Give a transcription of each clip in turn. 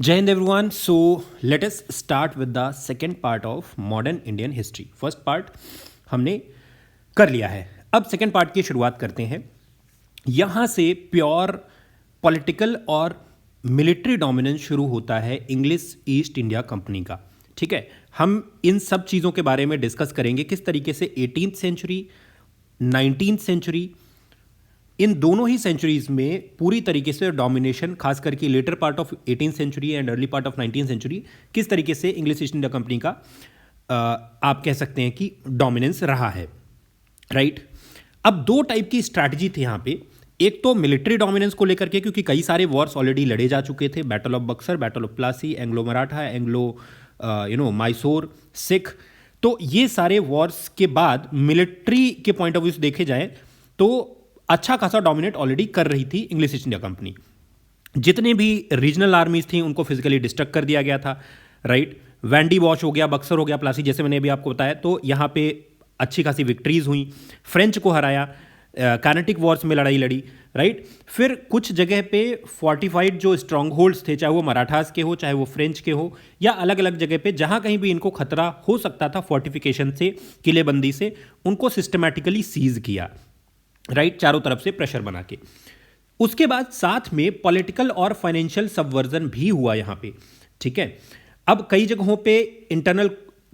Jai Hind everyone. So let us start with the second part of modern Indian history. First part हमने कर लिया है. अब second part की शुरुआत करते हैं. यहाँ से प्योर पॉलिटिकल और मिलिट्री डोमिनेंस शुरू होता है इंग्लिश ईस्ट इंडिया कंपनी का. ठीक है, हम इन सब चीज़ों के बारे में डिस्कस करेंगे किस तरीके से 18th सेंचुरी, 19th सेंचुरी, इन दोनों ही सेंचुरीज में पूरी तरीके से डोमिनेशन, खास करके later part of 18th century and early part of 19th century, किस तरीके से इंग्लिश ईस्ट इंडिया कंपनी का आप कह सकते हैं कि डोमिनेंस रहा है. राइट. अब दो टाइप की स्ट्रैटेजी थी यहाँ पे. एक तो मिलिट्री डोमिनेंस को लेकर के, क्योंकि कई सारे वॉर्स ऑलरेडी लड़े जा चुके थे. Battle of Buxar, battle of Plassey, Anglo Maratha, Anglo Mysore, Sikh. तो ये सारे वॉर्स के बाद मिलिट्री के पॉइंट ऑफ व्यू से देखे जाए तो अच्छा खासा डोमिनेट ऑलरेडी कर रही थी इंग्लिश ईस्ट इंडिया कंपनी. जितने भी रीजनल आर्मीज थी उनको फिजिकली डिस्ट्रक्ट कर दिया गया था. राइट. वैंडी वॉश हो गया, बक्सर हो गया, प्लासी, जैसे मैंने अभी आपको बताया. तो यहाँ पे अच्छी खासी विक्ट्रीज हुई. फ्रेंच को हराया, कार्नेटिक वॉर्स में लड़ाई लड़ी. राइट. फिर कुछ जगह पे फोर्टिफाइड जो स्ट्रांग होल्ड्स थे, चाहे वो मराठास के हो, चाहे वो फ्रेंच के हो, या अलग अलग जगह पे जहाँ कहीं भी इनको खतरा हो सकता था फोर्टिफिकेशन से, किलेबंदी से, उनको सिस्टमैटिकली सीज किया. राइट. चारों तरफ से प्रेशर बना के. उसके बाद साथ में पॉलिटिकल और फाइनेंशियल सबवर्जन भी हुआ यहाँ पे. ठीक है. अब कई जगहों पे इंटरनल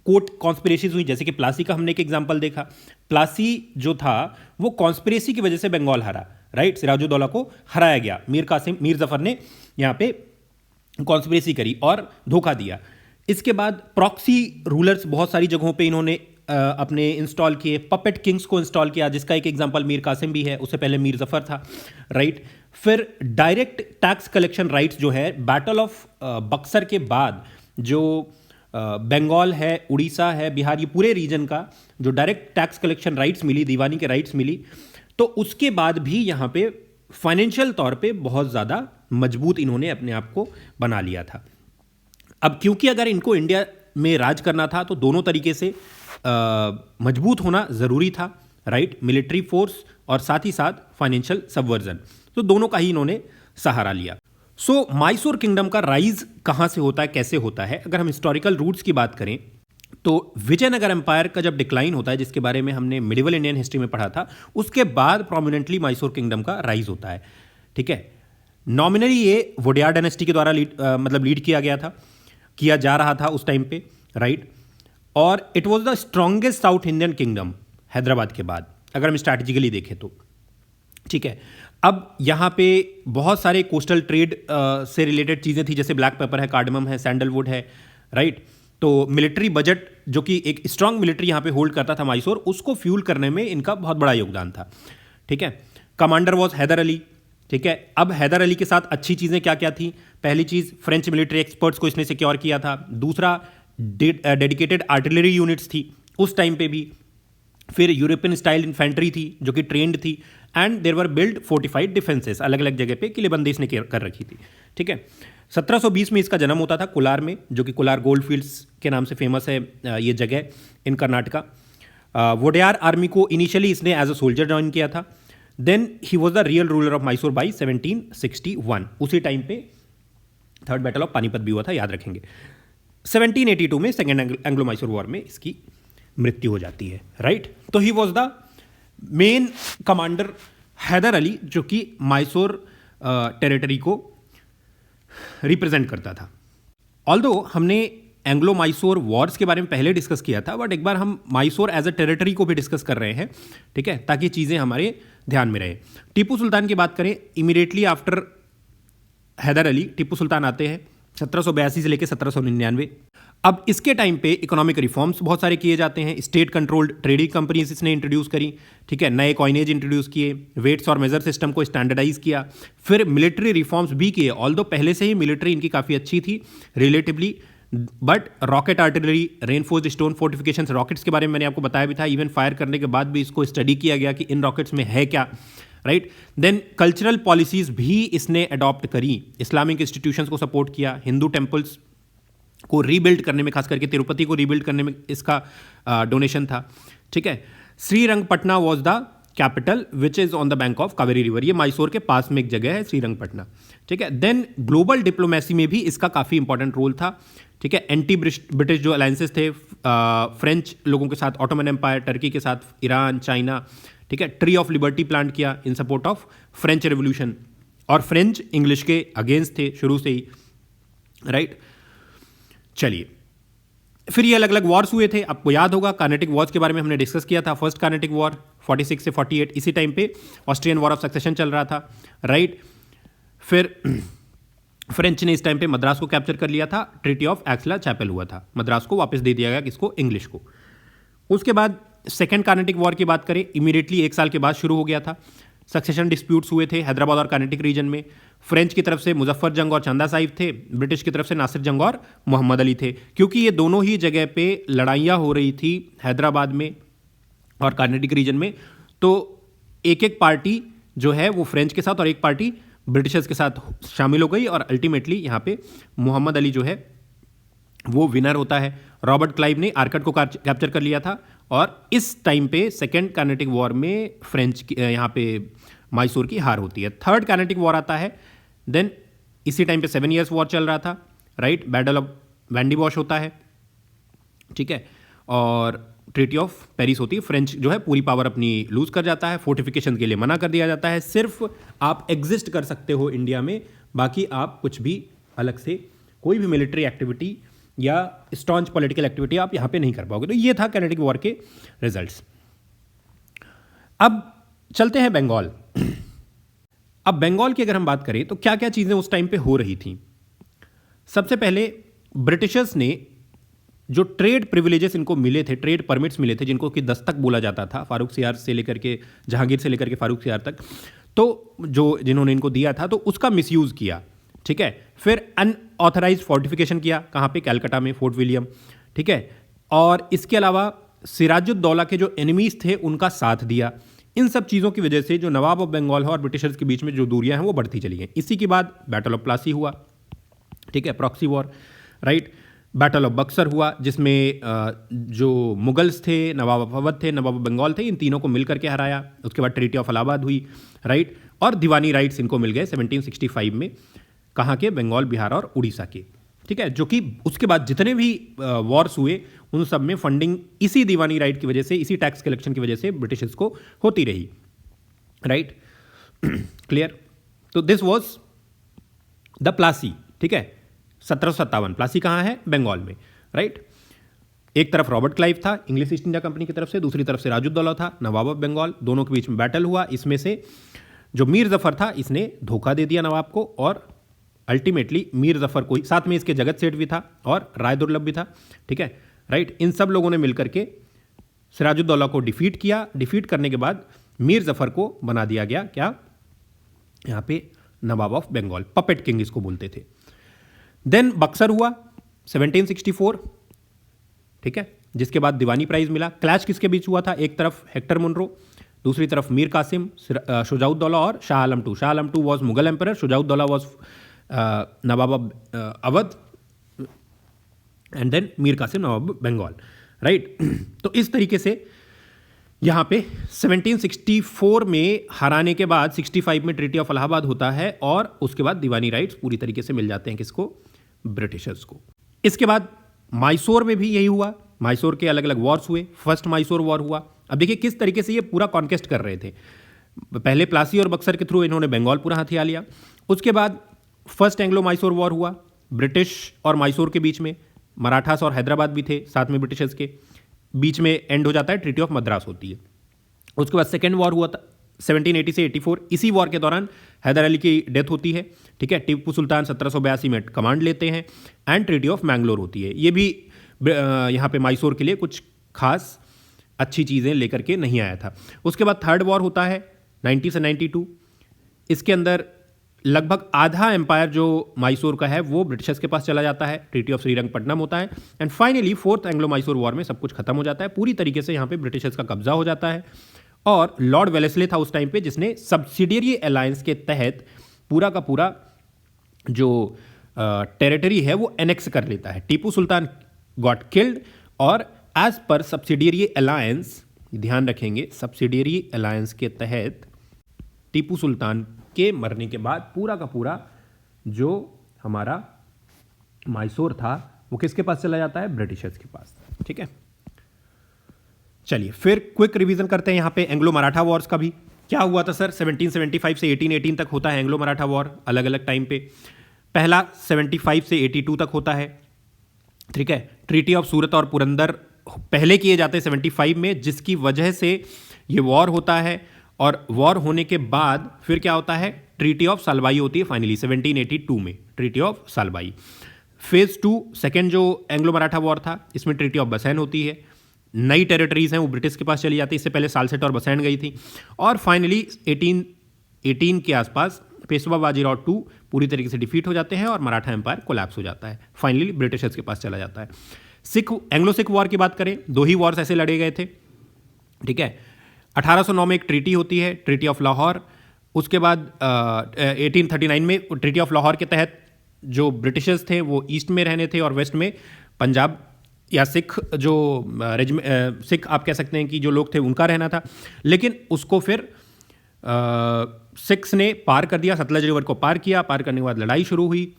कोर्ट कॉन्स्पिरेसीज हुई, जैसे कि प्लासी का हमने एक एग्जांपल देखा. प्लासी जो था वो कॉन्स्पिरेसी की वजह से बंगाल हारा. राइट. सिराजुद्दौला को हराया गया. मीर जफर ने यहाँ पे कॉन्स्पिरेसी करी और धोखा दिया. इसके बाद प्रॉक्सी रूलर्स बहुत सारी जगहों पे इन्होंने अपने इंस्टॉल किए. पपेट किंग्स को इंस्टॉल किया, जिसका एक एग्जांपल मीर कासिम भी है. उससे पहले मीर जफर था. राइट. फिर डायरेक्ट टैक्स कलेक्शन राइट्स जो है बैटल ऑफ बक्सर के बाद, जो बंगाल है, उड़ीसा है, बिहार, ये पूरे रीजन का जो डायरेक्ट टैक्स कलेक्शन राइट्स मिली, दीवानी के राइट्स मिली, तो उसके बाद भी यहाँ पे फाइनेंशियल तौर पे बहुत ज़्यादा मजबूत इन्होंने अपने आप को बना लिया था. अब क्योंकि अगर इनको इंडिया में राज करना था तो दोनों तरीके से मजबूत होना ज़रूरी था. राइट. मिलिट्री फोर्स और साथ ही साथ फाइनेंशियल सबवर्जन, तो दोनों का ही इन्होंने सहारा लिया. सो मैसूर किंगडम का राइज कहाँ से होता है, कैसे होता है? अगर हम हिस्टोरिकल रूट्स की बात करें तो विजयनगर एम्पायर का जब डिक्लाइन होता है, जिसके बारे में हमने मिडिवल इंडियन हिस्ट्री में पढ़ा था, उसके बाद प्रोमिनेंटली मैसूर किंगडम का राइज होता है. ठीक है. नॉमिनली ये वोडियार डायनेस्टी के द्वारा लीड किया जा रहा था उस टाइम पे. राइट. और it was the strongest south Indian kingdom Hyderabad के बाद, अगर हम स्ट्रैटेजिकली देखें तो. ठीक है. अब यहाँ पे बहुत सारे कोस्टल ट्रेड से रिलेटेड चीज़ें थी, जैसे ब्लैक पेपर है, कार्डमम है, सैंडलवुड है. राइट. तो मिलिट्री बजट, जो कि एक स्ट्रांग मिलिट्री यहाँ पे होल्ड करता था मैसूर, उसको फ्यूल करने में इनका बहुत बड़ा योगदान था. ठीक है. Commander was Hyder Ali. ठीक है. अब हैदर अली के साथ अच्छी चीज़ें क्या क्या थी? पहली चीज़, फ्रेंच मिलिट्री एक्सपर्ट्स को इसने सिक्योर किया था. दूसरा, डेडिकेटेड आर्टिलरी यूनिट्स थी उस टाइम पे भी. फिर यूरोपियन स्टाइल इन्फेंट्री थी जो कि ट्रेंड थी. And there were build fortified defences, अलग अलग जगह पे किलेबंदी इसने कर रखी थी. ठीक है. 1720 में इसका जन्म होता था कोलार में, जो कि कोलार गोल्ड फील्ड्स के नाम से फेमस है ये जगह इन कर्नाटका. वोडियार आर्मी को इनिशियली इसने एज अ सोल्जर ज्वाइन किया था. Then he was the real ruler of Mysore by 1761. उसी टाइम पे थर्ड बैटल ऑफ पानीपत भी हुआ था, याद रखेंगे. 1782 में सेकेंड एंग्लो मैसूर वॉर में इसकी मृत्यु हो जाती है. राइट. तो he was the main commander Hyder Ali, जो कि मैसूर टेरिटरी को रिप्रेजेंट करता था. ऑल्दो हमने एंग्लो मैसूर वॉर्स के बारे में पहले डिस्कस किया था, बट एक बार हम मैसूर एज अ टेरिटरी को भी डिस्कस कर रहे हैं. ठीक है, ताकि चीज़ें हमारे ध्यान में रहे. टीपू सुल्तान की बात करें, इमीडिएटली आफ्टर हैदर अली टीपू सुल्तान आते हैं 1782 से लेकर 1799. अब इसके टाइम पे इकोनॉमिक रिफॉर्म्स बहुत सारे किए जाते हैं. स्टेट कंट्रोल्ड ट्रेडिंग कंपनीज इसने इंट्रोड्यूस करी. ठीक है. नए कॉइनेज इंट्रोड्यूस किए, वेट्स और मेजर सिस्टम को स्टैंडर्डाइज किया. फिर मिलिट्री रिफॉर्म्स भी किए. ऑल्दो पहले से ही मिलिट्री इनकी काफ़ी अच्छी थी relatively, but rocket artillery, reinforced stone fortifications, rockets के बारे में मैंने आपको बताया भी था. इवन फायर करने के बाद भी इसको स्टडी किया गया कि इन रॉकेट्स में है क्या. राइट. देन कल्चरल पॉलिसीज भी इसने अडॉप्ट करी. इस्लामिक इंस्टीट्यूशंस को सपोर्ट किया. हिंदू टेम्पल्स को रीबिल्ड करने में, खास करके तिरुपति को रीबिल्ड करने में इसका डोनेशन था. ठीक है. Srirangapatna was the capital which is on the bank of Kaveri river. ये मैसूर के पास में एक जगह है श्रीरंगपटना. ठीक है। देन ग्लोबल डिप्लोमेसी में भी इसका काफ़ी इंपॉर्टेंट रोल था, ठीक है। एंटी ब्रिटिश जो अलायंसेस थे फ्रेंच लोगों के साथ, ऑटोमन एम्पायर, टर्की के साथ, ईरान, चाइना, ठीक है। ट्री ऑफ लिबर्टी प्लांट किया इन सपोर्ट ऑफ फ्रेंच रेवोल्यूशन, और फ्रेंच इंग्लिश के अगेंस्ट थे शुरू से ही, राइट। चलिए, फिर ये अलग अलग वॉर्स हुए थे, आपको याद होगा कार्नेटिक वॉर्स के बारे में हमने डिस्कस किया था। फर्स्ट कार्नेटिक वॉर 46 से 48, इसी टाइम पे ऑस्ट्रियन वॉर ऑफ सक्सेशन चल रहा था, राइट। फिर फ्रेंच ने इस टाइम पे मद्रास को कैप्चर कर लिया था, ट्रीटी ऑफ एक्सला चैपल हुआ था, मद्रास को वापस दे दिया गया, किसको, इंग्लिश को। उसके बाद सेकेंड कार्नेटिक वॉर की बात करें, इमीडिएटली 1 साल के बाद शुरू हो गया था। सक्सेशन डिस्प्यूट्स हुए थे हैदराबाद और कार्नेटिक रीजन में। फ्रेंच की तरफ से मुजफ्फर जंग और चंदा साहिब थे, ब्रिटिश की तरफ से नासिर जंग और मोहम्मद अली थे, क्योंकि ये दोनों ही जगह पे लड़ाइयाँ हो रही थी, हैदराबाद में और कार्नेटिक रीजन में। तो एक एक पार्टी जो है वो फ्रेंच के साथ और एक पार्टी ब्रिटिशर्स के साथ शामिल हो गई, और अल्टीमेटली यहाँ पे मोहम्मद अली जो है वो विनर होता है। रॉबर्ट क्लाइव ने आर्कट को कैप्चर कर लिया था, और इस टाइम पे सेकेंड कार्नेटिक वॉर में फ्रेंच की यहाँ पे मैसूर की हार होती है। थर्ड कार्नेटिक वॉर आता है, देन इसी टाइम पे 7 ईयर्स वॉर चल रहा था, राइट। बैटल ऑफ वैंडीबॉश होता है, ठीक है, और ट्रीटी ऑफ पेरिस होती है। फ्रेंच जो है पूरी पावर अपनी लूज कर जाता है, फोर्टिफिकेशन के लिए मना कर दिया जाता है, सिर्फ आप एग्जिस्ट कर सकते हो इंडिया में, बाकी आप कुछ भी अलग से कोई भी मिलिट्री एक्टिविटी या स्टॉन्च पॉलिटिकल एक्टिविटी आप यहाँ पे नहीं कर पाओगे। तो ये था कार्नेटिक वॉर के रिजल्ट्स। अब चलते हैं बंगाल। अब बंगाल की अगर हम बात करें तो क्या क्या चीज़ें उस टाइम पे हो रही थी। सबसे पहले ब्रिटिशर्स ने जो ट्रेड प्रिविलेजेस इनको मिले थे, ट्रेड परमिट्स मिले थे, जिनको कि दस्तक बोला जाता था, फारूक सियार से लेकर के, जहांगीर से लेकर के फारूक सियार तक, तो जो जिन्होंने इनको दिया था तो उसका मिसयूज़ किया, ठीक है। फिर अनऑथराइज्ड फोर्टिफिकेशन किया, कहाँ पे, कलकत्ता में, फोर्ट विलियम, ठीक है। और इसके अलावा सिराजुद्दौला के जो एनिमीज थे उनका साथ दिया। इन सब चीज़ों की वजह से जो नवाब ऑफ बंगाल है और ब्रिटिशर्स के बीच में जो दूरियां हैं वो बढ़ती चली गई। इसी के बाद बैटल ऑफ प्लासी हुआ, ठीक है, proxy war, right. Battle of Buxar हुआ, जिसमें जो मुगल्स थे, नवाब ऑफ अवध थे, नवाब ऑफ बंगाल थे, इन तीनों को मिलकर के हराया। उसके बाद ट्रीटी ऑफ इलाहाबाद हुई, राइट। और दीवानी राइट्स इनको मिल गए 1765 में, कहाँ के, बंगाल, बिहार और उड़ीसा के, ठीक है। जो कि उसके बाद जितने भी वॉर्स हुए उन सब में फंडिंग इसी दीवानी राइट की वजह से, इसी टैक्स कलेक्शन की वजह से ब्रिटिशर्स को होती रही, राइट। क्लियर। तो दिस वॉज द प्लासी, ठीक है, 1757। प्लासी कहाँ है, बंगाल में, राइट। एक तरफ रॉबर्ट क्लाइव था इंग्लिश ईस्ट इंडिया कंपनी की तरफ से, दूसरी तरफ से सिराजुद्दौला था नवाब ऑफ बंगाल, दोनों के बीच में बैटल हुआ। इसमें से जो मीर जफर था इसने धोखा दे दिया नवाब को, और अल्टीमेटली मीर जफर को, साथ में इसके जगत सेठ भी था और राय दुर्लभ भी था, ठीक है, राइट। इन सब लोगों ने मिलकर के सिराजुद्दौला को डिफीट किया। डिफीट करने के बाद मीर जफर को बना दिया गया, क्या, यहाँ पे नवाब ऑफ बंगाल, पपेट किंग इसको बोलते थे। देन बक्सर हुआ 1764, ठीक है, जिसके बाद दीवानी प्राइज मिला। क्लैश किसके बीच हुआ था, एक तरफ हेक्टर मुनरो, दूसरी तरफ मीर कासिम, शुजाउद्दौला और Shah Alam two. Shah Alam two was Mughal emperor, Shujauddaula was nawab of Awadh, and then Mir Qasim nawab Bengal, right. तो इस तरीके से यहाँ पे 1764 में हराने के बाद 65 में ट्रीटी ऑफ इलाहाबाद होता है, और उसके बाद दीवानी राइट्स पूरी तरीके से मिल जाते हैं किसको, ब्रिटिशर्स को। इसके बाद मैसूर में भी यही हुआ, मैसूर के अलग अलग वॉर्स हुए। फर्स्ट मैसूर वॉर हुआ। अब देखिए किस तरीके से ये पूरा कॉन्केस्ट कर रहे थे। पहले प्लासी और बक्सर के थ्रू इन्होंने बंगाल पूरा हथिया लिया। उसके बाद फर्स्ट एंग्लो मैसूर वॉर हुआ, ब्रिटिश और मैसूर के बीच में, मराठास और हैदराबाद भी थे साथ में ब्रिटिशर्स के, बीच में एंड हो जाता है, ट्रीटी ऑफ मद्रास होती है। उसके बाद सेकेंड वॉर हुआ था 1780 से 84। इसी वॉर के दौरान हैदर अली की डेथ होती है, ठीक है। टीपू सुल्तान 1782 में कमांड लेते हैं, एंड ट्रीटी ऑफ मैंगलोर होती है। ये भी यहाँ पे मैसूर के लिए कुछ खास अच्छी चीज़ें लेकर के नहीं आया था। उसके बाद थर्ड वॉर होता है 90 से 92। इसके अंदर लगभग आधा एम्पायर जो मैसूर का है वो ब्रिटिशर्स के पास चला जाता है, ट्रीटी ऑफ श्रीरंगपट्टनम होता है, and finally fourth Anglo Mysore war में सब कुछ खत्म हो जाता है। पूरी तरीके से यहाँ पे ब्रिटिशर्स का कब्जा हो जाता है, और लॉर्ड वेलेस्ले था उस टाइम पे, जिसने सब्सिडियरी अलायंस के तहत पूरा का पूरा जो टेरिटरी है वो एनेक्स कर लेता है। टीपू सुल्तान गॉट किल्ड, और एज पर सब्सिडियरी अलायंस, ध्यान रखेंगे, सब्सिडियरी अलायंस के तहत टीपू सुल्तान के मरने के बाद पूरा का पूरा जो हमारा मैसूर था वो किसके पास चला जाता है? ब्रिटिशर्स के पास। ठीक है, चलिए फिर क्विक रिवीजन करते हैं यहाँ पे एंग्लो मराठा वॉर्स का भी। क्या हुआ था सर? 1775 से 1818 तक होता है एंग्लो मराठा वॉर, अलग अलग टाइम पे। पहला 75 से 82 तक होता है। ठीक है, ट्रीटी ऑफ सूरत और पुरंदर पहले किए जाते हैं 75 में, जिसकी वजह से ये वॉर होता है। और वॉर होने के बाद फिर क्या होता है? ट्रीटी ऑफ सालबाई होती है फाइनली 1782 में, treaty of Salbai. Phase 2 second जो एंग्लो मराठा वॉर था, इसमें ट्रीटी ऑफ बसैन होती है। नई टेरिटरीज हैं वो ब्रिटिश के पास चली जाती है, इससे पहले सालसेट और बसैन गई थी। और फाइनली 1818 के आसपास पेशवा बाजीराव 2 पूरी तरीके से डिफीट हो जाते हैं और मराठा एम्पायर कोलैप्स हो जाता है, फाइनली ब्रिटिशर्स के पास चला जाता है। एंग्लो सिख वॉर की बात करें, 2 ही वॉर्स ऐसे लड़े गए थे। ठीक है, 1809 में एक ट्रीटी होती है, ट्रीटी ऑफ लाहौर। उसके बाद 1839 में ट्रीटी ऑफ लाहौर के तहत जो ब्रिटिशर्स थे वो ईस्ट में रहने थे और वेस्ट में पंजाब या सिख जो सिख आप कह सकते हैं कि जो लोग थे उनका रहना था। लेकिन उसको फिर सिख्स ने पार कर दिया, सतलज रिवर को पार किया। पार करने के बाद लड़ाई शुरू हुई।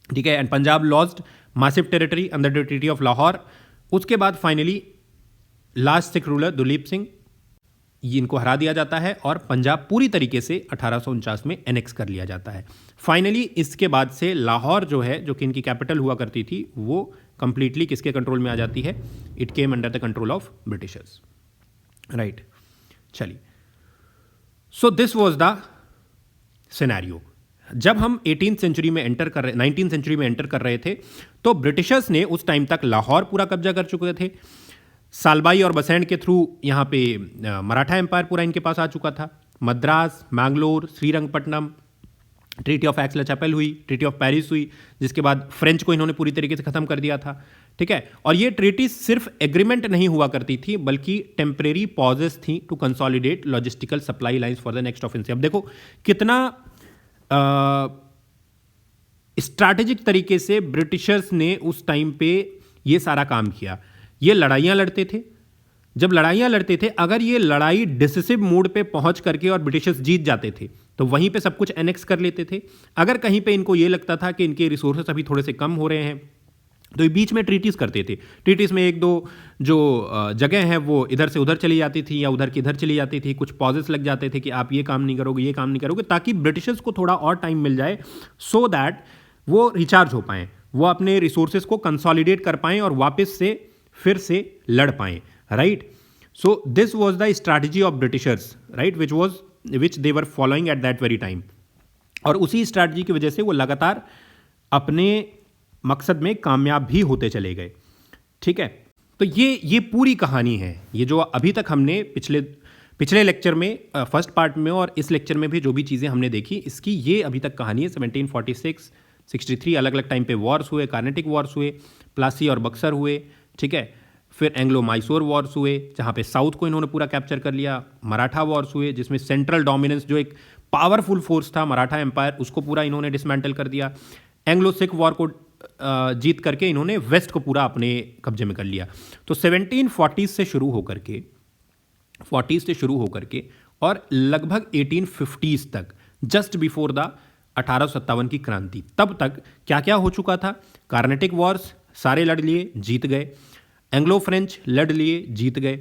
ठीक है, and Punjab lost massive territory under the treaty of Lahore. उसके बाद finally last Sikh ruler Duleep Singh, इनको हरा दिया जाता है और पंजाब पूरी तरीके से 1849 में एनेक्स कर लिया जाता है। फाइनली इसके बाद से लाहौर जो है, जो कि इनकी कैपिटल हुआ करती थी, वो कंप्लीटली किसके कंट्रोल में आ जाती है? It came under the control of britishers. Right, चलिए, so this was the scenario. जब हम 19th सेंचुरी में एंटर कर रहे थे तो ब्रिटिशर्स ने उस टाइम तक लाहौर पूरा कब्जा कर चुके थे। सालबाई और बसैंड के थ्रू यहाँ पे मराठा एम्पायर पूरा इनके पास आ चुका था। मद्रास, मैंगलोर, श्रीरंगपट्टनम, ट्रीटी ऑफ एक्स-ला-चैपेल हुई, ट्रीटी ऑफ पेरिस हुई, जिसके बाद फ्रेंच को इन्होंने पूरी तरीके से खत्म कर दिया था। ठीक है, और ये ट्रीटी सिर्फ एग्रीमेंट नहीं हुआ करती थी, बल्कि टेम्परेरी पॉजेस थी to consolidate logistical supply lines for the next offensive. अब देखो कितना स्ट्रैटेजिक तरीके से ब्रिटिशर्स ने उस टाइम पे ये सारा काम किया। ये लड़ाइयाँ लड़ते थे। जब लड़ाइयाँ लड़ते थे, अगर ये लड़ाई डिसिसिव मोड पे पहुंच करके और ब्रिटिशर्स जीत जाते थे तो वहीं पे सब कुछ एनेक्स कर लेते थे। अगर कहीं पे इनको ये लगता था कि इनके रिसोर्सेस अभी थोड़े से कम हो रहे हैं तो ये बीच में ट्रीटीज करते थे। ट्रीटीज में एक दो जो जगह हैं वो इधर से उधर चली जाती थी या उधर की इधर चली जाती थी। कुछ पॉजेस लग जाते थे कि आप ये काम नहीं करोगे, ये काम नहीं करोगे, ताकि ब्रिटिशर्स को थोड़ा और टाइम मिल जाए सो दैट वो रिचार्ज हो पाएँ, वो अपने रिसोर्सेज को कंसोलिडेट कर पाएँ और वापस से फिर से लड़ पाएँ। Right, so this was the strategy of britishers, right, which they were following eight that very time. और उसी स्ट्रैटेजी की वजह से वो लगातार अपने मकसद में कामयाब भी होते चले गए। ठीक है, तो ये पूरी कहानी है। ये जो अभी तक हमने पिछले लेक्चर में, फर्स्ट पार्ट में और इस लेक्चर में भी जो भी चीज़ें हमने देखी, इसकी ये अभी तक कहानी है। 1746, 63 अलग अलग टाइम पे वॉर्स हुए, कार्नेटिक वॉर्स हुए, प्लासी और बक्सर हुए। ठीक है, फिर एंग्लो मैसूर वॉर्स हुए जहाँ पे साउथ को इन्होंने पूरा कैप्चर कर लिया। मराठा वॉर्स हुए जिसमें सेंट्रल डोमिनेंस, जो एक पावरफुल फोर्स था मराठा एम्पायर, उसको पूरा इन्होंने डिसमेंटल कर दिया। एंग्लो सिख वॉर को जीत करके इन्होंने वेस्ट को पूरा अपने कब्जे में कर लिया। तो 1740 से शुरू होकर के और लगभग 1850s तक, जस्ट बिफोर द 1857 की क्रांति, तब तक क्या क्या हो चुका था? कार्नेटिक वॉर्स सारे लड़ लिए, जीत गए। एंग्लो फ्रेंच लड़ लिए, जीत गए।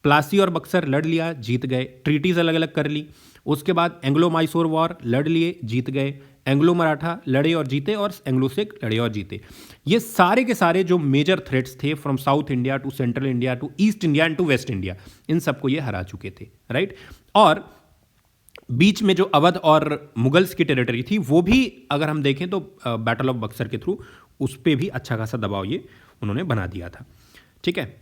प्लासी और बक्सर लड़ लिया, जीत गए। ट्रीटीज अलग अलग कर ली। उसके बाद एंग्लो मैसूर वॉर लड़ लिए, जीत गए। एंग्लो मराठा लड़े और जीते, और एंग्लो सिख लड़े और जीते। ये सारे के सारे जो मेजर थ्रेट्स थे, from south India to central India to east India and to west India, इन सबको ये हरा चुके थे। राइट, और बीच में जो अवध और मुगल्स की टेरिटरी थी वो भी अगर हम देखें तो बैटल ऑफ बक्सर के थ्रू उस पर भी अच्छा खासा दबाव ये उन्होंने बना दिया था। ठीक है,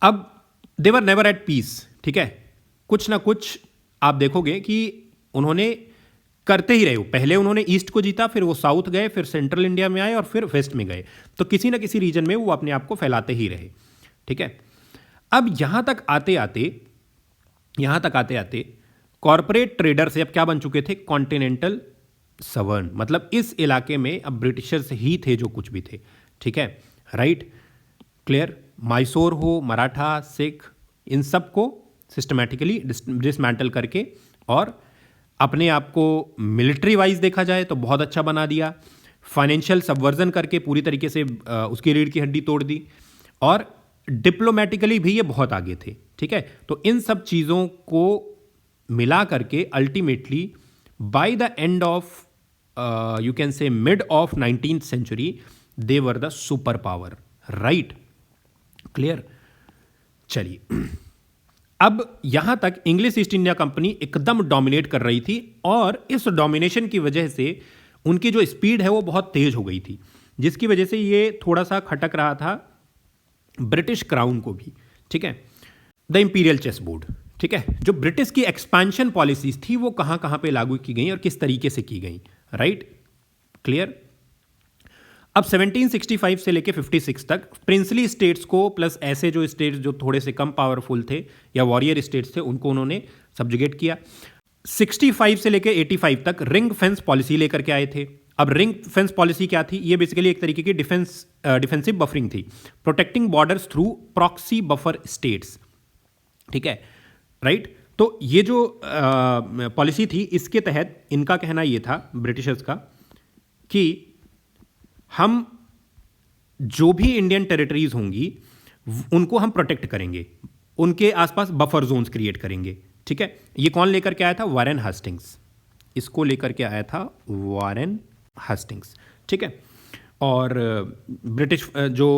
अब देवर नेवर एट पीस। ठीक है, कुछ ना कुछ आप देखोगे कि उन्होंने करते ही रहे। पहले उन्होंने ईस्ट को जीता, फिर वो साउथ गए, फिर सेंट्रल इंडिया में आए और फिर वेस्ट में गए। तो किसी ना किसी रीजन में वो अपने आप को फैलाते ही रहे। ठीक है, अब यहां तक आते आते कॉर्पोरेट ट्रेडर से अब क्या बन चुके थे? कॉन्टिनेंटल सवर्न, मतलब इस इलाके में अब ब्रिटिशर्स ही थे जो कुछ भी थे। ठीक है, राइट, क्लियर। मैसूर हो, मराठा, सिख, इन सब को सिस्टमैटिकली डिसमेंटल करके और अपने आप को मिलिट्री वाइज देखा जाए तो बहुत अच्छा बना दिया, फाइनेंशियल सबवर्जन करके पूरी तरीके से उसकी रीढ़ की हड्डी तोड़ दी, और डिप्लोमेटिकली भी ये बहुत आगे थे। ठीक है, तो इन सब चीज़ों को मिला करके ultimately by the end of you can say mid of 19th century they were the super power, right? Clear? चलिए, अब यहां तक इंग्लिश ईस्ट इंडिया कंपनी एकदम डोमिनेट कर रही थी, और इस डोमिनेशन की वजह से उनकी जो स्पीड है वो बहुत तेज हो गई थी, जिसकी वजह से ये थोड़ा सा खटक रहा था ब्रिटिश क्राउन को भी। ठीक है, द इंपीरियल चेस बोर्ड। ठीक है, जो ब्रिटिश की एक्सपेंशन पॉलिसीज थी वो कहां कहां पे लागू की गई और किस तरीके से की गई, राइट? क्लियर? अब 1765 से लेके 56 तक प्रिंसली स्टेट्स को प्लस ऐसे जो स्टेट्स जो थोड़े से कम पावरफुल थे या वॉरियर स्टेट्स थे उनको उन्होंने सब्जुगेट किया। 65 से लेके 85 तक रिंग फेंस पॉलिसी लेकर के आए थे। अब रिंग फेंस पॉलिसी क्या थी? ये बेसिकली एक तरीके की डिफेंसिव बफरिंग थी, protecting borders through proxy buffer states. ठीक है, राइट? तो ये जो पॉलिसी थी इसके तहत इनका कहना ये था ब्रिटिशर्स का कि हम जो भी इंडियन टेरिटरीज होंगी उनको हम प्रोटेक्ट करेंगे, उनके आसपास बफर जोन्स क्रिएट करेंगे। ठीक है, ये कौन लेकर के आया था? Warren Hastings. इसको लेकर के आया था वारेन हेस्टिंग्स। ठीक है, और ब्रिटिश जो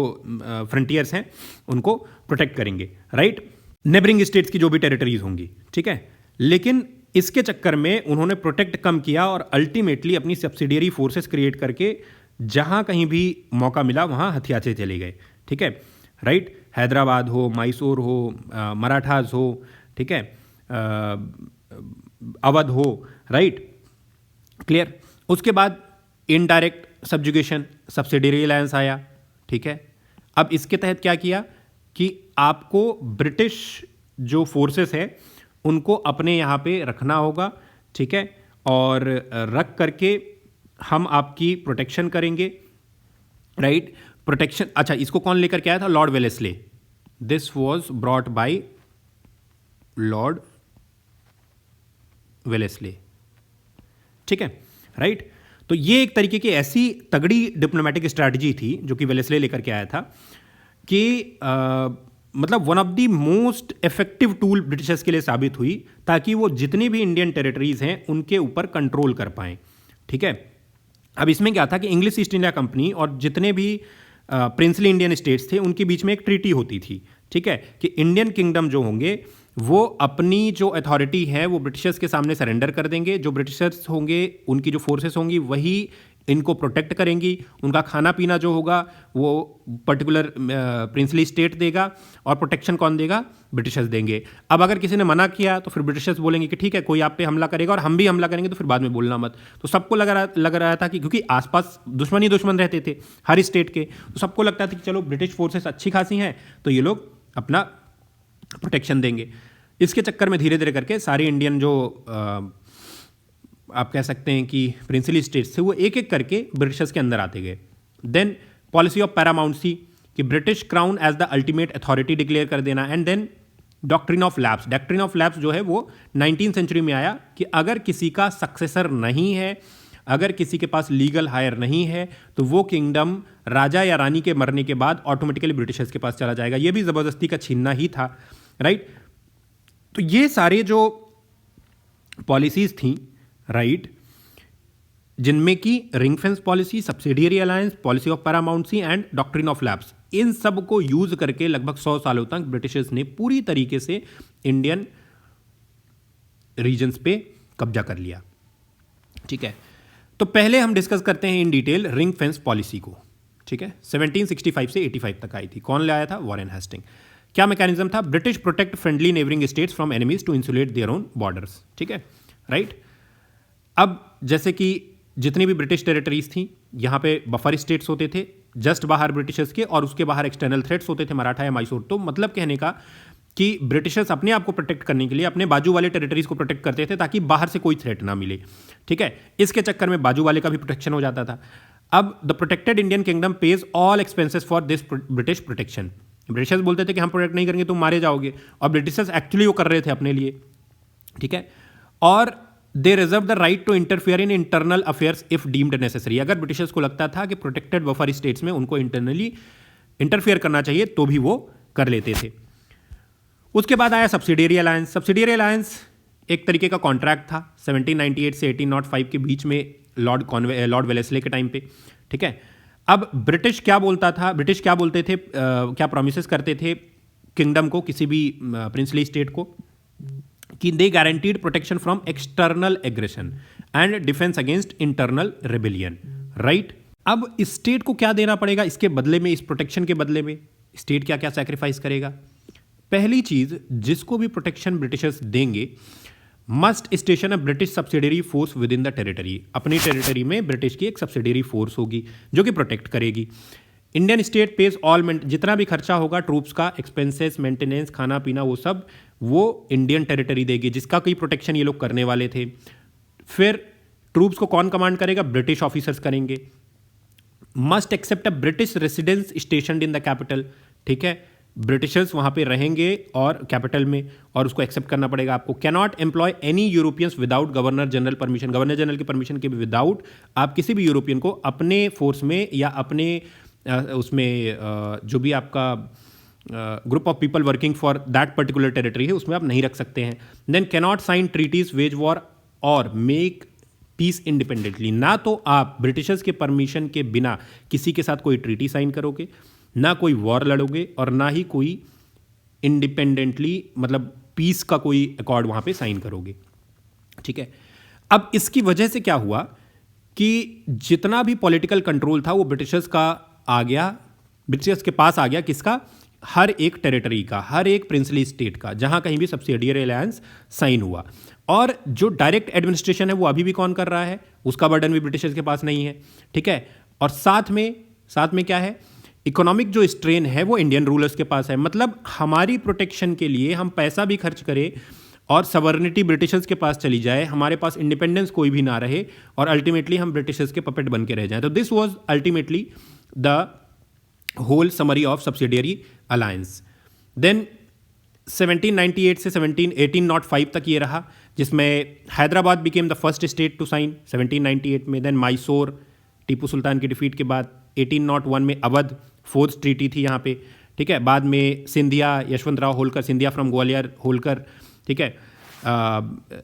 फ्रंटियर्स हैं उनको प्रोटेक्ट करेंगे, राइट? नेबरिंग स्टेट्स की जो भी टेरिटरीज होंगी। ठीक है, लेकिन इसके चक्कर में उन्होंने प्रोटेक्ट कम किया और अल्टीमेटली अपनी सब्सिडियरी फोर्सेस क्रिएट करके जहां कहीं भी मौका मिला वहां हथियाते चले गए। ठीक है, राइट? हैदराबाद हो, मैसूर हो, मराठास हो, ठीक है, अवध हो, राइट? क्लियर? उसके बाद इनडायरेक्ट सब्जुगेशन, सब्सिडियरी अलायंस आया। ठीक है, अब इसके तहत क्या किया कि आपको ब्रिटिश जो फोर्सेस है उनको अपने यहाँ पे रखना होगा। ठीक है, और रख करके हम आपकी प्रोटेक्शन करेंगे, राइट? प्रोटेक्शन, अच्छा, इसको कौन लेकर के आया था? Lord Wellesley. This was brought by Lord Wellesley. ठीक है, राइट? तो ये एक तरीके की ऐसी तगड़ी डिप्लोमेटिक स्ट्रैटेजी थी जो कि वेलेस्ले लेकर के आया था कि मतलब one of the most effective tool Britishers के लिए साबित हुई, ताकि वो जितनी भी इंडियन टेरिटरीज हैं उनके ऊपर कंट्रोल कर पाएं। ठीक है, अब इसमें क्या था कि इंग्लिश ईस्ट इंडिया कंपनी और जितने भी प्रिंसली इंडियन स्टेट्स थे उनके बीच में एक ट्रीटी होती थी। ठीक है, कि इंडियन किंगडम जो होंगे वो अपनी जो अथॉरिटी है वो ब्रिटिशर्स के सामने सरेंडर कर देंगे। जो ब्रिटिशर्स होंगे उनकी जो फोर्सेस होंगी वही इनको प्रोटेक्ट करेंगी, उनका खाना पीना जो होगा वो पर्टिकुलर प्रिंसली स्टेट देगा, और प्रोटेक्शन कौन देगा? ब्रिटिशर्स देंगे। अब अगर किसी ने मना किया तो फिर ब्रिटिशर्स बोलेंगे कि ठीक है, कोई आप पे हमला करेगा और हम भी हमला करेंगे, तो फिर बाद में बोलना मत। तो सबको लग रहा था कि क्योंकि आसपास दुश्मन ही दुश्मन रहते थे हर स्टेट के, तो सबको लगता था कि चलो ब्रिटिश फोर्सेस अच्छी खासी हैं तो ये लोग अपना प्रोटेक्शन देंगे। इसके चक्कर में धीरे धीरे करके सारे इंडियन जो आप कह सकते हैं कि प्रिंसली स्टेट्स थे वो एक एक करके ब्रिटिशर्स के अंदर आते गए। देन पॉलिसी ऑफ पैरामाउंसी कि British crown as the ultimate authority declare कर देना। And then doctrine of lapse. Doctrine of lapse जो है वो 19th सेंचुरी में आया कि अगर किसी का सक्सेसर नहीं है, अगर किसी के पास लीगल हायर नहीं है, तो वो किंगडम राजा या रानी के मरने के बाद ऑटोमेटिकली ब्रिटिशर्स के पास चला जाएगा। ये भी ज़बरदस्ती का छीनना ही था, राइट? तो ये सारे जो पॉलिसीज थी, राइट, जिनमें की ring fence policy, subsidiary alliance, policy of paramountcy and doctrine of lapse, इन सब को यूज करके लगभग 100 सालों तक ब्रिटिशर्स ने पूरी तरीके से इंडियन रीजन्स पे कब्जा कर लिया। ठीक है, तो पहले हम डिस्कस करते हैं in detail ring fence policy को। ठीक है, 1765 से 85 तक आई थी। कौन ले आया था? Warren Hastings. क्या मैकेनिज्म था? British protect friendly neighbouring states from enemies to insulate their own borders. ठीक है, राइट? अब जैसे कि जितनी भी ब्रिटिश टेरिटरीज थी, यहाँ पे बफर स्टेट्स होते थे जस्ट बाहर ब्रिटिशर्स के, और उसके बाहर एक्सटर्नल थ्रेट्स होते थे मराठा या मैसूर। तो मतलब कहने का कि ब्रिटिशर्स अपने आप को प्रोटेक्ट करने के लिए अपने बाजू वाले टेरिटरीज को प्रोटेक्ट करते थे ताकि बाहर से कोई थ्रेट ना मिले। ठीक है, इसके चक्कर में बाजू वाले का भी प्रोटेक्शन हो जाता था। अब the protected Indian kingdom page all expenses for this British protection. Britishers बोलते थे कि हम प्रोटेक्ट नहीं करेंगे तुम मारे जाओगे, और ब्रिटिशर्स एक्चुअली वो कर रहे थे अपने लिए। ठीक है, और they reserve the right to interfere in internal affairs if deemed necessary. अगर ब्रिटिशर्स को लगता था कि प्रोटेक्टेड बफर स्टेट्स में उनको इंटरनली इंटरफियर करना चाहिए तो भी वो कर लेते थे। उसके बाद आया सब्सिडियरी अलायंस। सब्सिडियरी अलायंस एक तरीके का कॉन्ट्रैक्ट था 1798 से 1805 के बीच में लॉर्ड वेलेस्ले के टाइम पे, ठीक है। अब ब्रिटिश क्या बोलते थे, क्या प्रोमिसेस करते थे किंगडम को, किसी भी प्रिंसली स्टेट को, कि they guaranteed protection from external aggression and defence against internal rebellion, right. अब स्टेट को क्या देना पड़ेगा इसके बदले में, इस प्रोटेक्शन के बदले में स्टेट क्या क्या सैक्रिफाइस करेगा? पहली चीज, जिसको भी प्रोटेक्शन ब्रिटिशर्स देंगे must station a British subsidiary force with in the territory. अपनी टेरिटरी में ब्रिटिश की एक सब्सिडरी फोर्स होगी जो कि प्रोटेक्ट करेगी। इंडियन स्टेट पेज ऑल, जितना भी खर्चा होगा ट्रूप्स का, एक्सपेंसेस, मेंटेनेंस, खाना पीना, वो सब वो इंडियन टेरिटरी देगी, जिसका कोई प्रोटेक्शन ये लोग करने वाले थे। फिर ट्रूप्स को कौन कमांड करेगा? ब्रिटिश ऑफिसर्स करेंगे। Must accept a British residence stationed in the capital, ठीक है। ब्रिटिशर्स वहां पे रहेंगे और कैपिटल में, और उसको एक्सेप्ट करना पड़ेगा आपको। Cannot employ any Europeans without governor general permission. Governor general की परमिशन के विदाउट आप किसी भी यूरोपियन को अपने फोर्स में या अपने उसमें जो भी आपका group of people working for that particular territory है उसमें आप नहीं रख सकते हैं। Then cannot sign treaties, wage war और मेक पीस इंडिपेंडेंटली। ना तो आप ब्रिटिशर्स के परमिशन के बिना किसी के साथ कोई ट्रीटी साइन करोगे, ना कोई वॉर लड़ोगे, और ना ही कोई इंडिपेंडेंटली मतलब पीस का कोई अकॉर्ड वहां पे साइन करोगे, ठीक है। अब इसकी वजह से क्या हुआ कि जितना भी पॉलिटिकल कंट्रोल था वो ब्रिटिशर्स का आ गया, ब्रिटिशर्स के पास आ गया। किसका? हर एक टेरिटरी का, हर एक प्रिंसली स्टेट का, जहां कहीं भी सब्सिडियरी अलायंस साइन हुआ। और जो डायरेक्ट एडमिनिस्ट्रेशन है वो अभी भी कौन कर रहा है, उसका बर्डन भी ब्रिटिशर्स के पास नहीं है, ठीक है। और साथ में क्या है, इकोनॉमिक जो स्ट्रेन है वो इंडियन रूलर्स के पास है। मतलब हमारी प्रोटेक्शन के लिए हम पैसा भी खर्च करें और सवर्निटी ब्रिटिशर्स के पास चली जाए, हमारे पास इंडिपेंडेंस कोई भी ना रहे, और अल्टीमेटली हम ब्रिटिशर्स के पपेट बन के रह जाएं। तो this was ultimately the whole summary of subsidiary alliance. Then 1798 से 1805 तक ये रहा, जिसमें Hyderabad became the first state to sign 1798 में। देन मैसूर, टीपू सुल्तान की डिफीट के बाद 1801 में अवध, फोर्थ ट्रीटी थी यहाँ पे, ठीक है। बाद में सिंधिया, यशवंतराव होलकर, सिंधिया फ्रॉम ग्वालियर होलकर, ठीक है,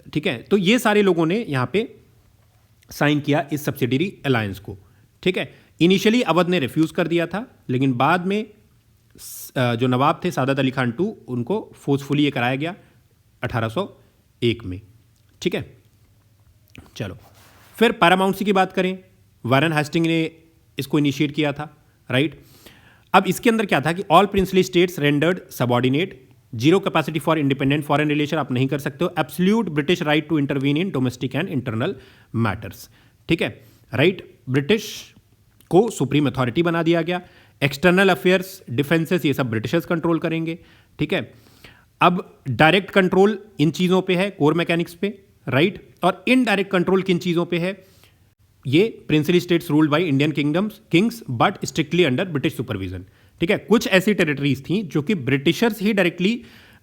ठीक है। तो ये सारे लोगों ने यहाँ पे साइन किया इस सब्सिडियरी अलायंस को, ठीक है। इनिशियली अवध ने रिफ्यूज कर दिया था, लेकिन बाद में जो नवाब थे सादत अली खान II, उनको फोर्सफुली ये कराया गया 1801 में, ठीक है। चलो फिर पैरामाउंट्सी की बात करें, वारन हेस्टिंग ने इसको इनिशिएट किया था, राइट। अब इसके अंदर क्या था कि all princely states rendered subordinate, zero capacity for independent foreign relation आप नहीं कर सकते हो, absolute British right to intervene in domestic and internal matters, ठीक है, राइट। ब्रिटिश को सुप्रीम अथॉरिटी बना दिया गया। एक्सटर्नल अफेयर्स, डिफेंसेस, ये सब ब्रिटिशर्स कंट्रोल करेंगे, ठीक है। अब डायरेक्ट कंट्रोल इन चीज़ों पे है, कोर मैकेनिक्स पे, राइट। और इनडायरेक्ट कंट्रोल किन चीज़ों पे है? ये princely states ruled by Indian Kings but strictly under British supervision, ठीक है। कुछ ऐसी टेरिटरीज थी जो कि ब्रिटिशर्स ही डायरेक्टली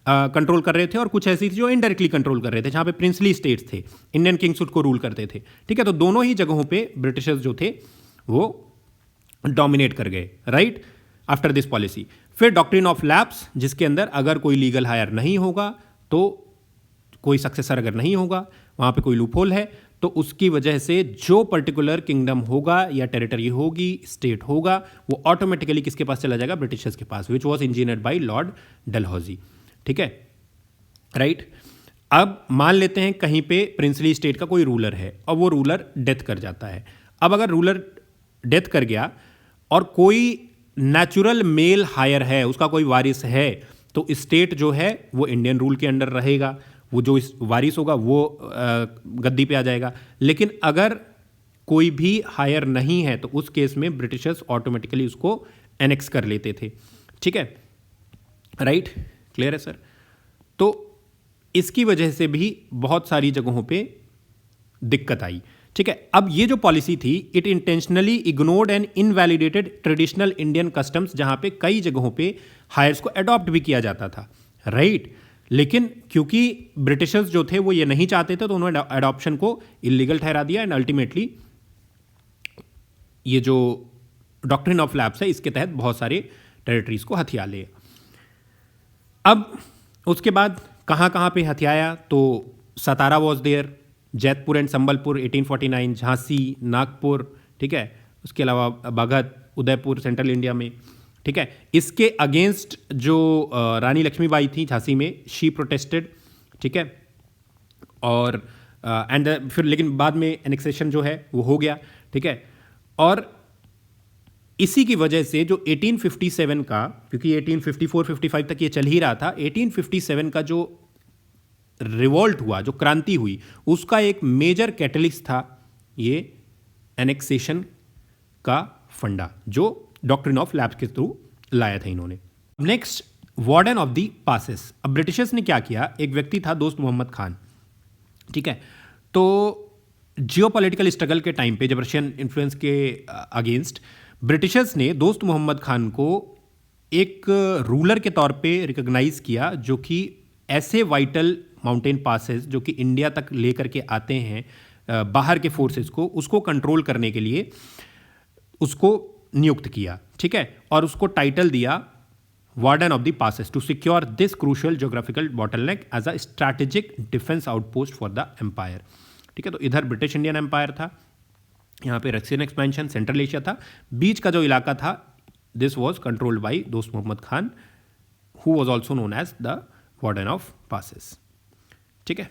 कंट्रोल कर रहे थे, और कुछ ऐसी थी जो इनडायरेक्टली कंट्रोल कर रहे थे, जहां पे प्रिंसली स्टेट्स थे, इंडियन किंग्स उसको रूल करते थे, ठीक है। तो दोनों ही जगहों पे ब्रिटिशर्स जो थे वो डोमिनेट कर गए, राइट, आफ्टर दिस पॉलिसी। फिर डॉक्ट्रिन ऑफ लैप्स, जिसके अंदर अगर कोई लीगल हायर नहीं होगा, तो कोई सक्सेसर अगर नहीं होगा, वहां पे कोई लूपहोल है, तो उसकी वजह से जो पर्टिकुलर किंगडम होगा या टेरिटरी होगी, स्टेट होगा, वो ऑटोमेटिकली किसके पास चला जाएगा? ब्रिटिशर्स के पास, which was engineered by lord Dalhousie, ठीक है, राइट। अब मान लेते हैं कहीं पे प्रिंसली स्टेट का कोई रूलर है और वो रूलर डेथ कर जाता है। अब अगर रूलर डेथ कर गया और कोई नेचुरल मेल हायर है, उसका कोई वारिस है, तो स्टेट जो है वो इंडियन रूल के अंडर रहेगा, वो जो वारिस होगा वो गद्दी पे आ जाएगा। लेकिन अगर कोई भी हायर नहीं है तो उस केस में ब्रिटिशर्स ऑटोमेटिकली उसको एनेक्स कर लेते थे, ठीक है, राइट, क्लियर है सर। तो इसकी वजह से भी बहुत सारी जगहों पे दिक्कत आई, ठीक है। अब ये जो पॉलिसी थी, it intentionally ignored and invalidated traditional Indian customs, जहां पे कई जगहों पे हायर्स को अडॉप्ट भी किया जाता था, राइट। लेकिन क्योंकि ब्रिटिशर्स जो थे वो ये नहीं चाहते थे तो उन्होंने अडॉप्शन को इलीगल ठहरा दिया एंड अल्टीमेटली ये जो डॉक्ट्रिन ऑफ लैप्स है इसके तहत बहुत सारे टेरिटरीज को हथिया लिए। अब उसके बाद कहाँ कहाँ पे हथियाया, तो Satara was there, Jaitpur and Sambalpur 1849, Jhansi, Nagpur, ठीक है, उसके अलावा बाघत, उदयपुर सेंट्रल इंडिया में, ठीक है। इसके अगेंस्ट जो रानी लक्ष्मीबाई थी झांसी में, शी प्रोटेस्टेड, ठीक है, और एंड फिर लेकिन बाद में एनेक्सेशन जो है वो हो गया, ठीक है। और इसी की वजह से जो 1857 का, क्योंकि 1854-55 तक ये चल ही रहा था, 1857 का जो रिवॉल्ट हुआ, जो क्रांति हुई, उसका एक मेजर कैटलिस्ट था ये एनेक्सेशन का फंडा जो डॉक्ट्रिन ऑफ लैप्स के थ्रू लाया था इन्होंने। Next, warden of the passes. अब ब्रिटिशर्स ने क्या किया, एक व्यक्ति था दोस्त मोहम्मद खान, ठीक है। तो जियोपॉलिटिकल स्ट्रगल के टाइम पे जब रशियन इन्फ्लुएंस के अगेंस्ट ब्रिटिशर्स ने दोस्त मोहम्मद खान को एक रूलर के तौर पे रिकॉग्नाइज किया, जो कि ऐसे वाइटल माउंटेन पासेस जो कि इंडिया तक लेकर के आते हैं बाहर के फोर्सेस को, उसको कंट्रोल करने के लिए उसको नियुक्त किया, ठीक है। और उसको टाइटल दिया warden of the passes to secure this crucial geographical bottleneck as a strategic defence outpost for the empire, ठीक है। तो इधर ब्रिटिश इंडियन एम्पायर था, यहाँ पे रशियन एक्सपेंशन, सेंट्रल एशिया था, बीच का जो इलाका था this was controlled by Dost Mohammad Khan who was also known as the warden of passes, ठीक है।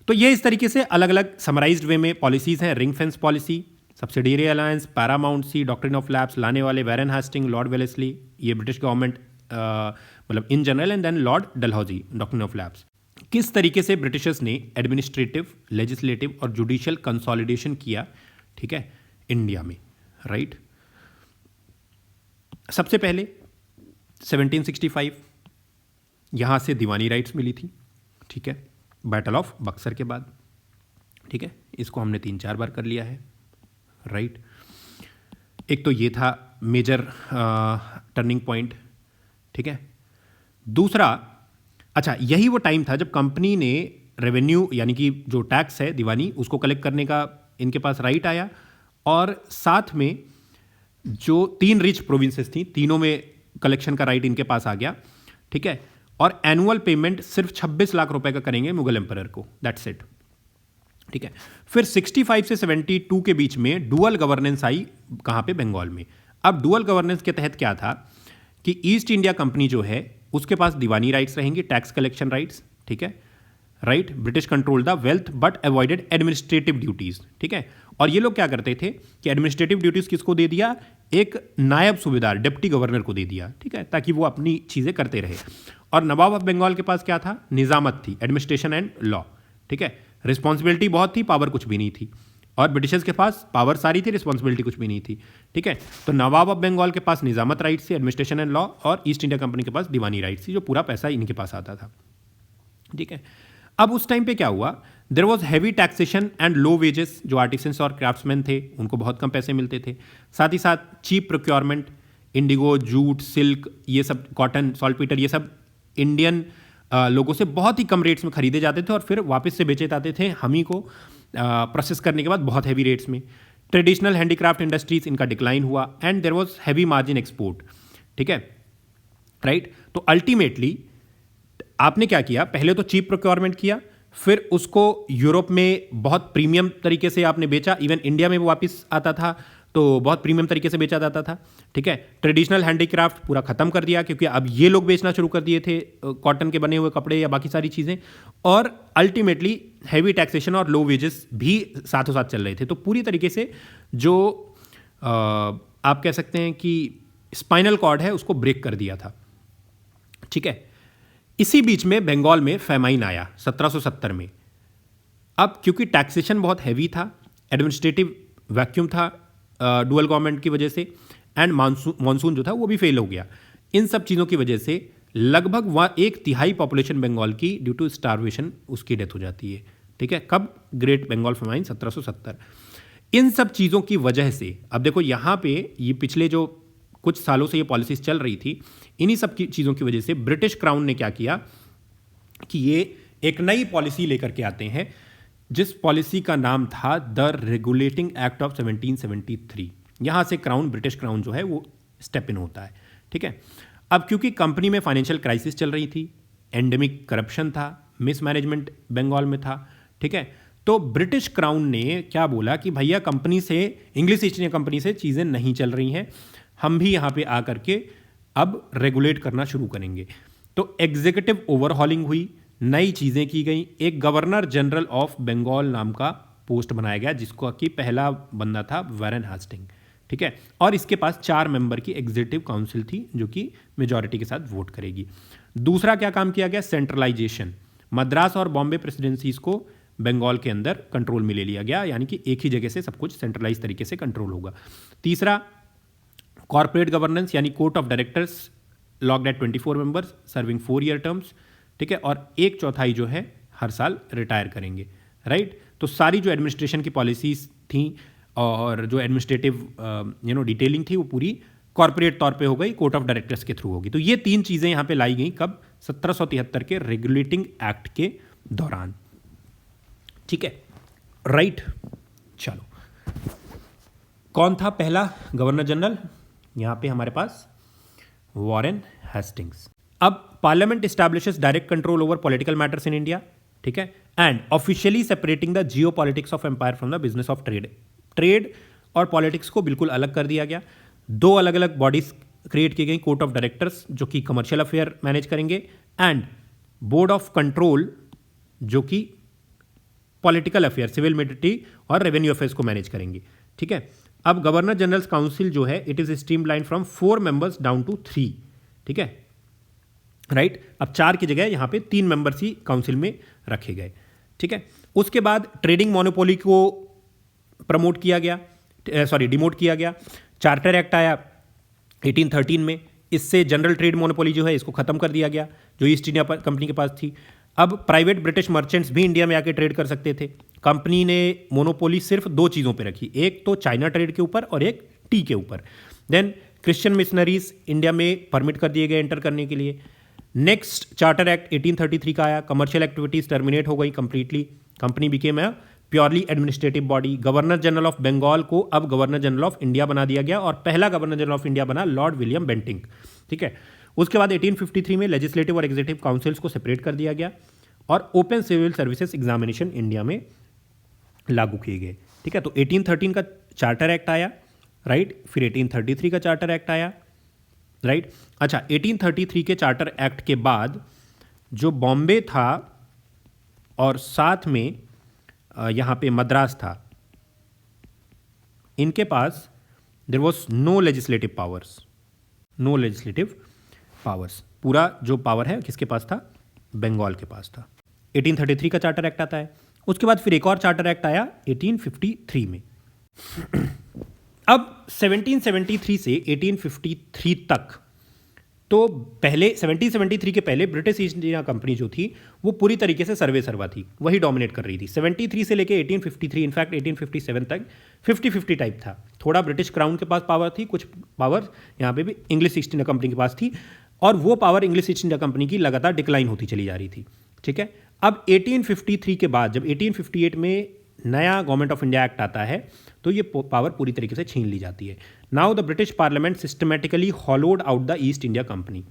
तो ये इस तरीके से अलग अलग समराइज्ड वे में पॉलिसीज हैं। Ring fence policy, subsidiary alliance, paramountcy, doctrine of lapse, लाने वाले वैरन हास्टिंग, लॉर्ड वेलेस्ली, ये ब्रिटिश गवर्नमेंट मतलब in general, and then Lord Dalhousie, doctrine of lapse. किस तरीके से ब्रिटिशर्स ने एडमिनिस्ट्रेटिव, लेजिस्लेटिव और जुडिशियल कंसोलिडेशन किया, ठीक है, इंडिया में, राइट। सबसे पहले 1765 यहां से दीवानी राइट्स मिली थी, ठीक है, बैटल ऑफ बक्सर के बाद, ठीक है। इसको हमने 3-4 बार कर लिया है, राइट। एक तो ये था मेजर टर्निंग पॉइंट, ठीक है। दूसरा, अच्छा, यही वो टाइम था जब कंपनी ने रेवेन्यू यानी कि जो टैक्स है दीवानी उसको कलेक्ट करने का इनके पास राइट आया, और साथ में जो 3 रिच प्रोविंसेस थी तीनों में कलेक्शन का राइट इनके पास आ गया, ठीक है। और एनुअल पेमेंट सिर्फ 26 लाख रुपए का करेंगे मुगल एम्परर को, दैट्स इट, ठीक है। फिर 65 से 72 के बीच में डुअल गवर्नेंस आई, कहाँ पे, बंगाल में। अब डुअल गवर्नेंस के तहत क्या था कि ईस्ट इंडिया कंपनी जो है उसके पास दीवानी राइट्स रहेंगे, टैक्स कलेक्शन राइट्स, ठीक है, right. British control the wealth but avoided administrative duties, ठीक है। और ये लोग क्या करते थे कि एडमिनिस्ट्रेटिव ड्यूटीज किसको दे दिया, एक नायब सूबेदार, डिप्टी गवर्नर को दे दिया, ठीक है, ताकि वो अपनी चीजें करते रहे। और नवाब ऑफ बंगाल के पास क्या था, निजामत थी, एडमिनिस्ट्रेशन एंड लॉ, ठीक है। रिस्पॉन्सिबिलिटी बहुत थी, पावर कुछ भी नहीं थी। और ब्रिटिशर्स के पास पावर सारी थी, रिस्पॉन्सिबिलिटी कुछ भी नहीं थी, ठीक है। तो नवाब ऑफ बंगाल के पास निजामत राइट्स थी, एडमिनिस्ट्रेशन एंड लॉ, और ईस्ट इंडिया कंपनी के पास दीवानी राइट्स थी, जो पूरा पैसा इनके पास आता था, ठीक है। अब उस टाइम पे क्या हुआ, there was heavy taxation and low wages, जो आर्टिसंस और क्राफ्ट्समैन थे उनको बहुत कम पैसे मिलते थे। साथ ही साथ cheap procurement, indigo, jute, silk, ये सब, कॉटन, सॉल्टपीटर, ये सब इंडियन लोगों से बहुत ही कम रेट्स में खरीदे जाते थे और फिर वापस से बेचे जाते थे हम ही को प्रोसेस करने के बाद बहुत हैवी रेट्स में। ट्रेडिशनल हैंडीक्राफ्ट इंडस्ट्रीज, इनका डिक्लाइन हुआ, and there was heavy margin export, ठीक है, राइट। तो अल्टीमेटली आपने क्या किया, पहले तो चीप प्रोक्योरमेंट किया, फिर उसको यूरोप में बहुत प्रीमियम तरीके से आपने बेचा, इवन इंडिया में वो वापस आता था तो बहुत प्रीमियम तरीके से बेचा जाता था, ठीक है। ट्रेडिशनल हैंडीक्राफ्ट पूरा खत्म कर दिया क्योंकि अब ये लोग बेचना शुरू कर दिए थे कॉटन के बने हुए कपड़े या बाकी सारी चीज़ें, और अल्टीमेटली हैवी टैक्सेशन और लो वेजेस भी साथों साथ चल रहे थे। तो पूरी तरीके से जो आप कह सकते हैं कि स्पाइनल कॉर्ड है उसको ब्रेक कर दिया था, ठीक है। इसी बीच में बंगाल में फेमाइन आया 1770 में। अब क्योंकि टैक्सेशन बहुत हैवी था, एडमिनिस्ट्रेटिव वैक्यूम था डुअल गवर्नमेंट की वजह से, एंड मानसून जो था वो भी फेल हो गया। इन सब चीज़ों की वजह से लगभग 1/3 पॉपुलेशन बंगाल की ड्यू टू स्टारवेशन उसकी डेथ हो जाती है, ठीक है। कब, ग्रेट बंगाल फेमाइन 1770। इन सब चीज़ों की वजह से अब देखो यहाँ पे ये पिछले जो कुछ सालों से ये पॉलिसीज चल रही थी, इन्हीं सब की चीज़ों की वजह से ब्रिटिश क्राउन ने क्या किया, कि ये एक नई पॉलिसी लेकर के आते हैं, जिस पॉलिसी का नाम था द रेगुलेटिंग एक्ट ऑफ 1773। यहाँ से क्राउन, ब्रिटिश क्राउन जो है वो स्टेप इन होता है, ठीक है। अब क्योंकि कंपनी में फाइनेंशियल क्राइसिस चल रही थी, एंडेमिक करप्शन था, मिसमैनेजमेंट बंगाल में था, ठीक है, तो ब्रिटिश क्राउन ने क्या बोला कि भैया कंपनी से, इंग्लिश ईस्ट इंडिया कंपनी से चीज़ें नहीं चल रही हैं, हम भी यहाँ पे आकर के अब रेगुलेट करना शुरू करेंगे। तो एग्जीक्यूटिव ओवरहॉलिंग हुई, नई चीज़ें की गई, एक गवर्नर जनरल ऑफ बंगाल नाम का पोस्ट बनाया गया, जिसको कि पहला बंदा था वारेन हास्टिंग, ठीक है, और इसके पास 4 मेंबर की एग्जीक्यूटिव काउंसिल थी जो कि मेजॉरिटी के साथ वोट करेगी। दूसरा क्या काम किया गया, सेंट्रलाइजेशन, मद्रास और बॉम्बे प्रेसिडेंसीज को बंगाल के अंदर कंट्रोल में ले लिया गया, यानी कि एक ही जगह से सब कुछ सेंट्रलाइज तरीके से कंट्रोल होगा। तीसरा कॉर्पोरेट गवर्नेंस, यानी court of directors locked at 24 members serving 4 year terms, ठीक है, और 1/4 जो है हर साल रिटायर करेंगे, राइट। तो सारी जो एडमिनिस्ट्रेशन की पॉलिसीज थी और जो एडमिनिस्ट्रेटिव डिटेलिंग थी वो पूरी कॉर्पोरेट तौर पे हो गई, कोर्ट ऑफ डायरेक्टर्स के थ्रू होगी। तो ये 3 चीज़ें यहाँ पे लाई गई कब, 1773 के रेगुलेटिंग एक्ट के दौरान, ठीक है, राइट। चलो, कौन था पहला गवर्नर जनरल, यहाँ पे हमारे पास वारेन हेस्टिंग्स। अब parliament establishes direct control over political matters in India, ठीक है, and officially separating the geo politics of empire from the business of trade. Trade और पॉलिटिक्स को बिल्कुल अलग कर दिया गया। 2 अलग अलग बॉडीज क्रिएट की गई, कोर्ट ऑफ डायरेक्टर्स जो कि कमर्शियल अफेयर मैनेज करेंगे, एंड बोर्ड ऑफ कंट्रोल जो कि पॉलिटिकल अफेयर, सिविल, मिलिट्री और रेवेन्यू अफेयर्स को मैनेज करेंगे, ठीक है। अब गवर्नर जनरल्स काउंसिल जो है it is streamline from 4 members down to 3, ठीक है, राइट। अब 4 की जगह यहां पे 3 मेंबर्स ही काउंसिल में रखे गए, ठीक है। उसके बाद ट्रेडिंग मोनोपोली को प्रमोट किया गया, डिमोट किया गया। चार्टर एक्ट आया 1813 में, इससे जनरल ट्रेड मोनोपोली जो है इसको खत्म कर दिया गया जो ईस्ट इंडिया कंपनी के पास थी। अब प्राइवेट ब्रिटिश मर्चेंट्स भी इंडिया में आके ट्रेड कर सकते थे। कंपनी ने मोनोपोली सिर्फ 2 चीज़ों पे रखी, एक तो चाइना ट्रेड के ऊपर और एक टी के ऊपर। देन क्रिश्चियन मिशनरीज इंडिया में परमिट कर दिए गए एंटर करने के लिए। नेक्स्ट चार्टर एक्ट 1833 का आया, कमर्शियल एक्टिविटीज टर्मिनेट हो गई completely, company became a purely administrative body. Governor general of Bengal को अब गवर्नर जनरल ऑफ इंडिया बना दिया गया और पहला गवर्नर जनरल ऑफ इंडिया बना लॉर्ड विलियम बेंटिंक, ठीक है। उसके बाद 1853 में लेजिस्लेटिव और एग्जीक्यूटिव काउंसिल्स को सेपरेट कर दिया गया और open civil services examination India में लागू किए गए, ठीक है। तो 1813 का चार्टर एक्ट आया, राइट, फिर 1833 का चार्टर एक्ट आया, राइट। अच्छा, 1833 के चार्टर एक्ट के बाद जो बॉम्बे था और साथ में यहाँ पे मद्रास था, इनके पास there was no legislative powers, पूरा जो पावर है किसके पास था, बंगाल के पास था। 1833 का चार्टर एक्ट आता है। उसके बाद फिर एक और चार्टर एक्ट आया 1853 में। अब 1773 से 1853 तक, तो पहले 1773 के पहले ब्रिटिश ईस्ट इंडिया कंपनी जो थी वो पूरी तरीके से सर्वा थी, वही डोमिनेट कर रही थी। 73 से लेके 1853 इनफैक्ट 1857 तक 50-50 टाइप था। थोड़ा ब्रिटिश क्राउन के पास पावर थी, कुछ पावर यहाँ पे भी इंग्लिश ईस्ट इंडिया कंपनी के पास थी, और वो power English East India company की लगातार डिक्लाइन होती चली जा रही थी, ठीक है। अब 1853 के बाद जब 1858 में नया गवर्नमेंट ऑफ इंडिया एक्ट आता है तो ये पावर पूरी तरीके से छीन ली जाती है। Now the British parliament systematically hollowed out the east India company.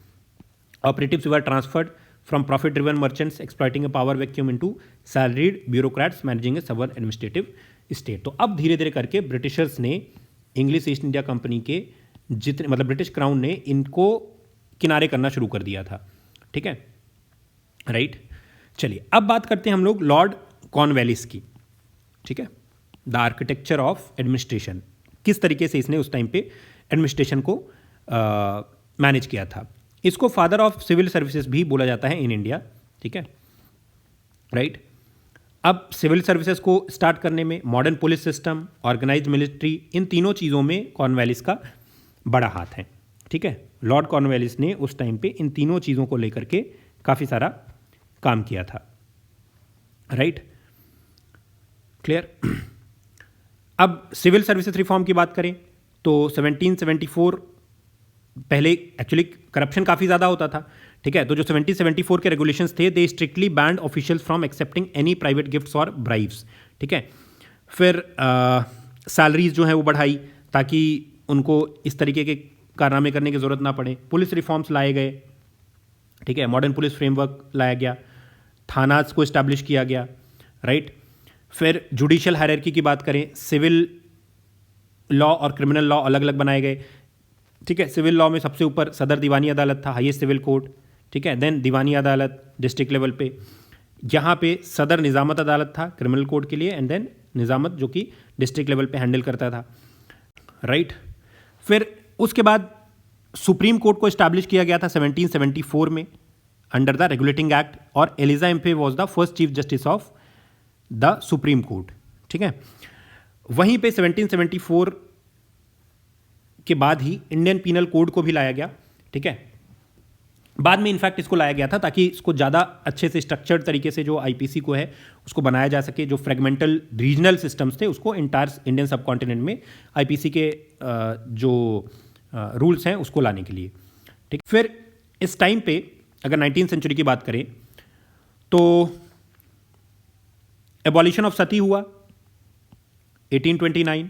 Operatives were transferred from profit driven merchants exploiting a power vacuum into salaried bureaucrats managing a sovereign administrative state. तो अब धीरे धीरे करके ब्रिटिशर्स ने English East India company के जितने, मतलब British crown ने इनको किनारे करना शुरू कर दिया था, ठीक है, राइट। चलिए अब बात करते हैं हम लोग लॉर्ड कॉर्नवालिस की, ठीक है। द आर्किटेक्चर ऑफ एडमिनिस्ट्रेशन, किस तरीके से इसने उस टाइम पे एडमिनिस्ट्रेशन को मैनेज किया था। इसको फादर ऑफ सिविल सर्विसेज भी बोला जाता है इन इंडिया, ठीक है, राइट। अब सिविल सर्विसेज को स्टार्ट करने में modern police system, organized military, इन तीनों चीज़ों में कॉर्नवालिस का बड़ा हाथ है, ठीक है। लॉर्ड कॉर्नवालिस ने उस टाइम पे इन तीनों चीज़ों को लेकर के काफ़ी सारा काम किया था, राइट, क्लियर। अब सिविल सर्विसेज रिफॉर्म की बात करें तो 1774 पहले एक्चुअली करप्शन काफ़ी ज़्यादा होता था, ठीक है। तो जो 1774 के रेगुलेशंस थे, they strictly banned officials from accepting any private gifts और ब्राइब्स। ठीक है। फिर सैलरीज जो है वो बढ़ाई ताकि उनको इस तरीके के कारनामे करने की ज़रूरत ना पड़े। पुलिस रिफॉर्म्स लाए गए। ठीक है। मॉडर्न पुलिस फ्रेमवर्क लाया गया, थानास को इस्टेब्लिश किया गया, राइट। फिर जुडिशियल हायरार्की की बात करें, सिविल लॉ और क्रिमिनल लॉ अलग अलग बनाए गए। ठीक है। सिविल लॉ में सबसे ऊपर सदर दीवानी अदालत था, हाईएस्ट सिविल कोर्ट। ठीक है। देन दीवानी अदालत डिस्ट्रिक्ट लेवल पे, यहाँ पे सदर निजामत अदालत था क्रिमिनल कोर्ट के लिए, एंड देन निजामत जो कि डिस्ट्रिक्ट लेवल पे हैंडल करता था, राइट। फिर उसके बाद सुप्रीम कोर्ट को इस्टेब्लिश किया गया था 1774 में अंडर द रेगुलेटिंग एक्ट, और Elijah Impey was the first chief justice of the supreme court. ठीक है। वहीं पे 1774 के बाद ही इंडियन पीनल कोड को भी लाया गया। ठीक है। बाद में इनफैक्ट इसको लाया गया था ताकि इसको ज़्यादा अच्छे से स्ट्रक्चर्ड तरीके से जो आईपीसी को है उसको बनाया जा सके। जो फ्रेगमेंटल रीजनल सिस्टम्स थे उसको इंटायर इंडियन सब कॉन्टिनेंट में आईपीसी के जो रूल्स हैं उसको लाने के लिए। ठीक। फिर इस टाइम पे अगर 19th सेंचुरी की बात करें तो एबॉलिशन ऑफ सती हुआ 1829।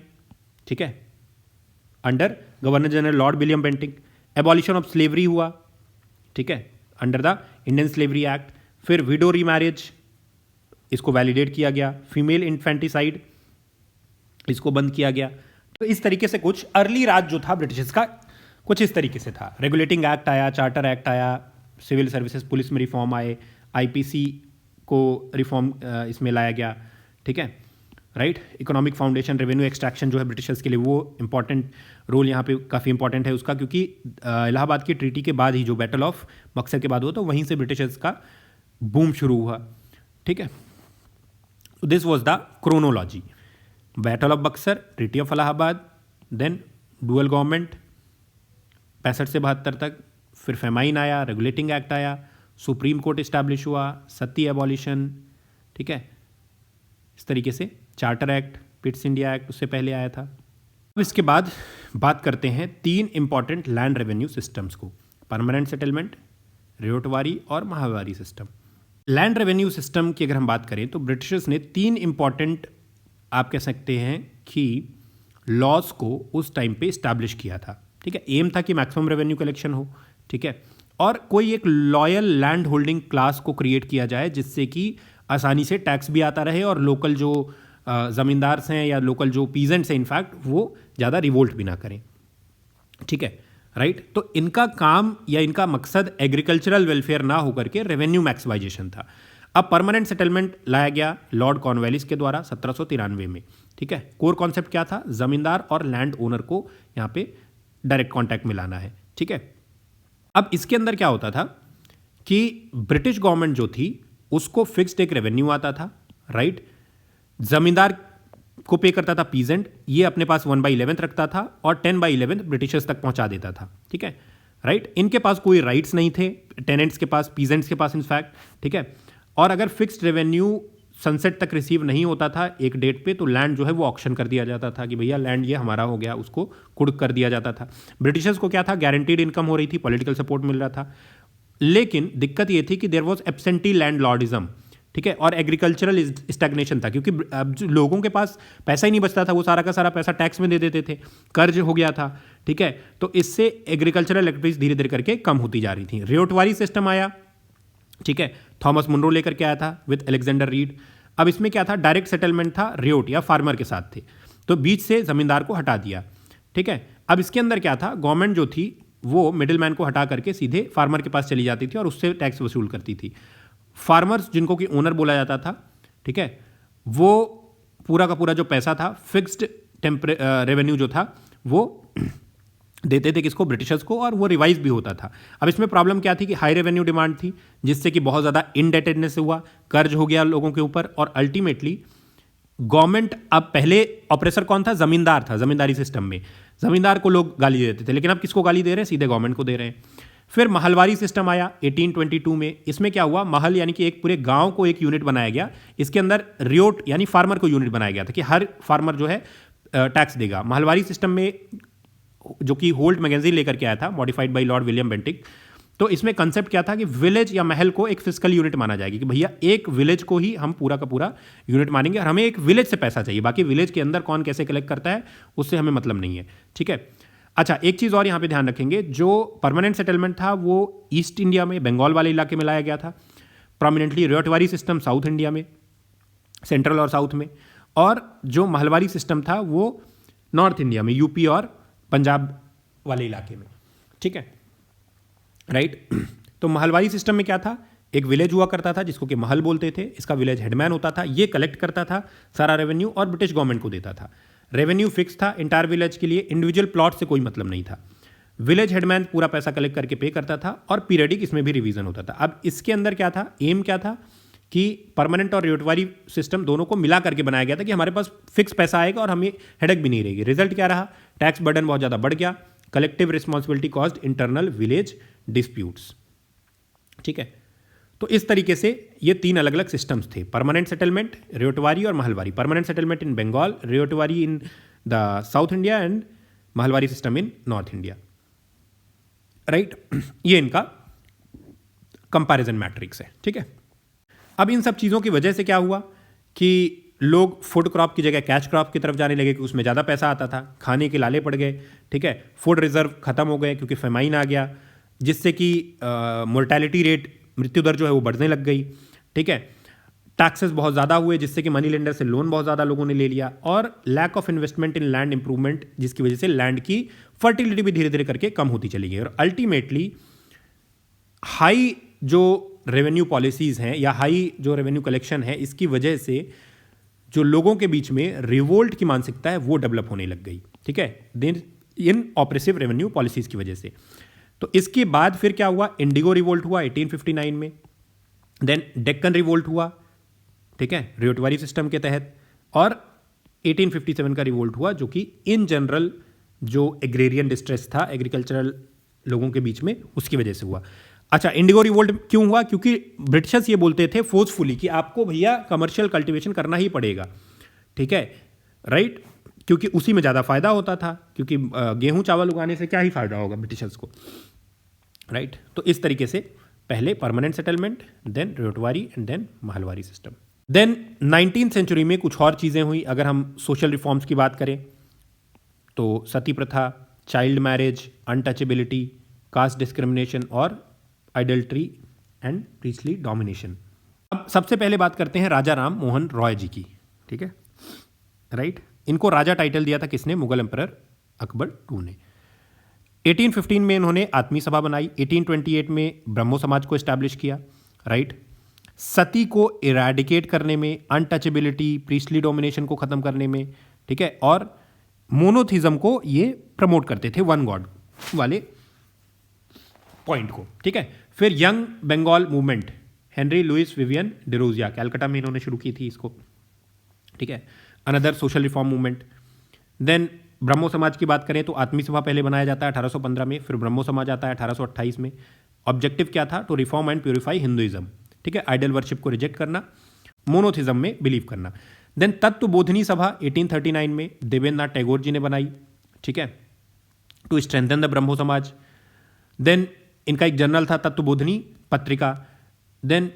ठीक है, under governor general Lord William Bentinck. Abolition of slavery हुआ, ठीक है, under the Indian slavery act. फिर विडो रीमैरिज, इसको वैलिडेट किया गया। फीमेल इन्फेंटिसाइड, इसको बंद किया गया। तो इस तरीके से कुछ अर्ली राज जो था ब्रिटिश का कुछ इस तरीके से था। रेगुलेटिंग एक्ट आया, चार्टर एक्ट आया, सिविल सर्विसेज पुलिस में रिफॉर्म आए, आईपीसी को रिफॉर्म इसमें लाया गया। ठीक है, right. Economic foundation, revenue extraction जो है ब्रिटिशर्स के लिए वो इंपॉर्टेंट रोल यहाँ पे काफ़ी इंपॉर्टेंट है उसका, क्योंकि इलाहाबाद की ट्रीटी के बाद ही जो बैटल ऑफ बक्सर के बाद हुआ तो वहीं से ब्रिटिशर्स का बूम शुरू हुआ। ठीक है, this was the chronology. Battle of Buxar, treaty of Allahabad, then dual government 65 से 72 तक, फिर फेमाइन आया, रेगुलेटिंग एक्ट आया, सुप्रीम कोर्ट इस्टेब्लिश हुआ, सती एबॉलिशन। ठीक है, इस तरीके से charter act, Pitt's India act उससे पहले आया था। अब इसके बाद बात करते हैं 3 इंपॉर्टेंट लैंड रेवेन्यू सिस्टम्स को, परमानेंट सेटलमेंट, रियोटवारी और महावारी सिस्टम। लैंड रेवेन्यू सिस्टम की अगर हम बात करें तो ब्रिटिशर्स ने 3 इंपॉर्टेंट, आप कह सकते हैं कि लॉज को उस टाइम पे इस्टेब्लिश किया था। ठीक है, एम था कि मैक्सिमम रेवेन्यू कलेक्शन हो। ठीक है, और कोई एक लॉयल लैंड होल्डिंग क्लास को क्रिएट किया जाए जिससे कि आसानी से टैक्स भी आता रहे और लोकल जो ज़मींदार हैं या लोकल जो पीजेंट्स हैं इनफैक्ट वो ज़्यादा रिवोल्ट भी ना करें। ठीक है, राइट। तो इनका काम या इनका मकसद एग्रीकल्चरल वेलफेयर ना होकर के रेवेन्यू मैक्सिमाइजेशन था। अब परमानेंट सेटलमेंट लाया गया लॉर्ड कॉर्नवालिस के द्वारा 1793 में। ठीक है, कोर कॉन्सेप्ट क्या था? ज़मींदार और लैंड ओनर को यहाँ पे डायरेक्ट कॉन्टैक्ट में लाना है। ठीक है, अब इसके अंदर क्या होता था कि ब्रिटिश गवर्नमेंट जो थी उसको फिक्स्ड एक रेवेन्यू आता था, राइट। जमींदार को पे करता था पीजेंट, ये अपने पास 1/11 रखता था और 10/11 ब्रिटिशर्स तक पहुंचा देता था। ठीक है, राइट। इनके पास कोई राइट्स नहीं थे, टेनेंट्स के पास, पीजेंट्स के पास इनफैक्ट। ठीक है, और अगर फिक्स्ड रेवेन्यू सनसेट तक रिसीव नहीं होता था एक डेट पे तो लैंड जो है वो ऑक्शन कर दिया जाता था कि भैया लैंड ये हमारा हो गया, उसको कुर्क कर दिया जाता था। ब्रिटिशर्स को क्या था, गारंटीड इनकम हो रही थी, पॉलिटिकल सपोर्ट मिल रहा था, लेकिन दिक्कत ये थी कि देयर वाज एब्सेंटी लैंड लॉर्डिज्म। ठीक है, और एग्रीकल्चरल स्टैग्नेशन था, क्योंकि अब जो लोगों के पास पैसा ही नहीं बचता था, वो सारा का सारा पैसा टैक्स में दे देते थे, कर्ज हो गया था। ठीक है, तो इससे एग्रीकल्चरल एक्टिविटीज धीरे धीरे करके कम होती जा रही थी। रियोटवारी सिस्टम आया, ठीक है, थॉमस मुनरो लेकर के आया था विद अलेक्जेंडर रीड। अब इसमें क्या था, डायरेक्ट सेटलमेंट था, रियोट या फार्मर के साथ थे, तो बीच से जमींदार को हटा दिया। ठीक है, अब इसके अंदर क्या था, गवर्नमेंट जो थी वो मिडिल मैन को हटा करके सीधे फार्मर के पास चली जाती थी और उससे टैक्स वसूल करती थी। फार्मर्स जिनको कि ओनर बोला जाता था, ठीक है, वो पूरा का पूरा जो पैसा था फिक्स्ड रेवेन्यू जो था वो देते थे किसको, ब्रिटिशर्स को, और वो रिवाइज भी होता था। अब इसमें प्रॉब्लम क्या थी कि हाई रेवेन्यू डिमांड थी जिससे कि बहुत ज़्यादा इनडेटेडनेस हुआ, कर्ज हो गया लोगों के ऊपर, और अल्टीमेटली गवर्नमेंट, अब पहले ऑपरेसर कौन था, जमींदार था। जमींदारी सिस्टम में जमींदार को लोग गाली देते थे, लेकिन अब किसको गाली दे रहे हैं, सीधे गवर्नमेंट को दे रहे हैं। फिर महलवारी सिस्टम आया 1822 में। इसमें क्या हुआ, महल यानी कि एक पूरे गांव को एक यूनिट बनाया गया, इसके अंदर रियोट यानी फार्मर को यूनिट बनाया गया था कि हर फार्मर जो है टैक्स देगा। महलवारी सिस्टम में जो कि होल्ट मैगजीन लेकर के आया था, modified by Lord William Bentinck, तो इसमें कंसेप्ट क्या था कि विलेज या महल को एक फिजिकल यूनिट माना जाएगी कि भैया एक विलेज को ही हम पूरा का पूरा यूनिट मानेंगे और हमें एक विलेज से पैसा चाहिए, बाकी विलेज के अंदर कौन कैसे कलेक्ट करता है उससे हमें मतलब नहीं है। ठीक है, अच्छा एक चीज़ और यहाँ पे ध्यान रखेंगे, जो परमानेंट सेटलमेंट था वो ईस्ट इंडिया में बंगाल वाले इलाके में लाया गया था, प्रोमिनेंटली रियोटवारी सिस्टम साउथ इंडिया में, सेंट्रल और साउथ में, और जो महलवारी सिस्टम था वो नॉर्थ इंडिया में, यूपी और पंजाब वाले इलाके में। ठीक है, राइट। तो महलवारी सिस्टम में क्या था, एक विलेज हुआ करता था जिसको कि महल बोलते थे, इसका विलेज हेडमैन होता था, ये कलेक्ट करता था सारा रेवेन्यू और ब्रिटिश गवर्नमेंट को देता था। रेवेन्यू फिक्स था इंटायर विलेज के लिए, इंडिविजुअल प्लॉट से कोई मतलब नहीं था। विलेज हेडमैन पूरा पैसा कलेक्ट करके पे करता था और पीरियडिक इसमें भी रिवीजन होता था। अब इसके अंदर क्या था, एम क्या था कि परमानेंट और रियोटवारी सिस्टम दोनों को मिला करके बनाया गया था कि हमारे पास फिक्स पैसा आएगा और हमें हेडेक भी नहीं रहेगी। रिजल्ट क्या रहा, टैक्स बर्डन बहुत ज़्यादा बढ़ गया, collective responsibility caused internal village disputes. ठीक है, तो इस तरीके से ये तीन अलग अलग सिस्टम्स थे, परमानेंट सेटलमेंट, रियोटवारी और mahalwari. Permanent settlement in Bengal, ryotwari in the south India and mahalwari system in north India. Right, ये इनका कंपैरिजन मैट्रिक्स है। ठीक है, अब इन सब चीज़ों की वजह से क्या हुआ कि लोग फूड क्रॉप की जगह कैश क्रॉप की तरफ जाने लगे कि उसमें ज़्यादा पैसा आता था, खाने के लाले पड़ गए। ठीक है, फूड रिजर्व खत्म हो गए क्योंकि फेमाइन आ गया, जिससे कि मोर्टेलिटी रेट, मृत्यु दर जो है वो बढ़ने लग गई। ठीक है, टैक्सेस बहुत ज़्यादा हुए जिससे कि मनी लेंडर से लोन बहुत ज़्यादा लोगों ने ले लिया, और lack of investment in land improvement जिसकी वजह से लैंड की फर्टिलिटी भी धीरे धीरे करके कम होती चली गई। और अल्टीमेटली हाई जो रेवेन्यू पॉलिसीज़ हैं या हाई जो रेवेन्यू कलेक्शन है, इसकी वजह से जो लोगों के बीच में रिवोल्ट की मानसिकता है वो डेवलप होने लग गई। ठीक है, then in oppressive revenue policies की वजह से। तो इसके बाद फिर क्या हुआ, इंडिगो रिवोल्ट हुआ 1859 में, देन डेक्कन रिवोल्ट हुआ, ठीक है, रियोटवारी सिस्टम के तहत, और 1857 का रिवोल्ट हुआ जो कि इन जनरल जो एग्रेरियन डिस्ट्रेस था एग्रीकल्चरल लोगों के बीच में, उसकी वजह से हुआ। अच्छा, इंडिगो रिवोल्ट क्यों हुआ, क्योंकि ब्रिटिशर्स ये बोलते थे फोर्सफुली कि आपको भैया कमर्शियल कल्टीवेशन करना ही पड़ेगा। ठीक है, राइट, क्योंकि उसी में ज़्यादा फायदा होता था, क्योंकि गेहूं चावल उगाने से क्या ही फायदा होगा ब्रिटिशर्स को। राइट, तो इस तरीके से पहले permanent settlement, then ryotwari and then mahalwari system. Then 19th century में कुछ और चीज़ें हुई। अगर हम सोशल रिफॉर्म्स की बात करें तो सती प्रथा, child marriage, untouchability, caste discrimination और आइडल्ट्री एंड प्रीस्टली डोमिनेशन। अब सबसे पहले बात करते हैं राजा राम मोहन रॉय जी की। ठीक है, राइट, इनको राजा टाइटल दिया था किसने, मुगल एम्परर अकबर II ने। 1815 में इन्होंने आत्मीय सभा बनाई, 1828 में ब्रह्मो समाज को इस्टेब्लिश किया। राइट, सती को इरेडिकेट करने में, अनटचेबिलिटी, प्रीस्टली डोमिनेशन को खत्म करने में, ठीक है, और मोनोथिज्म को ये प्रमोट करते थे, वन गॉड वाले पॉइंट को। ठीक है, फिर young Bengal movement, Henry Louis Vivian Derozio, Calcutta में इन्होंने शुरू की थी इसको। ठीक है, another social reform movement. Then Brahmo Samaj की बात करें तो आत्मीय सभा पहले बनाया जाता है 1815 में, फिर ब्रह्मो समाज आता है 1828 में। ऑब्जेक्टिव क्या था, to reform and purify Hinduism. ठीक है, आइडल वर्शिप को रिजेक्ट करना, मोनोथिज्म में बिलीव करना। देन तत्व बोधनी सभा 1839 में देवेंद्रनाथ टैगोर जी ने बनाई। ठीक है, टू स्ट्रेंथन द ब्रह्मो समाज। देन इनका एक जर्नल था तत्वबोधनी पत्रिका। देन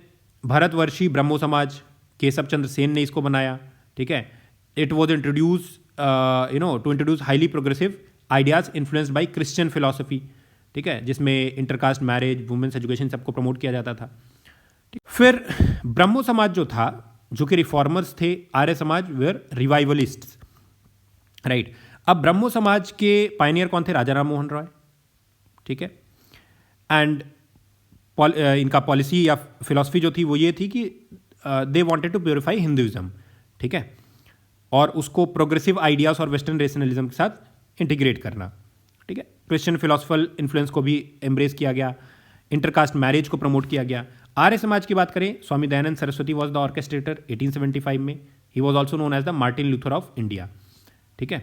भारतवर्षी ब्रह्मो समाज, केशव चंद्र सेन ने इसको बनाया। ठीक है, it was introduce to introduce highly progressive ideas influenced by Christian philosophy. ठीक है, जिसमें इंटरकास्ट मैरिज, वुमेन्स एजुकेशन सबको प्रमोट किया जाता था। फिर ब्रह्मो समाज जो था, जो कि रिफॉर्मर्स थे, आर्य समाज वेयर रिवाइवलिस्ट्स। राइट, अब ब्रह्मो समाज के पायनियर कौन थे, राजा राम मोहन रॉय। ठीक है, एंड इनका पॉलिसी या फिलॉसफी जो थी वो ये थी कि they wanted to purify Hinduism. ठीक है, और उसको प्रोग्रेसिव आइडियाज और वेस्टर्न रेशनलिज्म के साथ इंटीग्रेट करना। ठीक है, क्रिश्चियन फिलोसफल इन्फ्लुएंस को भी एम्ब्रेस किया गया, इंटरकास्ट मैरिज को प्रमोट किया गया। आर्य समाज की बात करें, Swami Dayanand Saraswati was the orchestrator 1875 में। He was also known as the Martin Luther of India. ठीक है,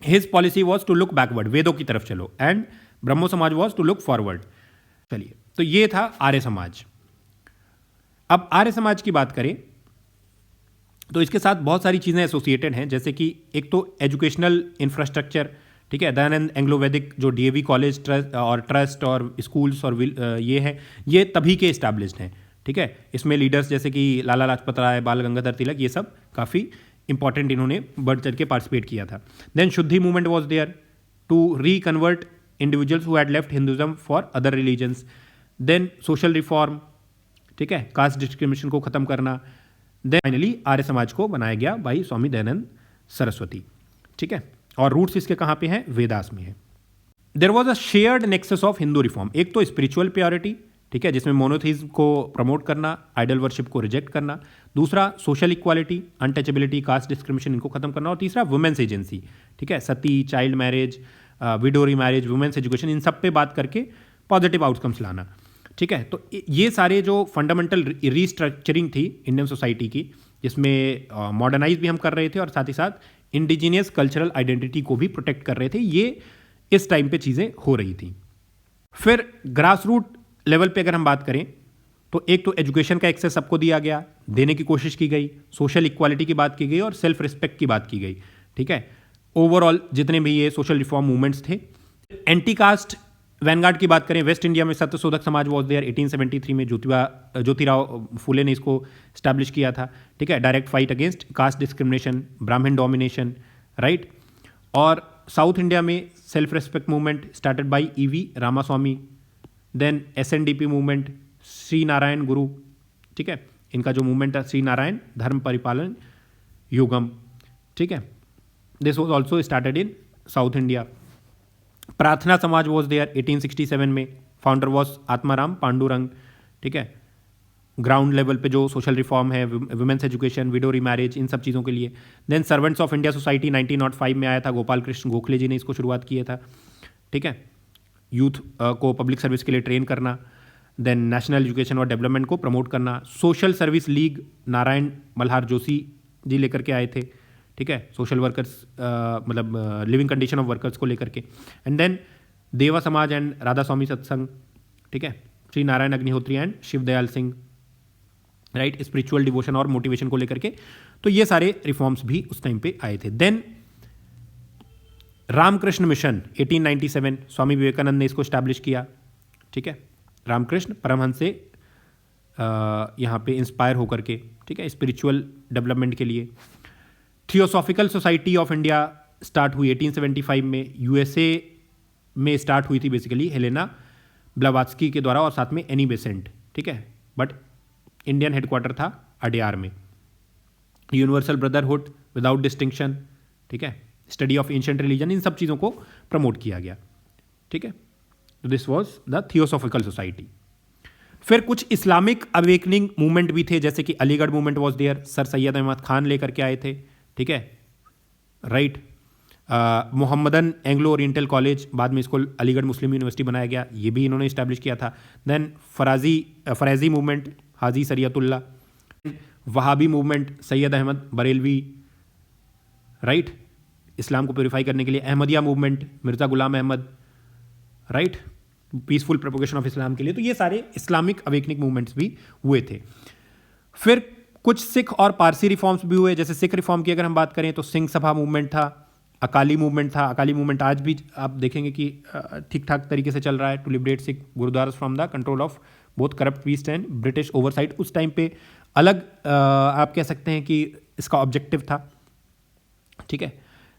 his policy was to look backward, वेदों की तरफ चलो, एंड ब्रह्मो समाज वॉज टू लुक फॉरवर्ड। चलिए, तो ये था आर्य समाज। अब आर्य समाज की बात करें तो इसके साथ बहुत सारी चीज़ें एसोसिएटेड हैं, जैसे कि एक तो एजुकेशनल इंफ्रास्ट्रक्चर। ठीक है। दयानंद एंग्लो वैदिक जो डीएवी कॉलेज ट्रस्ट और स्कूल्स और ये है, ये तभी के इस्टेब्लिश्ड हैं, ठीक है। इसमें लीडर्स जैसे कि लाला लाजपत राय, बाल गंगाधर तिलक, ये सब काफ़ी इंपॉर्टेंट इन्होंने बढ़ चढ़ के पार्टिसिपेट किया था। Then shuddhi movement was there to reconvert individuals who had left Hinduism for other religions. Then social reform, ठीक है, कास्ट डिस्क्रिमिनेशन को खत्म करना। देन फाइनली आर्य समाज को बनाया गया भाई स्वामी दयानंद सरस्वती, ठीक है। और रूट्स इसके कहाँ पे हैं? वेदास में है। There was a shared nexus of Hindu reform. एक तो स्पिरिचुअल प्योरिटी, ठीक है, जिसमें मोनोथीज्म को प्रमोट करना, आइडल वर्शिप को रिजेक्ट करना। दूसरा social equality, untouchability, caste discrimination, इनको खत्म करना। और तीसरा वुमेन्स एजेंसी, ठीक है, sati, child marriage, widow remarriage, women's education, इन सब पे बात करके पॉजिटिव आउटकम्स लाना, ठीक है। तो ये सारे जो फंडामेंटल रीस्ट्रक्चरिंग थी इंडियन सोसाइटी की, जिसमें मॉडर्नाइज भी हम कर रहे थे और साथ ही साथ इंडिजीनियस कल्चरल आइडेंटिटी को भी प्रोटेक्ट कर रहे थे, ये इस टाइम पे चीज़ें हो रही थी। फिर ग्रास रूट लेवल पे अगर हम बात करें तो एक तो एजुकेशन का एक्सेस सबको दिया गया, देने की कोशिश की गई, सोशल इक्वालिटी की बात की गई और सेल्फ रिस्पेक्ट की बात की गई, ठीक है। ओवरऑल जितने भी ये सोशल रिफॉर्म मूवमेंट्स थे। एंटी कास्ट वैनगार्ड की बात करें, वेस्ट इंडिया में सत्यशोधक समाज वॉज देयर 1873 में, ज्योतिराव फुले ने इसको स्टैब्लिश किया था, ठीक है। Direct fight against caste discrimination, Brahmin domination, right. और साउथ इंडिया में self respect movement started by EV Ramaswamy. Then SNDP movement, Shri Narayana Guru, ठीक है, इनका जो मूवमेंट है श्री नारायण धर्म परिपालन युगम, ठीक है, this was also started in south India. प्रार्थना समाज वॉज देयर 1867 में, फाउंडर वॉज आत्माराम पांडुरंग, ठीक है। ग्राउंड लेवल पे जो सोशल रिफॉर्म है, वुमेन्स एजुकेशन, विडो रीमैरिज, इन सब चीज़ों के लिए। Then servants of India society 1905 में आया था, गोपाल कृष्ण गोखले जी ने इसको शुरुआत किया था, ठीक है। यूथ को पब्लिक सर्विस के लिए ट्रेन करना। देन नेशनल एजुकेशन और डेवलपमेंट को प्रमोट करना। Social service league Narayan Malhar Joshi ji लेकर के आए थे, ठीक है, सोशल वर्कर्स मतलब लिविंग कंडीशन ऑफ वर्कर्स को लेकर के। एंड देन देवा समाज एंड राधा स्वामी सत्संग, ठीक है, Shri Narayan Agnihotri and Shivdayal Singh, right, spiritual devotion और मोटिवेशन को लेकर के। तो ये सारे रिफॉर्म्स भी उस टाइम पे आए थे। देन रामकृष्ण मिशन 1897, स्वामी विवेकानंद ने इसको स्टैब्लिश किया, ठीक है। रामकृष्ण परमहंस से यहाँ पे इंस्पायर होकर के, ठीक है, स्पिरिचुअल डेवलपमेंट के लिए। Theosophical society of India start हुई 1875 में, यूएसए में स्टार्ट हुई थी बेसिकली हेलेना ब्लवात्स्की के द्वारा और साथ में एनी बेसेंट, ठीक है, बट इंडियन हेडक्वार्टर था अडयार में। यूनिवर्सल ब्रदरहुड विदाउट डिस्टिंक्शन, ठीक है, स्टडी ऑफ एंशिएंट रिलीजन, इन सब चीज़ों को प्रमोट किया गया, ठीक है। तो this was the theosophical society. फिर कुछ इस्लामिक अवेकनिंग मूवमेंट भी थे, जैसे कि Aligarh movement was there, Sir Syed Ahmad Khan लेकर के आए थे, ठीक है, right. Mohammedan Anglo oriental college, बाद में इसको अलीगढ़ मुस्लिम यूनिवर्सिटी बनाया गया, ये भी इन्होंने इस्टेब्लिश किया था। Then Faraizi movement, Haji Shariatullah. Wahabi movement, Syed Ahmad Barelvi, right, Islam को प्योरीफाई करने के लिए। Ahmadiyya movement, Mirza Ghulam Ahmad, right, peaceful propagation of Islam के लिए। तो ये सारे इस्लामिक अवेकनिंग मूवमेंट्स भी हुए थे। फिर कुछ सिख और पारसी रिफॉर्म्स भी हुए, जैसे सिख रिफॉर्म की अगर हम बात करें तो सिंह सभा मूवमेंट था, अकाली मूवमेंट था। अकाली मूवमेंट आज भी आप देखेंगे कि ठीक ठाक तरीके से चल रहा है, to liberate Sikh gurdwaras from the control of both corrupt priest and British oversight. उस टाइम पे अलग आप कह सकते हैं कि इसका ऑब्जेक्टिव था, ठीक है।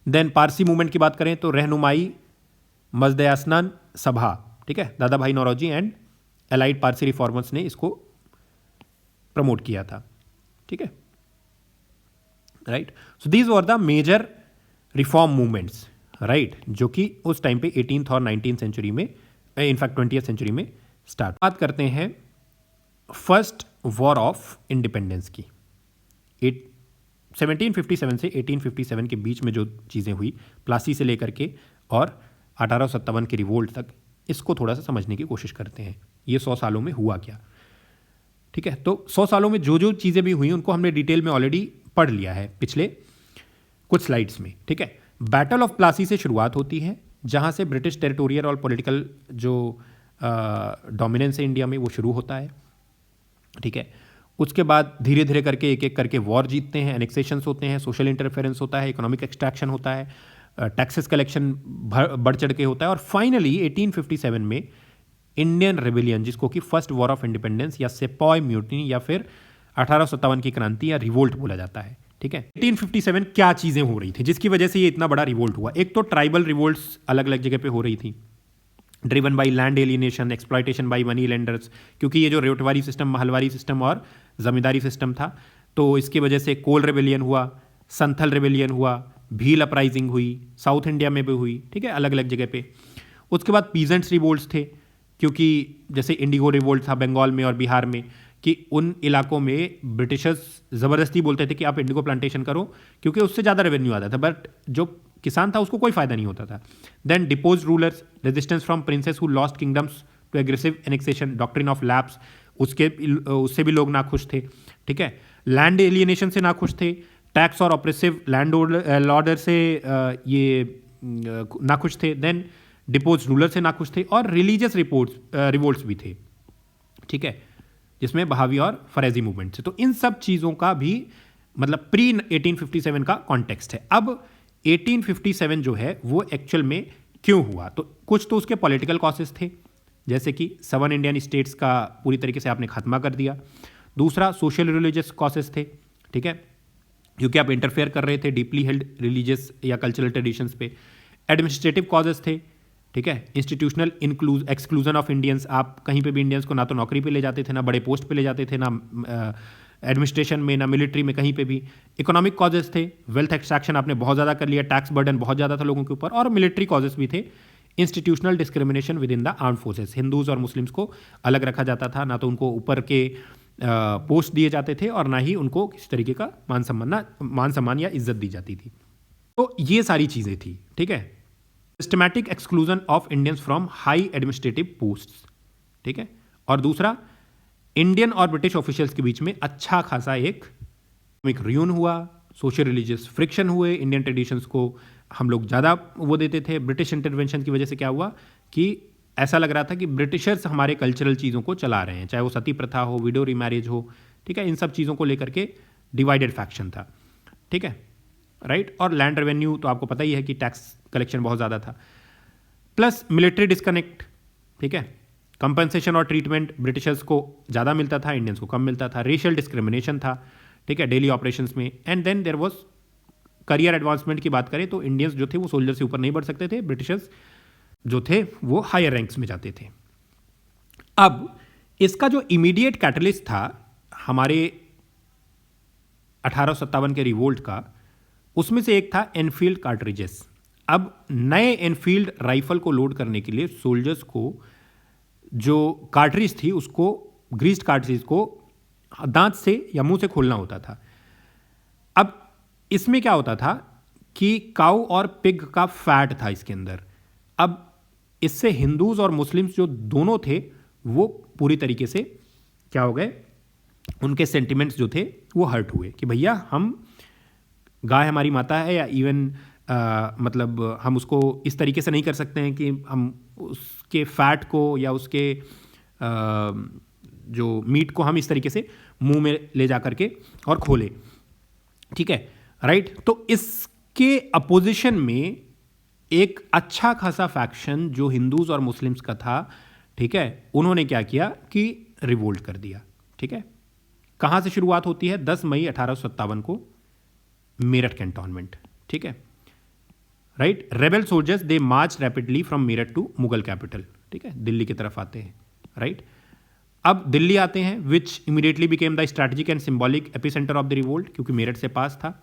देन पारसी मूवमेंट की बात करें तो रहनुमाई मजदयासनान सभा, ठीक है, Dadabhai Naoroji and allied Parsi reformers ने इसको प्रमोट किया था, ठीक है, right. So these were the major reform movements, right, जो कि उस टाइम पे 18th और 19th सेंचुरी में, इनफैक्ट 20th सेंचुरी में स्टार्ट। बात करते हैं फर्स्ट वॉर ऑफ इंडिपेंडेंस की। 1757 से 1857 के बीच में जो चीज़ें हुई, प्लासी से लेकर के और 1857 के रिवोल्ट तक, इसको थोड़ा सा समझने की कोशिश करते हैं। ये 100 सालों में हुआ क्या, ठीक है। तो 100 सालों में जो जो चीज़ें भी हुई उनको हमने डिटेल में ऑलरेडी पढ़ लिया है पिछले कुछ स्लाइड्स में, ठीक है। बैटल ऑफ प्लासी से शुरुआत होती है, जहाँ से ब्रिटिश टेरिटोरियल और पॉलिटिकल जो डोमिनेंस है इंडिया में वो शुरू होता है, ठीक है। उसके बाद धीरे धीरे करके एक एक करके वॉर जीतते हैं, एनेक्सेशंस होते हैं, सोशल इंटरफेरेंस होता है, इकोनॉमिक एक्सट्रैक्शन होता है, टैक्सेस कलेक्शन बढ़ चढ़ के होता है। और फाइनली 1857 में इंडियन रेबिलियन, जिसको कि फर्स्ट वॉर ऑफ इंडिपेंडेंस या सेपॉय म्यूटिनी या फिर 1857 की क्रांति या रिवोल्ट बोला जाता है। ठीक है, 1857 क्या चीज़ें हो रही थी जिसकी वजह से ये इतना बड़ा रिवोल्ट हुआ? एक तो ट्राइबल रिवोल्ट्स अलग अलग जगह पे हो रही थी, driven by land alienation, exploitation by money lenders, क्योंकि ये जो रेवटवारी सिस्टम, महलवारी सिस्टम और जमींदारी सिस्टम था, तो इसकी वजह से कोल रेबेलियन हुआ, संथल रेबेलियन हुआ, भील अपराइजिंग हुई, साउथ इंडिया में भी हुई। ठीक है, अलग अलग जगह पे। उसके बाद पीजेंट्स रिवोल्ट्स थे, क्योंकि जैसे इंडिगो रिवोल्ट था बंगाल में और बिहार में, कि उन इलाकों में ब्रिटिशर्स ज़बरदस्ती बोलते थे कि आप इंडिगो प्लांटेशन करो, क्योंकि उससे ज़्यादा रेवेन्यू आता था, बट जो किसान था उसको कोई फायदा नहीं होता था। Then deposed rulers, resistance from princes who lost kingdoms to aggressive annexation, doctrine of lapse, उससे भी लोग नाखुश थे। ठीक है, लैंड एलियनेशन से नाखुश थे, टैक्स और ऑपरेसिव लैंड लॉर्डर से ये नाखुश थे, देन डिपोज रूलर से नाखुश थे, और रिलीजियस रिवोल्ट्स भी थे। ठीक है, जिसमें बहावी और फरेजी मूवमेंट थे। तो इन सब चीज़ों का भी मतलब प्री 1857 का कॉन्टेक्स्ट है। अब 1857 जो है वो एक्चुअल में क्यों हुआ? तो कुछ तो उसके पॉलिटिकल कॉसेस थे, जैसे कि 7 इंडियन स्टेट्स का पूरी तरीके से आपने खात्मा कर दिया। दूसरा सोशल रिलीजियस कॉसेस थे। ठीक है, क्योंकि आप इंटरफेयर कर रहे थे डीपली हेल्ड रिलीजियस या कल्चरल ट्रेडिशंस पे। एडमिनिस्ट्रेटिव कॉजेस थे। ठीक है, इंस्टीट्यूशनल एक्सक्लूजन ऑफ इंडियंस, आप कहीं पे भी इंडियंस को ना तो नौकरी पे ले जाते थे, ना बड़े पोस्ट पे ले जाते थे, ना एडमिनिस्ट्रेशन में, ना मिलिट्री में, कहीं पे भी। इकोनॉमिक कॉजेस थे, वेल्थ एक्सट्रैक्शन आपने बहुत ज़्यादा कर लिया, टैक्स बर्डन बहुत ज़्यादा था लोगों के ऊपर। और मिलिट्री कॉजेस भी थे, institutional discrimination with in the armed forces, Hindus और मुस्लिम्स को अलग रखा जाता था, ना तो उनको ऊपर के पोस्ट दिए जाते थे और ना ही उनको किसी तरीके का मान सम्मान या इज्जत दी जाती थी। तो ये सारी चीज़ें थी। ठीक है, systematic exclusion of Indians from high administrative posts. ठीक है, और दूसरा इंडियन और ब्रिटिश ऑफिशियल्स के बीच में अच्छा खासा एक रियून हुआ, सोशल रिलीजियस फ्रिक्शन हुए, इंडियन ट्रेडिशंस को हम लोग ज़्यादा वो देते थे। ब्रिटिश इंटरवेंशन की वजह से क्या हुआ कि ऐसा लग रहा था कि ब्रिटिशर्स हमारे कल्चरल चीज़ों को चला रहे हैं, चाहे वो सती प्रथा हो, विडो रीमैरिज हो। ठीक है, इन सब चीज़ों को लेकर के डिवाइडेड फैक्शन था। ठीक है, राइट। और लैंड रेवेन्यू तो आपको पता ही है कि टैक्स कलेक्शन बहुत ज़्यादा था, प्लस मिलिट्री डिस्कनेक्ट। ठीक है, कंपनसेशन और ट्रीटमेंट ब्रिटिशर्स को ज़्यादा मिलता था, इंडियंस को कम मिलता था। रेशियल डिस्क्रिमिनेशन था। ठीक है, डेली ऑपरेशंस में। And then there was career advancement की बात करें तो इंडियंस जो थे वो सोल्जर से ऊपर नहीं बढ़ सकते थे, ब्रिटिशर्स जो थे वो हायर रैंक्स में जाते थे। अब इसका जो इमीडिएट कैटलिस्ट था हमारे 1857 के रिवोल्ट का, उसमें से एक था एनफील्ड कार्ट्रिजेस। अब नए एनफील्ड राइफल को लोड करने के लिए सोल्जर्स को जो कार्ट्रिज थी उसको, ग्रीस्ड कार्ट्रिज को दांत से या मुंह से खोलना होता था। अब इसमें क्या होता था कि काऊ और पिग का फैट था इसके अंदर। अब इससे हिंदूज और मुस्लिम्स जो दोनों थे वो पूरी तरीके से क्या हो गए, उनके सेंटिमेंट्स जो थे वो हर्ट हुए कि भैया हम, गाय हमारी माता है, या इवन मतलब हम उसको इस तरीके से नहीं कर सकते हैं कि हम उसके फैट को या उसके जो मीट को हम इस तरीके से मुंह में ले जा करके और खोले। ठीक है, राइट। तो इसके अपोजिशन में एक अच्छा खासा फैक्शन जो हिंदूज और मुस्लिम्स का था, ठीक है, उन्होंने क्या किया कि रिवोल्ट कर दिया। ठीक है, कहाँ से शुरुआत होती है? 10 मई 1857 को मेरठ कैंटोनमेंट। ठीक है, right. Rebel soldiers they march rapidly from Meerut to Mughal capital. ठीक है, दिल्ली की तरफ आते हैं। राइट, अब दिल्ली आते हैं, which immediately became the strategic and symbolic epicentre of the revolt, क्योंकि मेरठ से पास था।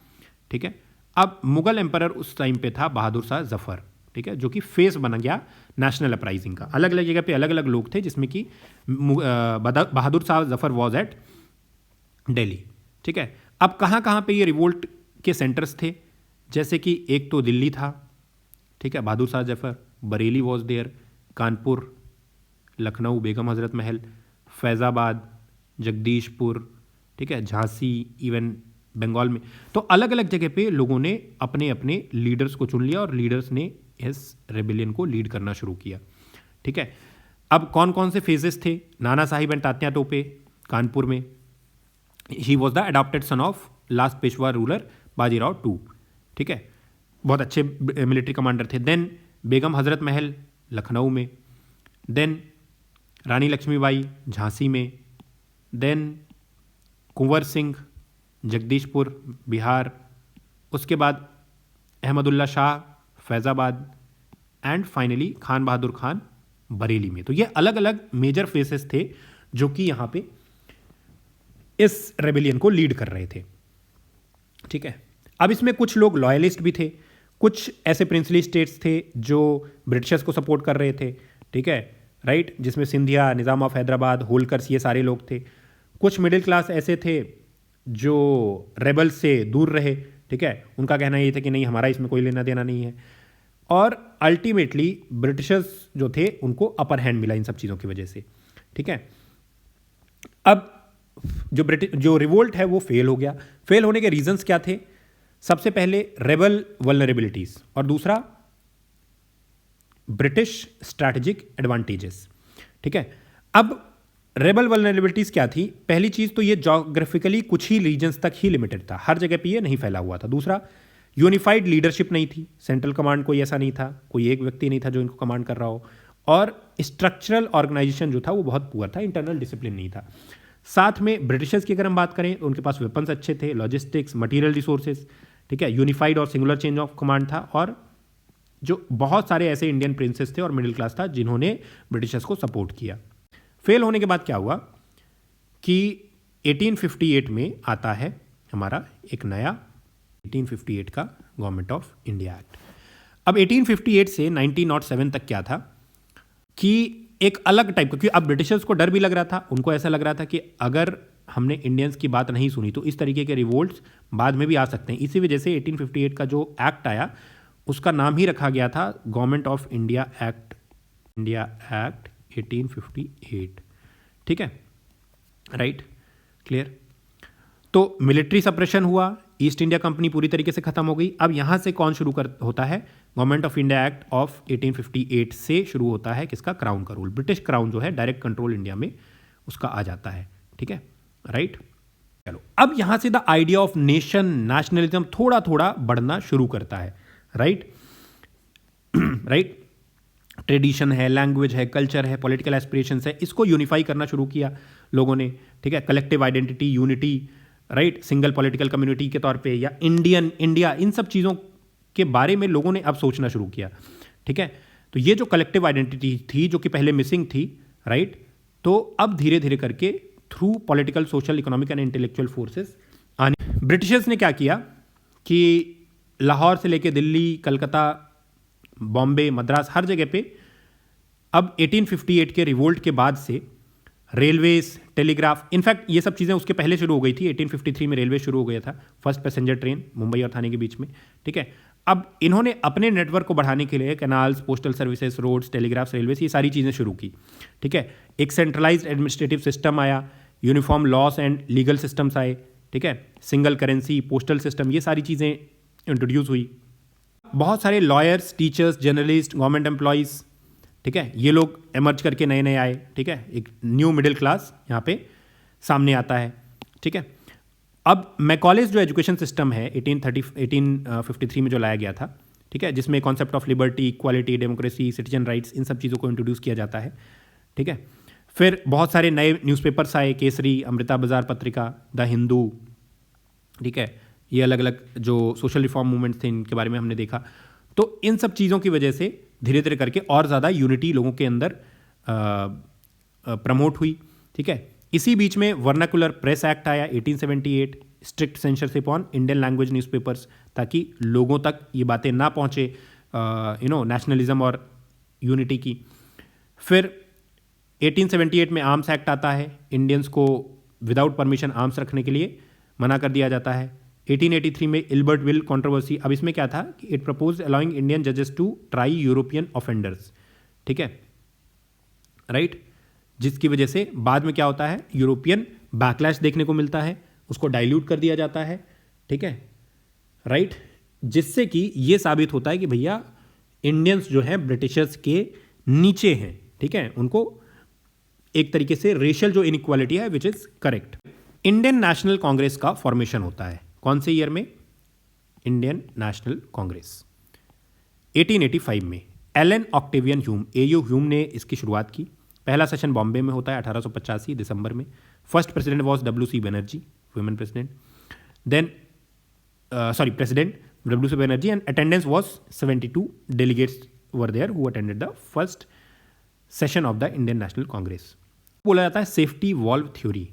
ठीक है, अब मुगल एम्परर उस टाइम पे था बहादुर शाह जफर। ठीक है, जो कि फेस बन गया नेशनल अपराइजिंग का। अलग अलग जगह पे अलग अलग लोग थे, जिसमें कि बहादुर शाह जफर वॉज एट दिल्ली। ठीक है, अब कहाँ कहाँ पे ये रिवोल्ट के सेंटर्स थे? जैसे कि एक तो दिल्ली था, ठीक है, बहादुर शाह जफर, बरेली वॉज देयर, कानपुर, लखनऊ, बेगम हजरत महल, फैज़ाबाद, जगदीशपुर, ठीक है, झांसी, इवन बंगाल में। तो अलग अलग जगह पे लोगों ने अपने अपने लीडर्स को चुन लिया और लीडर्स ने इस रेबेलियन को लीड करना शुरू किया। ठीक है, अब कौन कौन से फेजेस थे? नाना साहिब एंड तात्या टोपे कानपुर में, he was the adopted son of last Peshwa ruler Bajirao two. ठीक है, बहुत अच्छे मिलिट्री कमांडर थे। देन बेगम हज़रत महल लखनऊ में, देन रानी लक्ष्मीबाई झांसी में, देन कुंवर सिंह जगदीशपुर बिहार, उसके बाद अहमदुल्ला शाह फैज़ाबाद, एंड फाइनली खान बहादुर खान बरेली में। तो ये अलग अलग मेजर फेसेस थे जो कि यहाँ पे इस रेबेलियन को लीड कर रहे थे। ठीक है, अब इसमें कुछ लोग लॉयलिस्ट भी थे, कुछ ऐसे प्रिंसली स्टेट्स थे जो ब्रिटिशर्स को सपोर्ट कर रहे थे। ठीक है, राइट, जिसमें सिंधिया, निज़ाम ऑफ हैदराबाद, होलकर्स, ये सारे लोग थे। कुछ मिडिल क्लास ऐसे थे जो रेबल्स से दूर रहे। ठीक है, उनका कहना ये था कि नहीं, हमारा इसमें कोई लेना देना नहीं है। और अल्टीमेटली ब्रिटिशर्स जो थे उनको अपर हैंड मिला इन सब चीज़ों की वजह से। ठीक है, अब जो रिवोल्ट है वो फेल हो गया। फेल होने के रीजंस क्या थे? सबसे पहले रेबल वल्नरेबिलिटीज, और दूसरा ब्रिटिश स्ट्रैटेजिक एडवांटेजेस। ठीक है, अब रेबल वल्नरेबिलिटीज क्या थी? पहली चीज तो ये जोग्राफिकली कुछ ही रीजन्स तक ही लिमिटेड था, हर जगह पे ये नहीं फैला हुआ था। दूसरा, यूनिफाइड लीडरशिप नहीं थी, सेंट्रल कमांड कोई ऐसा नहीं था, कोई एक व्यक्ति नहीं था जो इनको कमांड कर रहा हो, और स्ट्रक्चरल ऑर्गेनाइजेशन जो था वो बहुत पुअर था, इंटरनल डिसिप्लिन नहीं था। साथ में ब्रिटिशर्स की अगर हम बात करें तो उनके पास वेपन्स अच्छे थे, लॉजिस्टिक्स, मटेरियल रिसोर्सेज। ठीक है, यूनिफाइड और सिंगुलर चेंज ऑफ कमांड था, और जो बहुत सारे ऐसे इंडियन प्रिंसेस थे और मिडिल क्लास था जिन्होंने ब्रिटिशर्स को सपोर्ट किया। फेल होने के बाद क्या हुआ कि 1858 में आता है हमारा एक नया 1858 का गवर्नमेंट ऑफ इंडिया एक्ट। अब 1858 से 1907 तक क्या था कि एक अलग टाइप का, क्योंकि अब ब्रिटिशर्स को डर भी लग रहा था, उनको ऐसा लग रहा था कि अगर हमने इंडियंस की बात नहीं सुनी तो इस तरीके के रिवोल्ट्स बाद में भी आ सकते हैं। इसी वजह से 1858 का जो एक्ट आया उसका नाम ही रखा गया था government of India act, India act 1858। ठीक है, राइट, क्लियर। तो मिलिट्री सप्रेशन हुआ, ईस्ट इंडिया कंपनी पूरी तरीके से खत्म हो गई। अब यहां से कौन शुरू होता है? Government of India act of 1858 से शुरू होता है किसका? क्राउन का रूल। ब्रिटिश क्राउन जो है डायरेक्ट कंट्रोल इंडिया में उसका आ जाता है। ठीक है, राइट। चलो, अब यहां से the idea of nation, nationalism थोड़ा थोड़ा बढ़ना शुरू करता है। राइट, राइट, ट्रेडिशन है, लैंग्वेज है, कल्चर है, पॉलिटिकल एस्पिरेशंस है, इसको यूनिफाई करना शुरू किया लोगों ने। ठीक है, collective identity, unity, right, single political community के तौर पे, या इंडियन इंडिया, इन सब चीज़ों के बारे में लोगों ने अब सोचना शुरू किया। ठीक है, तो ये जो कलेक्टिव आइडेंटिटी थी जो कि पहले मिसिंग थी, राइट, तो अब धीरे धीरे करके through political, social, economic and intellectual forces आने। ब्रिटिशर्स ने क्या किया कि लाहौर से लेके दिल्ली, कलकत्ता, बॉम्बे, मद्रास, हर जगह पे अब 1858 के रिवोल्ट के बाद से रेलवेज, टेलीग्राफ, इनफैक्ट ये सब चीज़ें उसके पहले शुरू हो गई थी। 1853 में रेलवे शुरू हो गया था, फर्स्ट पैसेंजर ट्रेन मुंबई और थाने के बीच में। ठीक है, अब इन्होंने अपने नेटवर्क को बढ़ाने के लिए canals, postal services, roads, telegraphs, railways, ये सारी चीज़ें शुरू की। ठीक है, एक सेंट्रलाइज्ड एडमिनिस्ट्रेटिव सिस्टम आया, uniform laws and legal systems आए। ठीक है, सिंगल करेंसी, पोस्टल सिस्टम, ये सारी चीज़ें इंट्रोड्यूस हुई। बहुत सारे lawyers, teachers, journalist, government employees, ठीक है, ये लोग एमर्ज करके नए नए आए। ठीक है, एक न्यू मिडिल क्लास यहाँ पे सामने आता है। ठीक है, अब मैकॉलेज जो एजुकेशन सिस्टम है 1853 में जो लाया गया था, ठीक है, जिसमें concept of liberty, equality, democracy, citizen rights, इन सब चीज़ों को इंट्रोड्यूस किया जाता है। ठीक है, फिर बहुत सारे नए न्यूज़पेपर्स आए, केसरी, अमृता बाजार पत्रिका, द हिंदू। ठीक है, ये अलग अलग जो सोशल रिफॉर्म मूवमेंट्स थे इनके बारे में हमने देखा। तो इन सब चीज़ों की वजह से धीरे धीरे करके और ज़्यादा यूनिटी लोगों के अंदर प्रमोट हुई। ठीक है, इसी बीच में वर्नाकुलर प्रेस एक्ट आया 1878, strict censorship on Indian language newspapers, ताकि लोगों तक ये बातें ना पहुँचे नेशनलिज्म और यूनिटी की। फिर 1878 में आर्म्स एक्ट आता है, इंडियंस को विदाउट परमिशन आर्म्स रखने के लिए मना कर दिया जाता है। 1883 में इल्बर्ट विल कंट्रोवर्सी, अब इसमें क्या था कि इट प्रपोज अलाउइंग इंडियन जजेस टू ट्राई यूरोपियन ऑफेंडर्स। ठीक है, राइट, जिसकी वजह से बाद में क्या होता है, यूरोपियन बैकलैश देखने को मिलता है, उसको डाइल्यूट कर दिया जाता है। ठीक है, राइट, जिससे कि ये साबित होता है कि भैया इंडियंस जो है ब्रिटिशर्स के नीचे हैं। ठीक है, उनको एक तरीके से रेशियल जो इनइक्वालिटी है which is correct. Indian national Congress का फॉर्मेशन होता है कौन से ईयर में? इंडियन नेशनल कांग्रेस 1885 में Allan Octavian Hume, AO Hume ने इसकी शुरुआत की। पहला सेशन बॉम्बे में होता है 1885 दिसंबर में। First president was WC Banerjee, women president. Then president WC Banerjee, and attendance was 72 delegates were there who attended the first session of the Indian national Congress. बोला जाता है सेफ्टी वॉल्व थ्योरी,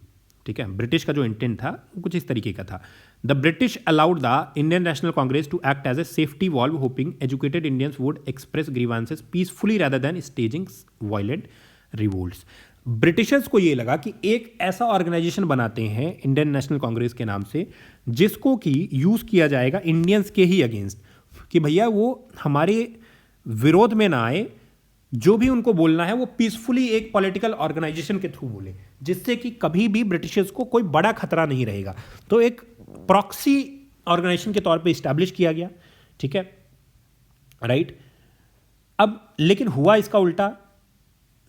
ठीक है। ब्रिटिश का जो इंटेंट था वो कुछ इस तरीके का था। The British allowed the Indian national Congress to act as a safety valve, hoping educated Indians would express grievances peacefully rather than staging violent revolts. Britishers को ये लगा कि एक ऐसा ऑर्गेनाइजेशन बनाते हैं इंडियन नेशनल कांग्रेस के नाम से, जिसको कि यूज किया जाएगा इंडियंस के ही अगेंस्ट, कि भैया वो हमारे विरोध में ना आए, जो भी उनको बोलना है वो पीसफुली एक पॉलिटिकल ऑर्गेनाइजेशन के थ्रू बोले, जिससे कि कभी भी ब्रिटिशर्स को कोई बड़ा खतरा नहीं रहेगा। तो एक प्रॉक्सी ऑर्गेनाइजेशन के तौर पे इस्टेब्लिश किया गया, ठीक है, राइट। अब लेकिन हुआ इसका उल्टा,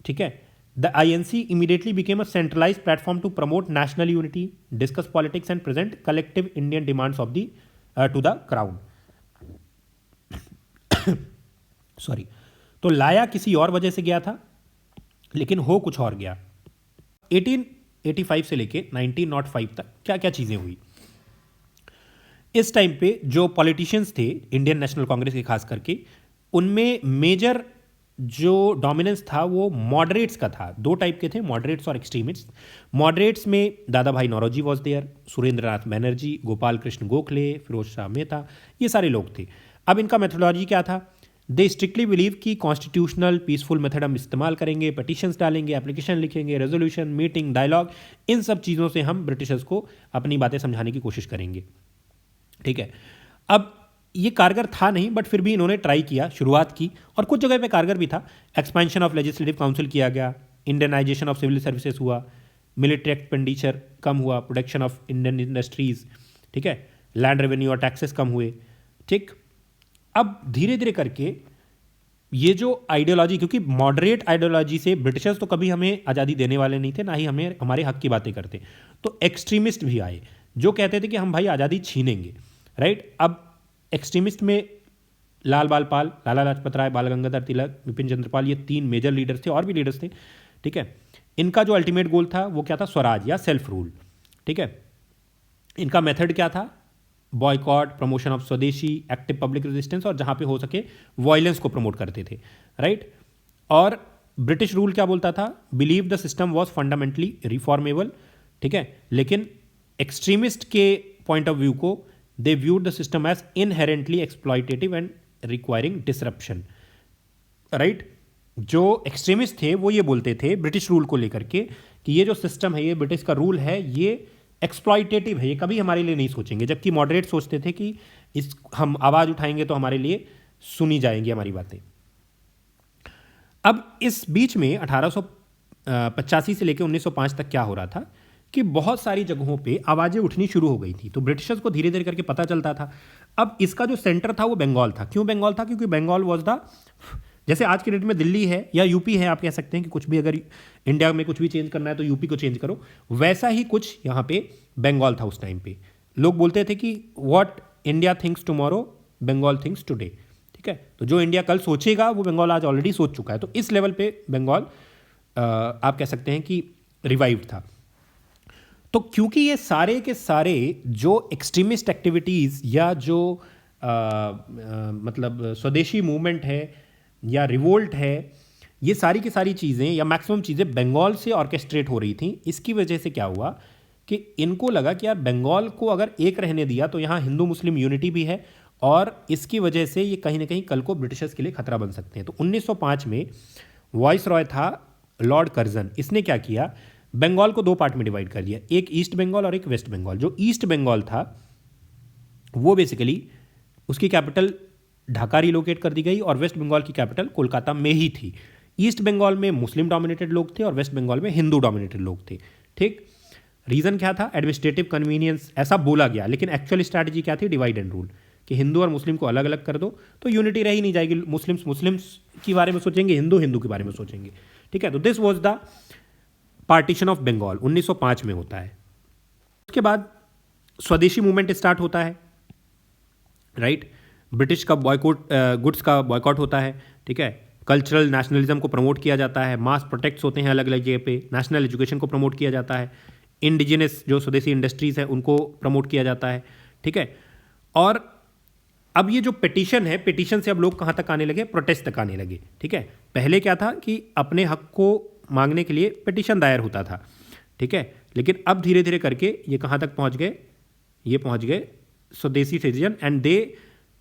ठीक है। The INC immediately became a centralized platform to promote national unity, discuss politics and present collective Indian demands of the to the crown. Sorry. तो लाया किसी और वजह से गया था, लेकिन हो कुछ और गया। 1885 से लेके 1905 तक क्या क्या चीजें हुई। इस टाइम पे जो पॉलिटिशियंस थे इंडियन नेशनल कांग्रेस के खास करके, उनमें मेजर जो डोमिनेंस था वो मॉडरेट्स का था। दो टाइप के थे, मॉडरेट्स और एक्सट्रीमिस्ट। मॉडरेट्स में दादा भाई नौरोजी वॉज देयर, सुरेंद्रनाथ बनर्जी, गोपाल कृष्ण गोखले, फिरोज शाह मेहता, ये सारे लोग थे। अब इनका मेथोडोलॉजी क्या था? दे स्ट्रिक्टली बिलीव कि कॉन्स्टिट्यूशनल पीसफुल मेथड हम इस्तेमाल करेंगे, पटिशंस डालेंगे, एप्लीकेशन लिखेंगे, रेजोल्यूशन, मीटिंग, डायलॉग, इन सब चीज़ों से हम ब्रिटिशर्स को अपनी बातें समझाने की कोशिश करेंगे, ठीक है। अब ये कारगर था नहीं, बट फिर भी इन्होंने ट्राई किया, शुरुआत की, और कुछ जगह पे कारगर भी था। एक्सपेंशन ऑफ लेजिस्लेटिव काउंसिल किया गया, इंडियनाइजेशन ऑफ सिविल सर्विसेज हुआ, मिलिट्री एक्सपेंडिचर कम हुआ, प्रोटेक्शन ऑफ इंडियन इंडस्ट्रीज, ठीक है, लैंड रेवेन्यू और टैक्सेस कम हुए, ठीक। अब धीरे धीरे करके ये जो आइडियोलॉजी, क्योंकि मॉडरेट आइडियोलॉजी से ब्रिटिशर्स तो कभी हमें आज़ादी देने वाले नहीं थे, ना ही हमें हमारे हक की बातें करते, तो एक्सट्रीमिस्ट भी आए जो कहते थे कि हम भाई आज़ादी छीनेंगे, राइट। अब एक्सट्रीमिस्ट में लाल बाल पाल, लाला लाजपत राय, बाल गंगाधर तिलक, विपिन चंद्र पाल, ये तीन मेजर लीडर्स थे, और भी लीडर्स थे, ठीक है। इनका जो अल्टीमेट गोल था वो क्या था? स्वराज या सेल्फ रूल, ठीक है। इनका मेथड क्या था? बॉयकॉट, प्रमोशन ऑफ स्वदेशी, एक्टिव पब्लिक रेजिस्टेंस, और जहां पे हो सके वायलेंस को प्रमोट करते थे, राइट। और ब्रिटिश रूल क्या बोलता था? Believe the system was fundamentally reformable, ठीक है। लेकिन एक्सट्रीमिस्ट के पॉइंट ऑफ व्यू को they viewed the system as inherently exploitative and requiring disruption, right. जो एक्सट्रीमिस्ट थे वो ये बोलते थे ब्रिटिश रूल को लेकर के कि ये जो सिस्टम है, ये ब्रिटिश का रूल है, ये एक्सप्लॉयटेटिव है, ये कभी हमारे लिए नहीं सोचेंगे। जबकि मॉडरेट सोचते थे कि इस हम आवाज़ उठाएंगे तो हमारे लिए सुनी जाएंगी हमारी बातें। अब इस बीच में 1885 से लेकर 1905 तक क्या हो रहा था कि बहुत सारी जगहों पे आवाज़ें उठनी शुरू हो गई थी, तो ब्रिटिशर्स को धीरे धीरे करके पता चलता था। अब इसका जो सेंटर था वो बंगाल था। क्यों बंगाल था? क्योंकि बंगाल वॉज द, जैसे आज के डेट में दिल्ली है या यूपी है, आप कह सकते हैं कि कुछ भी अगर इंडिया में कुछ भी चेंज करना है तो यूपी को चेंज करो, वैसा ही कुछ यहाँ पे बंगाल था उस टाइम पे। लोग बोलते थे कि what India thinks tomorrow, Bengal thinks today, ठीक है। तो जो इंडिया कल सोचेगा वो बंगाल आज ऑलरेडी सोच चुका है। तो इस लेवल पे बंगाल आप कह सकते हैं कि रिवाइव्ड था। तो क्योंकि ये सारे के सारे जो एक्सट्रीमिस्ट एक्टिविटीज़ या जो मतलब स्वदेशी मूवमेंट है या रिवोल्ट है, ये सारी की सारी चीज़ें या मैक्सिमम चीज़ें बंगाल से ऑर्केस्ट्रेट हो रही थी। इसकी वजह से क्या हुआ कि इनको लगा कि यार बंगाल को अगर एक रहने दिया तो यहाँ हिंदू मुस्लिम यूनिटी भी है, और इसकी वजह से ये कहीं ना कहीं कल को ब्रिटिशर्स के लिए खतरा बन सकते हैं। तो 1905 में वॉइस रॉय था लॉर्ड कर्जन। इसने क्या किया? बंगाल को दो पार्ट में डिवाइड कर दिया, एक ईस्ट बंगाल और एक वेस्ट बंगाल। जो ईस्ट बंगाल था वो बेसिकली उसकी कैपिटल ढाका रिलोकेट कर दी गई, और वेस्ट बंगाल की कैपिटल कोलकाता में ही थी। ईस्ट बंगाल में मुस्लिम डोमिनेटेड लोग थे और वेस्ट बंगाल में हिंदू डोमिनेटेड लोग थे, ठीक। रीज़न क्या था? एडमिनिस्ट्रेटिव कन्वीनियंस, ऐसा बोला गया, लेकिन एक्चुअल स्ट्रैटेजी क्या थी? डिवाइड एंड रूल, कि हिंदू और मुस्लिम को अलग अलग कर दो तो यूनिटी रह ही नहीं जाएगी। मुस्लिम्स के बारे में सोचेंगे, हिंदू के बारे में सोचेंगे, ठीक है। तो this was the partition of Bengal, 1905 में होता है। उसके बाद स्वदेशी मूवमेंट स्टार्ट होता है, राइट। ब्रिटिश का बॉयकॉट, गुड्स का बॉयकॉट होता है, ठीक है। कल्चरल नेशनलिज्म को प्रमोट किया जाता है, मास प्रोटेक्ट्स होते हैं अलग अलग जगह पे, नेशनल एजुकेशन को प्रमोट किया जाता है, इंडिजिनस जो स्वदेशी इंडस्ट्रीज़ है उनको प्रमोट किया जाता है, ठीक है। और अब ये जो पिटीशन है, पिटीशन से अब लोग कहाँ तक आने लगे, प्रोटेस्ट तक आने लगे, ठीक है। पहले क्या था कि अपने हक को मांगने के लिए पिटीशन दायर होता था, ठीक है। लेकिन अब धीरे धीरे करके ये कहाँ तक पहुँच गए, ये पहुँच गए स्वदेशी सिटीजन एंड दे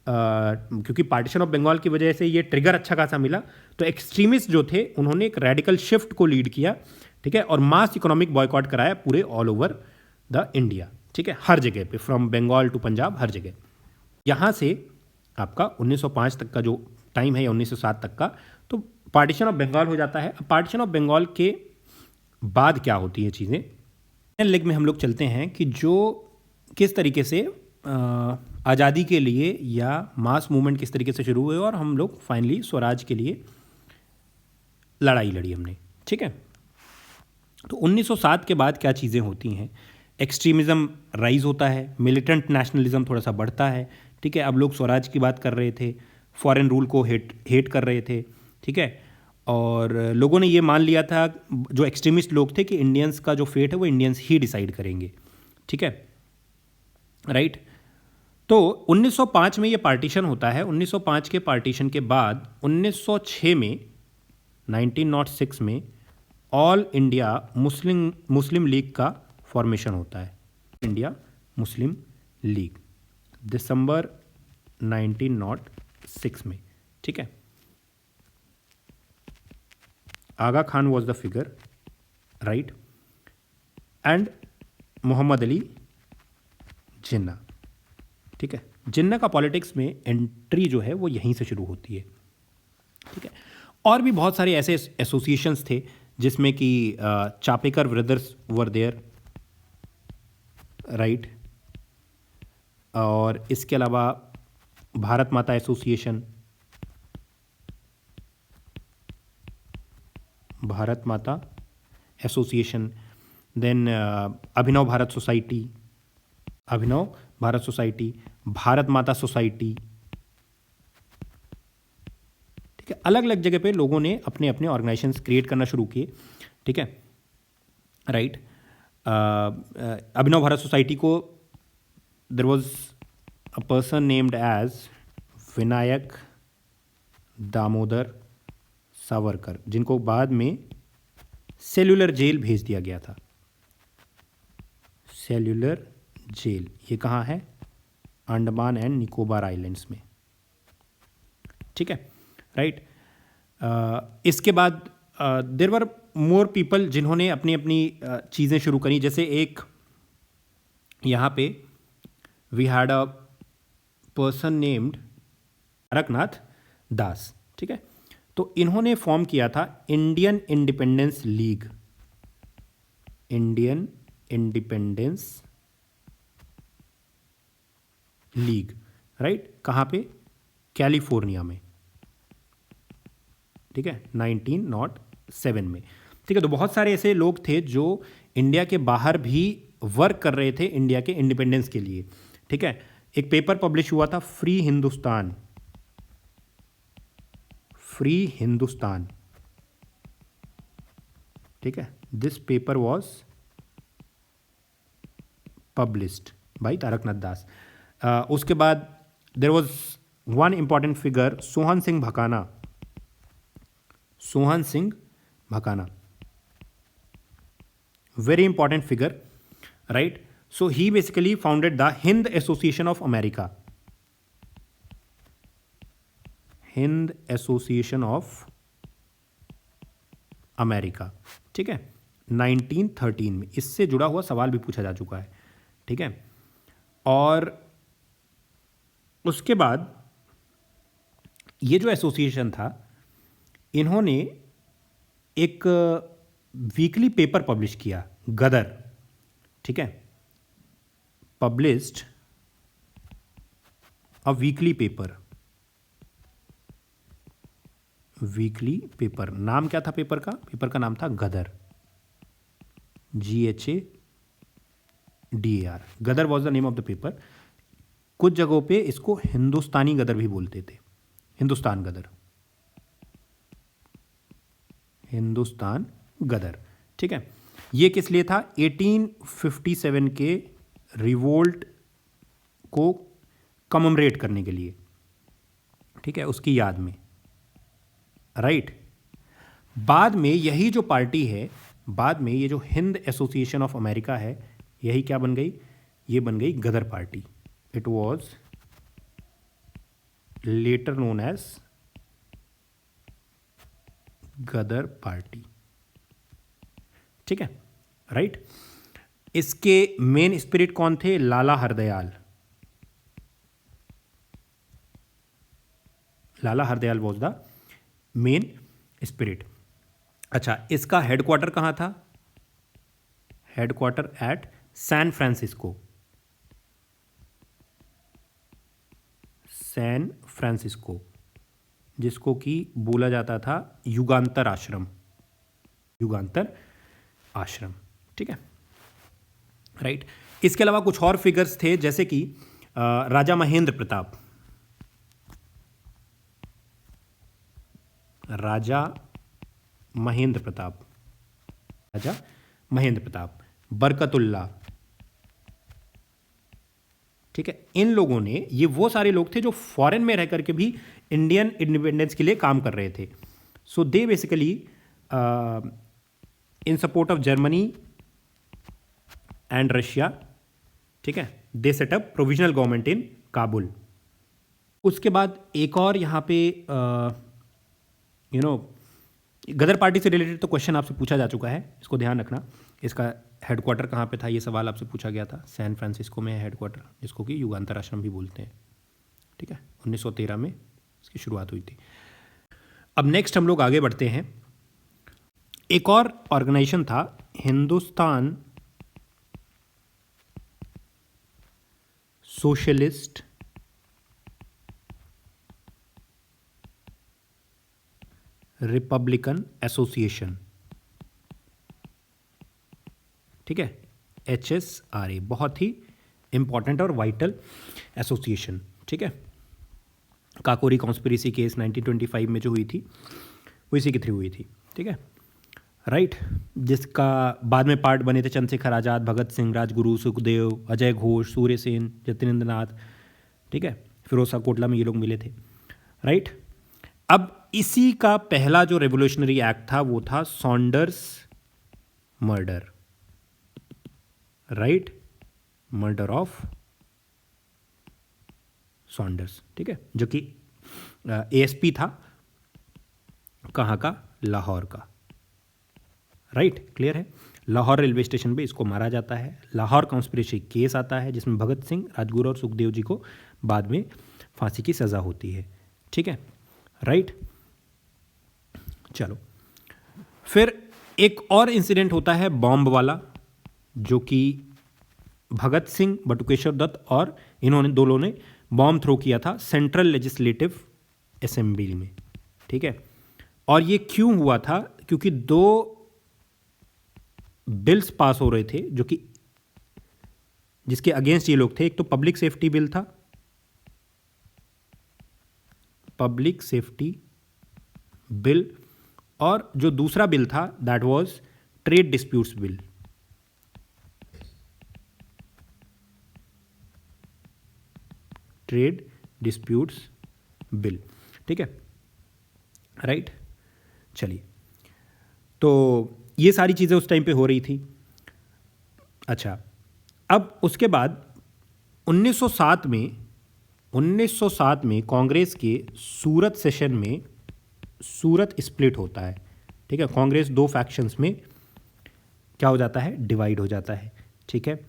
क्योंकि पार्टीशन ऑफ बंगाल की वजह से ये ट्रिगर अच्छा खासा मिला, तो एक्सट्रीमिस्ट जो थे उन्होंने एक रेडिकल शिफ्ट को लीड किया, ठीक है। और मास इकोनॉमिक बॉयकॉट कराया पूरे ऑल ओवर द इंडिया, ठीक है, हर जगह पे, फ्रॉम बंगाल टू पंजाब, हर जगह। यहाँ से आपका 1905 तक का जो टाइम है या 1907 तक का, तो पार्टीशन ऑफ बंगाल हो जाता है। अब पार्टीशन ऑफ बंगाल के बाद क्या होती हैं चीज़ें, लेग में हम लोग चलते हैं कि जो किस तरीके से आज़ादी के लिए या मास मूवमेंट किस तरीके से शुरू हुए और हम लोग फाइनली स्वराज के लिए लड़ाई लड़ी हमने, ठीक है। तो 1907 के बाद क्या चीज़ें होती हैं, एक्सट्रीमिज़म राइज होता है, मिलिटेंट नेशनलिज्म थोड़ा सा बढ़ता है, ठीक है। अब लोग स्वराज की बात कर रहे थे, फॉरेन रूल को हेट कर रहे थे, ठीक है। और लोगों ने ये मान लिया था, जो एक्सट्रीमिस्ट लोग थे, कि इंडियंस का जो फेट है वो इंडियंस ही डिसाइड करेंगे, ठीक है, राइट। तो 1905 में ये पार्टीशन होता है। 1905 के पार्टीशन के बाद 1906 में, 1906 में ऑल इंडिया मुस्लिम लीग का फॉर्मेशन होता है, इंडिया मुस्लिम लीग, दिसंबर 1906 में, ठीक है। Aga Khan was the figure, right, and Mohammad Ali Jinnah, ठीक है। जिन्ना का पॉलिटिक्स में एंट्री जो है वो यहीं से शुरू होती है, ठीक है। और भी बहुत सारे ऐसे एसोसिएशंस थे जिसमें कि Chapekar brothers were there, right, और इसके अलावा Bharat Mata association, Bharat Mata association, then Abhinav Bharat society, Abhinav Bharat society, Bharat Mata society, ठीक है। अलग अलग जगह पे लोगों ने अपने अपने ऑर्गेनाइजेशंस क्रिएट करना शुरू किए, ठीक है, राइट। अभिनव भारत सोसाइटी को there was a person named as Vinayak Damodar Savarkar, जिनको बाद में सेल्यूलर जेल भेज दिया गया था। सेल्यूलर जेल ये कहाँ है, अंडमान एंड निकोबार आइलैंड्स में, ठीक है, राइट। इसके बाद देयर वर मोर पीपल जिन्होंने अपनी अपनी चीज़ें शुरू करी, जैसे एक यहाँ पे we had a person named Taraknath Das, ठीक है। तो इन्होंने फॉर्म किया था Indian independence league, Indian independence league, right, कहाँ पे, कैलिफोर्निया में, ठीक है, 1907 में, ठीक है। तो बहुत सारे ऐसे लोग थे जो इंडिया के बाहर भी वर्क कर रहे थे इंडिया के इंडिपेंडेंस के लिए, ठीक है। एक पेपर पब्लिश हुआ था, फ्री हिंदुस्तान, फ्री हिंदुस्तान, ठीक है। This paper was published by Taraknath Das. उसके बाद there was one important figure, Sohan Singh Bhakna, Sohan Singh Bhakna, very important figure, right? So he basically founded the Hind Association of America, Hind Association of America, ठीक है, 1913 में। इससे जुड़ा हुआ सवाल भी पूछा जा चुका है, ठीक है। और उसके बाद ये जो एसोसिएशन था, इन्होंने एक वीकली पेपर पब्लिश किया, गदर, ठीक है, published a weekly paper, weekly paper, नाम क्या था पेपर का, पेपर का नाम था Ghadar, GHADAR, Ghadar was the name of the paper. कुछ जगहों पे इसको हिंदुस्तानी गदर भी बोलते थे, हिंदुस्तान गदर, हिंदुस्तान गदर। ठीक है, ये किस लिए था? 1857 के रिवोल्ट को कममरेट करने के लिए, ठीक है, उसकी याद में, राइट। बाद में यही जो पार्टी है, बाद में ये जो हिंद एसोसिएशन ऑफ अमेरिका है, यही क्या बन गई? ये बन गई Ghadar party. It was later known as Ghadar party. ठीक है, राइट। इसके मेन स्पिरिट कौन थे? Lala Hardayal. Lala Hardayal was the main spirit. अच्छा, इसका हेडक्वार्टर कहाँ था? Headquarter at San Francisco, San Francisco, जिसको कि बोला जाता था युगांतर आश्रम, युगांतर आश्रम। ठीक है, राइट। इसके अलावा कुछ और फिगर्स थे, जैसे कि राजा महेंद्र प्रताप, राजा महेंद्र प्रताप, राजा महेंद्र प्रताप, बरकतुल्ला। ठीक है, इन लोगों ने, ये वो सारे लोग थे जो फॉरेन में रह करके भी इंडियन इंडिपेंडेंस के लिए काम कर रहे थे। So they basically in support of Germany and Russia, ठीक है, they set up provisional government in Kabul. उसके बाद एक और यहाँ पे गदर पार्टी से रिलेटेड तो क्वेश्चन आपसे पूछा जा चुका है, इसको ध्यान रखना। इसका हेडक्वार्टर कहाँ पे था, ये सवाल आपसे पूछा गया था। सैन फ्रांसिस्को में है हेडक्वार्टर, जिसको कि युगांतर आश्रम भी बोलते हैं। ठीक है, 1913 में इसकी शुरुआत हुई थी। अब नेक्स्ट हम लोग आगे बढ़ते हैं। एक और ऑर्गेनाइजेशन था, हिंदुस्तान सोशलिस्ट रिपब्लिकन एसोसिएशन। ठीक है, HSRA, बहुत ही इंपॉर्टेंट और वाइटल एसोसिएशन। ठीक है, काकोरी कॉन्स्पिरेसी केस 1925 में जो हुई थी वो इसी के थ्रू हुई थी। ठीक है, राइट, जिसका बाद में पार्ट बने थे चंद्रशेखर आज़ाद, भगत सिंह, राजगुरु, सुखदेव, अजय घोष, सूर्य सेन, जतिनेंद्र नाथ। ठीक है, फिरोज शाह कोटला में ये लोग मिले थे, राइट। अब इसी का पहला जो रेवोल्यूशनरी एक्ट था वो था Saunders murder, right, murder of Saunders. ठीक है, जो कि ASP था, कहाँ का? लाहौर का, राइट, क्लियर है। लाहौर रेलवे स्टेशन पे इसको मारा जाता है। लाहौर कॉन्स्पिरेसी केस आता है, जिसमें भगत सिंह, राजगुरु और सुखदेव जी को बाद में फांसी की सज़ा होती है। ठीक है, राइट। चलो, फिर एक और इंसिडेंट होता है बॉम्ब वाला, जो कि भगत सिंह, बटुकेश्वर दत्त और इन्होंने दोनों ने बॉम्ब थ्रो किया था सेंट्रल लेजिस्लेटिव असेंबली में। ठीक है, और ये क्यों हुआ था? क्योंकि दो बिल्स पास हो रहे थे जो कि जिसके अगेंस्ट ये लोग थे। एक तो पब्लिक सेफ्टी बिल था, पब्लिक सेफ्टी बिल, और जो दूसरा बिल था that was trade disputes bill. Trade disputes bill. ठीक है, राइट। चलिए, तो ये सारी चीज़ें उस टाइम पे हो रही थी। अच्छा, अब उसके बाद 1907 में कांग्रेस के सूरत सेशन में सूरत स्प्लिट होता है। ठीक है, कांग्रेस दो फैक्शंस में क्या हो जाता है? डिवाइड हो जाता है। ठीक है,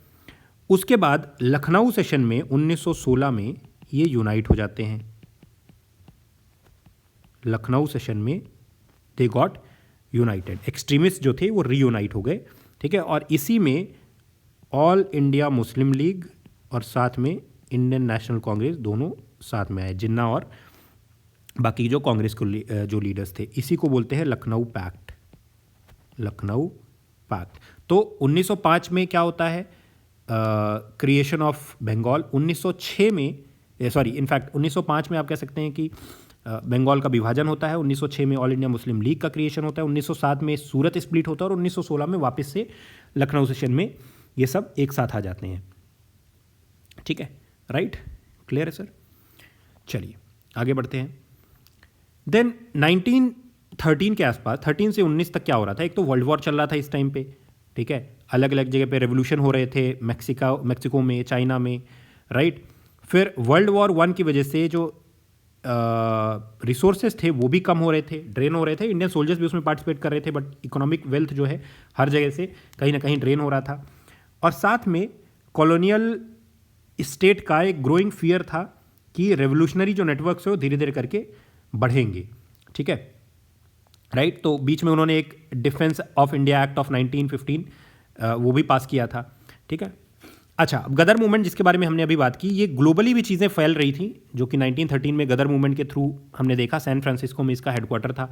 उसके बाद लखनऊ सेशन में 1916 में ये यूनाइट हो जाते हैं। लखनऊ सेशन में दे गॉट यूनाइटेड, एक्सट्रीमिस्ट जो थे वो रीयूनाइट हो गए। ठीक है, और इसी में ऑल इंडिया मुस्लिम लीग और साथ में इंडियन नेशनल कांग्रेस दोनों साथ में आए, जिन्ना और बाकी जो कांग्रेस को जो लीडर्स थे। इसी को बोलते हैं लखनऊ पैक्ट। लखनऊ पैक्ट। तो 1905 में क्या होता है? क्रिएशन ऑफ बंगाल 1906 में, सॉरी इनफैक्ट 1905 में आप कह सकते हैं कि बंगाल का विभाजन होता है। 1906 में ऑल इंडिया मुस्लिम लीग का क्रिएशन होता है। 1907 में सूरत स्प्लिट होता है और 1916 में वापस से लखनऊ सेशन में ये सब एक साथ आ जाते हैं। ठीक है, राइट, क्लियर है सर? चलिए आगे बढ़ते हैं। देन 1913 के आसपास, 13 से 19 तक क्या हो रहा था? एक तो वर्ल्ड वॉर चल रहा था इस टाइम पे, ठीक है, अलग अलग जगह पे रेवोल्यूशन हो रहे थे, मैक्सिको में, चाइना में, राइट। फिर वर्ल्ड वॉर 1 की वजह से जो रिसोर्सेज थे वो भी कम हो रहे थे, ड्रेन हो रहे थे। इंडियन सोल्जर्स भी उसमें पार्टिसिपेट कर रहे थे, बट इकोनॉमिक वेल्थ जो है हर जगह से कहीं ना कहीं ड्रेन हो रहा था। और साथ में कॉलोनियल स्टेट का एक ग्रोइंग फियर था कि रेवोल्यूशनरी जो नेटवर्क्स है वो धीरे धीरे करके बढ़ेंगे, ठीक है, राइट। तो बीच में उन्होंने एक defence of India act of 1915 वो भी पास किया था, ठीक है। अच्छा, अब गदर मूवमेंट जिसके बारे में हमने अभी बात की, ये ग्लोबली भी चीज़ें फैल रही थी, जो कि 1913 में गदर मूवमेंट के थ्रू हमने देखा। सैन फ्रांसिस्को में इसका हेडक्वार्टर था,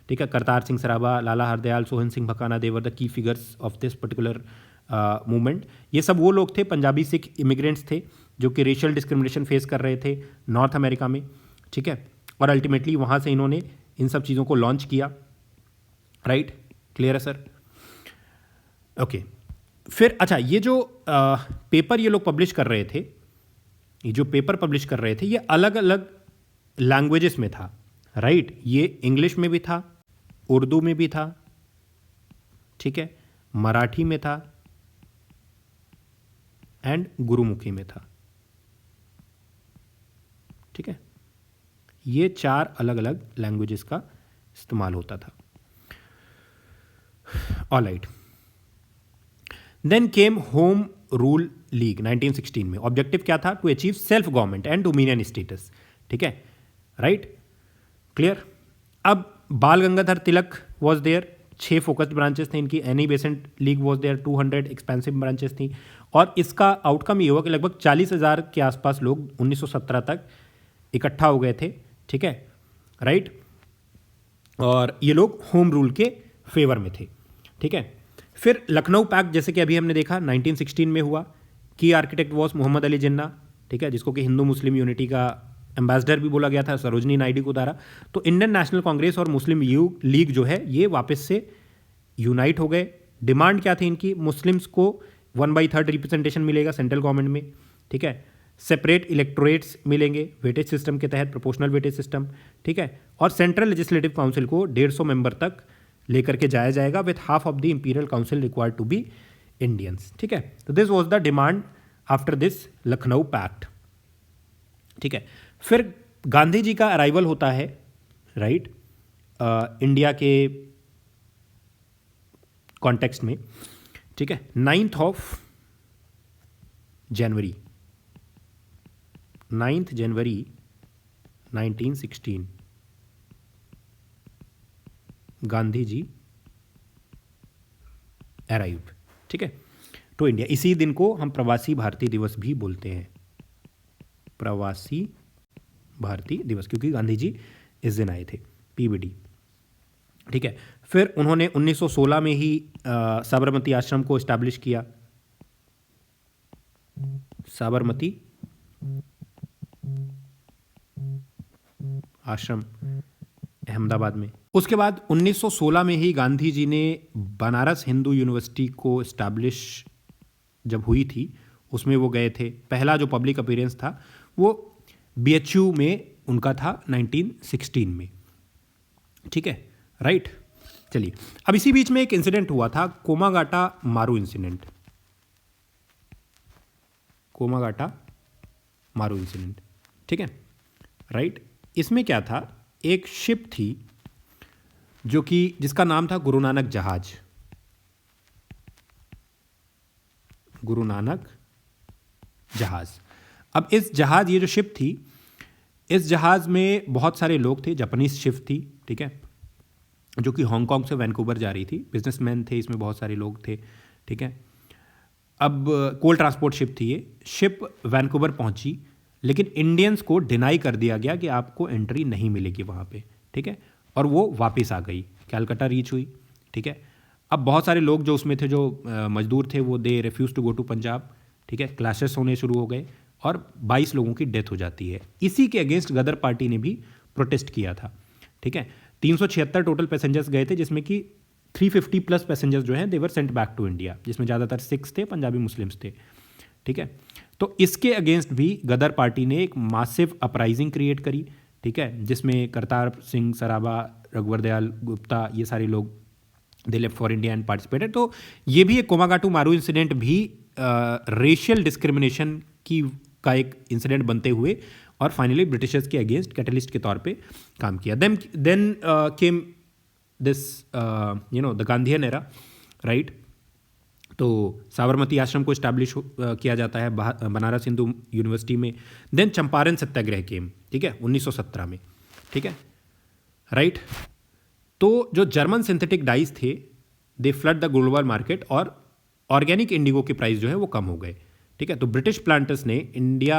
ठीक है। Kartar Singh Sarabha, Lala Hardayal, Sohan Singh Bhakna, they were the key figures of this particular movement. ये सब वो लोग थे, पंजाबी सिख इमिग्रेंट्स थे, जो कि रेशियल डिस्क्रिमिनेशन फेस कर रहे थे नॉर्थ अमेरिका में, ठीक है। और अल्टीमेटली वहाँ से इन्होंने इन सब चीज़ों को लॉन्च किया, राइट, क्लियर है सर? ओके। फिर अच्छा, ये जो पेपर ये लोग पब्लिश कर रहे थे, ये जो पेपर पब्लिश कर रहे थे, ये अलग अलग लैंग्वेजेस में था, राइट। ये इंग्लिश में भी था, उर्दू में भी था, ठीक है, मराठी में था एंड गुरुमुखी में था, ठीक है। ये 4 अलग अलग लैंग्वेजेस का इस्तेमाल होता था। Alright, then came home rule league 1916 में। ऑब्जेक्टिव क्या था? To achieve self government and dominion status, ठीक है, राइट, क्लियर। अब Bal Gangadhar Tilak was there, 6 focused branches थे इनकी। Annie Besant league was there, 200 expensive branches थी। और इसका आउटकम ये हुआ कि लगभग 40,000 के आसपास लोग 1917 तक इकट्ठा हो गए थे, ठीक है, राइट। और ये लोग होम रूल के फेवर में थे, ठीक है। फिर लखनऊ पैक्ट, जैसे कि अभी हमने देखा 1916 में हुआ। की आर्किटेक्ट वॉज मोहम्मद अली जिन्ना, ठीक है, जिसको कि हिंदू मुस्लिम यूनिटी का एम्बेसडर भी बोला गया था सरोजनी नायडू को द्वारा। तो इंडियन नेशनल कांग्रेस और मुस्लिम लीग जो है ये वापस से यूनाइट हो गए। डिमांड क्या थी इनकी? मुस्लिम्स को 1/3 रिप्रेजेंटेशन मिलेगा सेंट्रल गवर्नमेंट में, ठीक है। सेपरेट इलेक्टोरेट्स मिलेंगे वेटेज सिस्टम के तहत, प्रोपोर्शनल वेटेज सिस्टम, ठीक है। और सेंट्रल लेजिस्लेटिव काउंसिल को 150 मेंबर तक लेकर के जाया जाएगा, with half of the imperial council required to be Indians, ठीक है। तो this was the demand after this Lucknow pact, ठीक है। फिर गांधी जी का अराइवल होता है, राइट, इंडिया के कॉन्टेक्स्ट में, ठीक है, 9 जनवरी 1916 गांधी जी अराइव, ठीक है, टू इंडिया। इसी दिन को हम प्रवासी भारतीय दिवस भी बोलते हैं, प्रवासी भारतीय दिवस, क्योंकि गांधी जी इस दिन आए थे, पीवीडी, ठीक है। फिर उन्होंने 1916 में ही साबरमती आश्रम को इस्टेब्लिश किया, साबरमती आश्रम अहमदाबाद में। उसके बाद 1916 में ही गांधी जी ने बनारस हिंदू यूनिवर्सिटी को इस्टेब्लिश जब हुई थी, उसमें वो गए थे। पहला जो पब्लिक अपीयरेंस था वो बीएचयू में उनका था 1916 में, ठीक है, राइट। चलिए, अब इसी बीच में एक इंसिडेंट हुआ था, कोमागाटा मारू इंसिडेंट, कोमागाटा मारू इंसिडेंट, ठीक है, राइट। इसमें क्या था? एक शिप थी जो कि जिसका नाम था गुरु नानक जहाज, गुरु नानक जहाज। अब इस जहाज, ये जो शिप थी, इस जहाज में बहुत सारे लोग थे, जापानीज शिप थी, ठीक है, जो कि हांगकांग से वैंकूवर जा रही थी। बिजनेसमैन थे इसमें, बहुत सारे लोग थे, ठीक है। अब कोल ट्रांसपोर्ट शिप थी ये। शिप वैंकूवर पहुंची, लेकिन इंडियंस को डिनाई कर दिया गया कि आपको एंट्री नहीं मिलेगी वहाँ पे, ठीक है। और वो वापस आ गई, कैलकाटा रीच हुई, ठीक है। अब बहुत सारे लोग जो उसमें थे, जो मजदूर थे, वो they refuse to go to Punjab, ठीक है, क्लैशेस होने शुरू हो गए और 22 लोगों की डेथ हो जाती है। इसी के अगेंस्ट गदर पार्टी ने भी प्रोटेस्ट किया था। ठीक है, 376 टोटल पैसेंजर्स गए थे, जिसमें कि 350 प्लस पैसेंजर्स जो हैं they were sent back to India, जिसमें ज़्यादातर सिख्स थे, पंजाबी मुस्लिम्स थे। ठीक है, तो इसके अगेंस्ट भी गदर पार्टी ने एक मासिव अपराइजिंग क्रिएट करी। ठीक है, जिसमें करतार सिंह सराबा, रघुवर दयाल गुप्ता, ये सारे लोग they left for India and participated. तो ये भी एक कोमागाटू मारू इंसिडेंट भी रेशियल डिस्क्रिमिनेशन की का एक इंसिडेंट बनते हुए और फाइनली ब्रिटिशर्स के अगेंस्ट कैटलिस्ट के तौर पे काम किया। Then came this the Gandhian era, right. तो साबरमती आश्रम को इस्टेब्लिश किया जाता है बनारस हिंदू यूनिवर्सिटी में। देन चंपारण सत्याग्रह केम, ठीक है, 1917 में। ठीक है, राइट। तो जो जर्मन सिंथेटिक डाइज थे दे फ्लड द ग्लोबल मार्केट और ऑर्गेनिक इंडिगो के प्राइस जो है वो कम हो गए। ठीक है, तो ब्रिटिश प्लांटर्स ने इंडिया